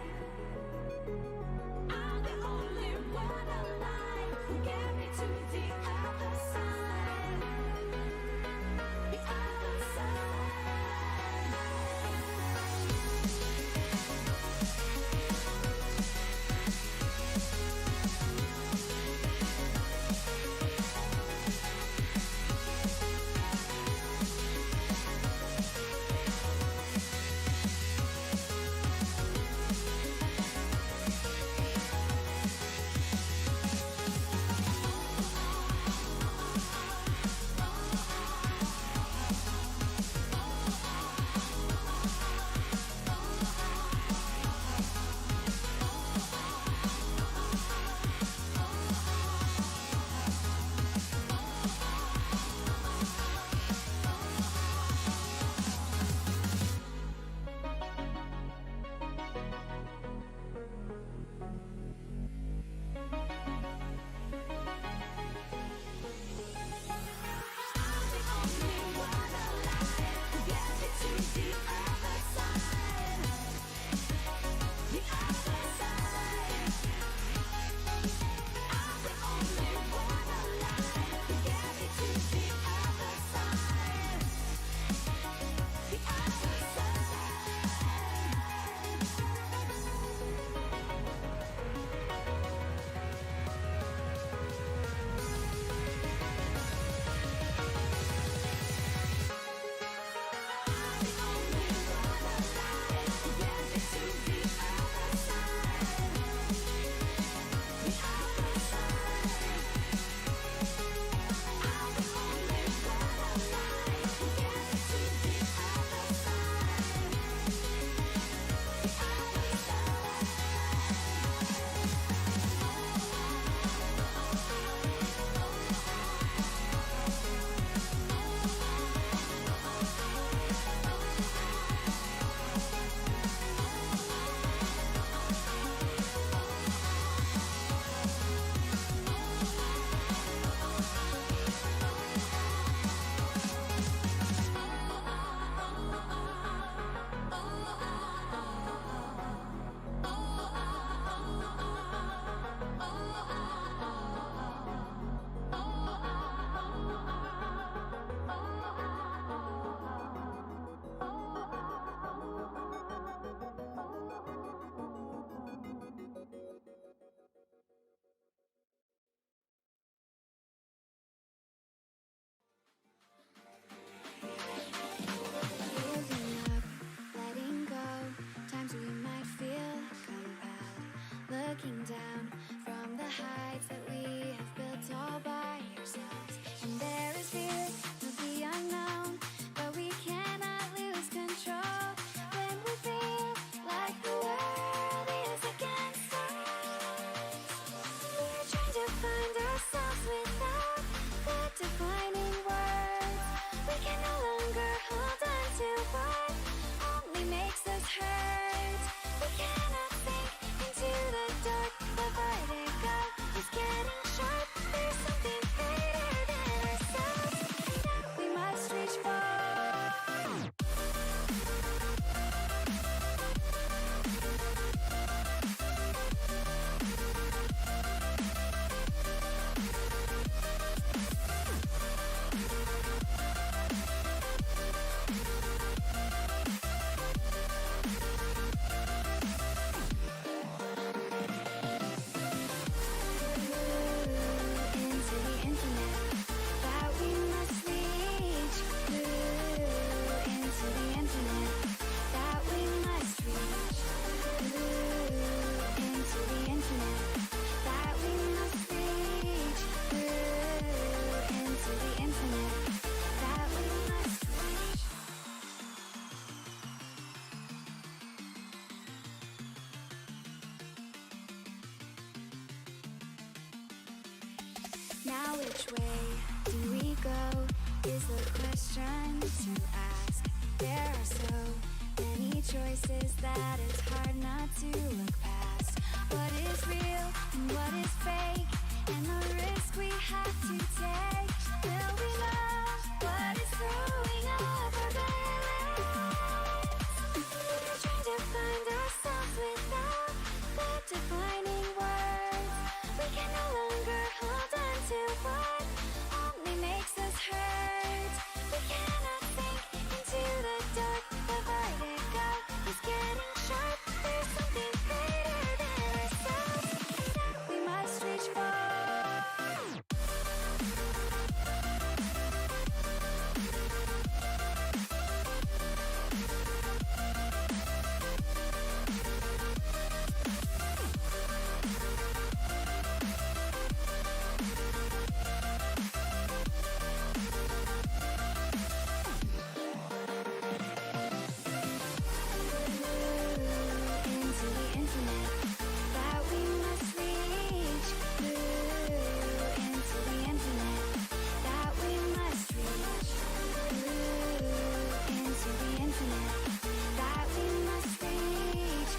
Which way do we go is the question to ask. There are so many choices that it's hard not to look past. What is real and what is fake, and the risk we have to take. Will we love what is throwing up our balance? We're trying to find ourselves without the defining words. We can no longer hold on to what only makes us hurt. We cannot sink into the dark. The vertigo is getting sharp. There's something greater than ourselves that we must reach for. Into the infinite that we must reach. Into the infinite that we must reach. Into the infinite that we must reach.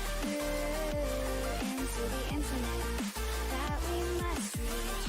Into the infinite that we must reach.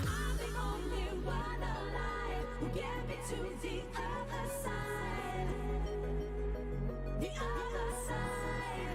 I'm the only one alive who get me to the other side. The other side.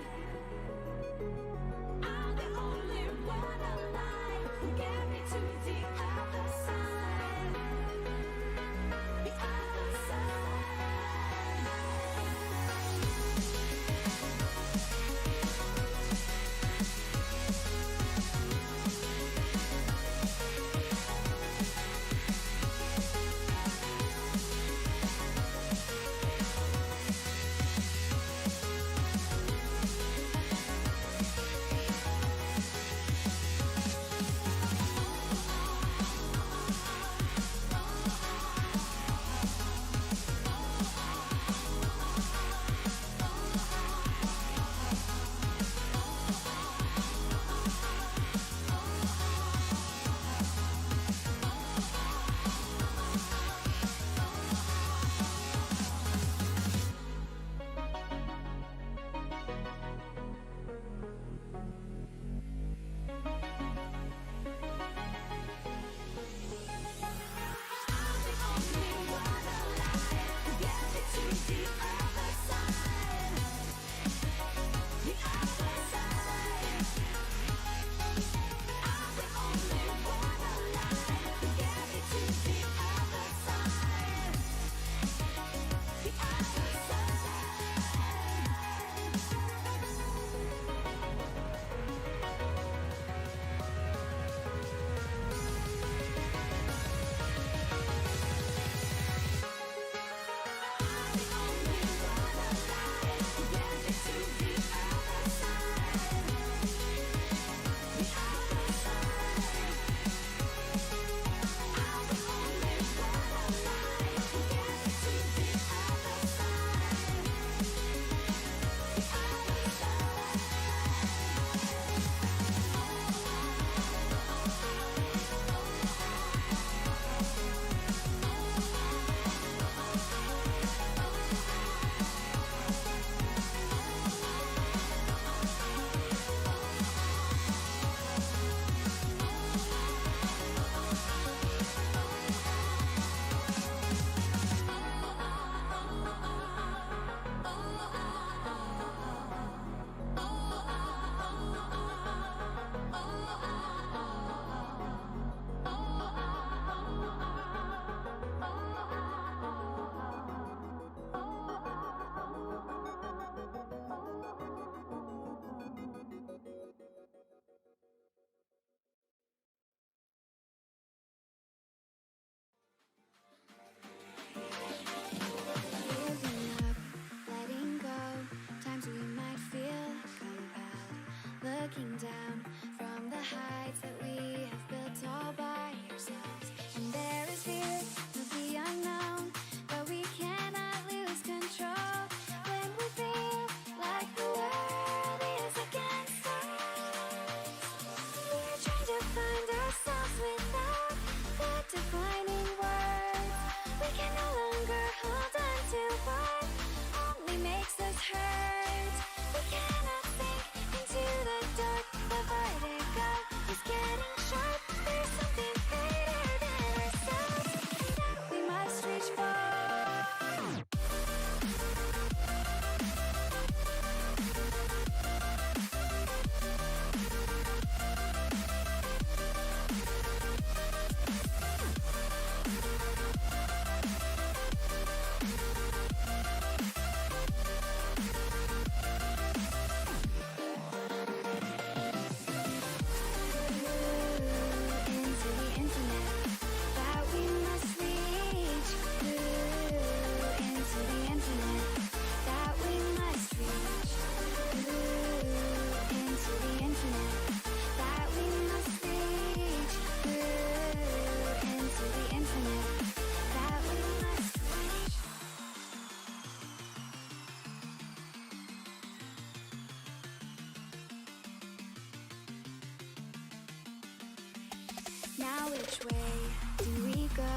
Which way do we go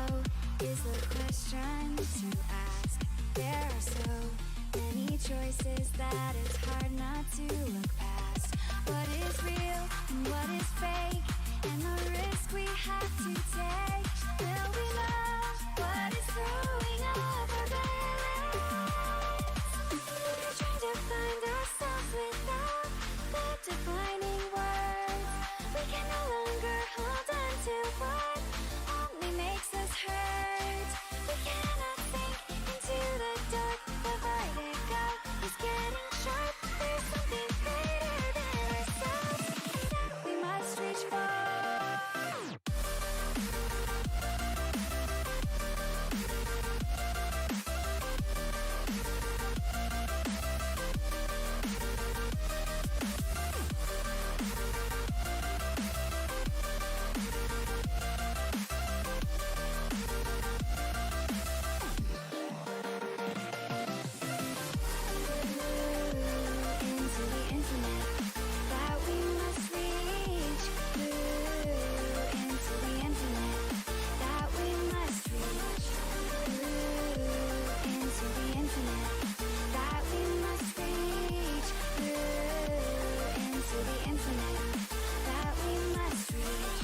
is the question to ask. There are so many choices that it's hard not to look past. What is real and what is fake, and the risk we have to take. Will we love what is throwing up our balance? We're trying to find ourselves without the defining words. We can no longer hold on to what only makes us hurt. We cannot sink into the dark. The vertigo is getting sharp. There's something greater than ourselves that we must reach for. Into the infinite that we must reach. Into the infinite that we must reach. Into the infinite that we must reach. Into the infinite that we must reach.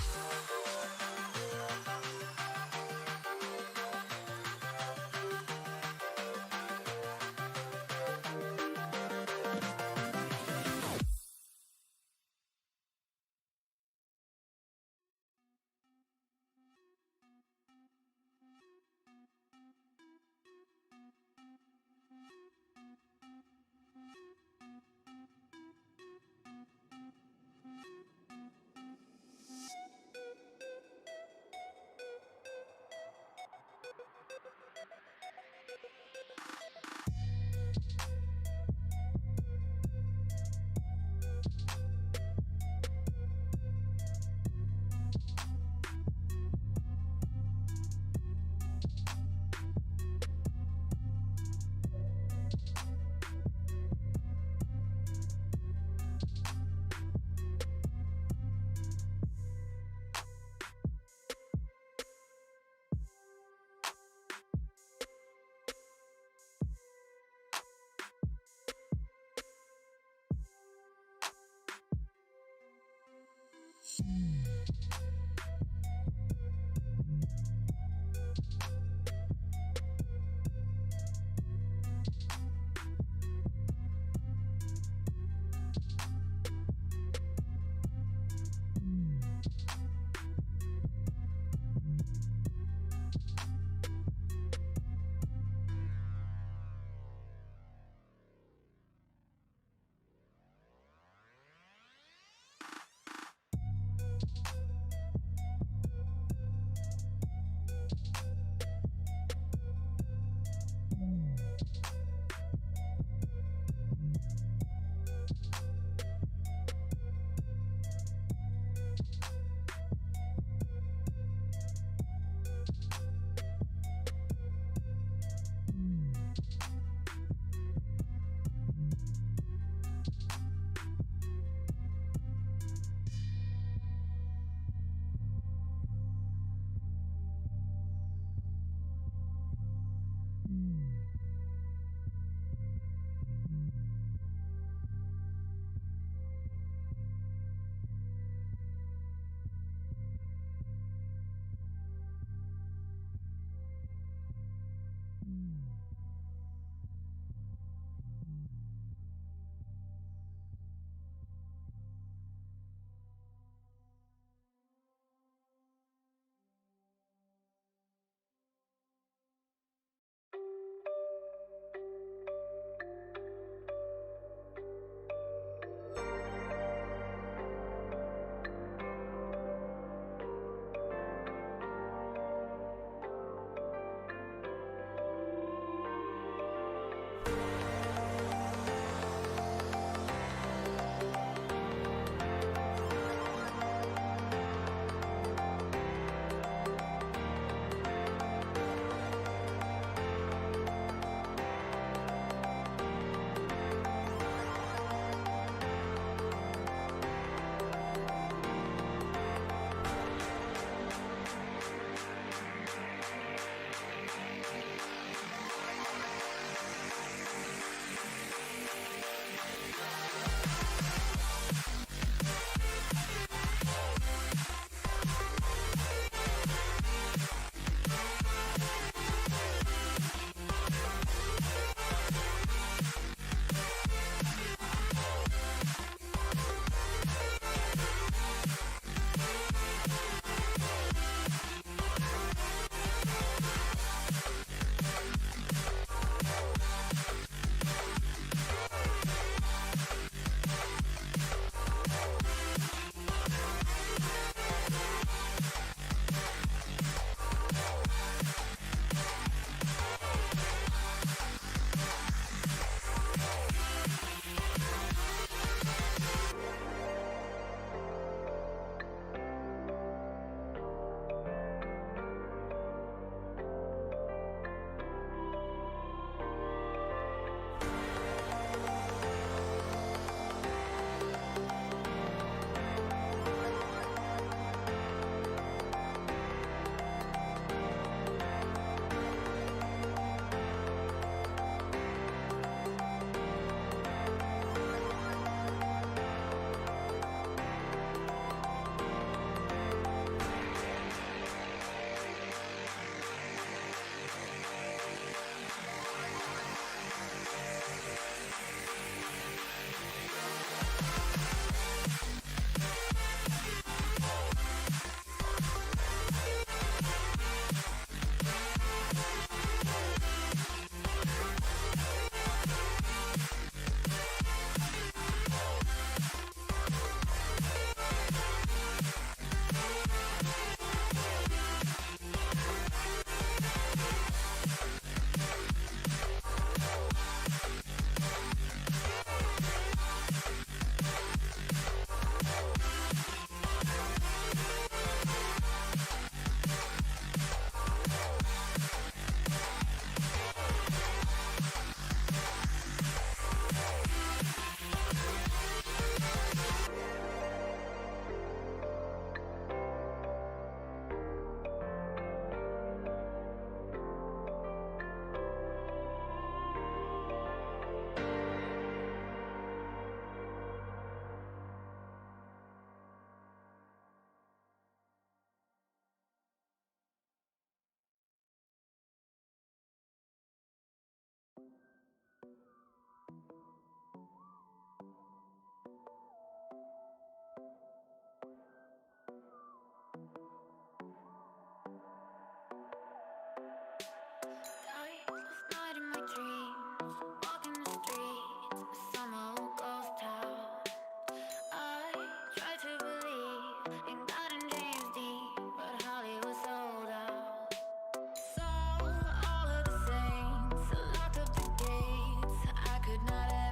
not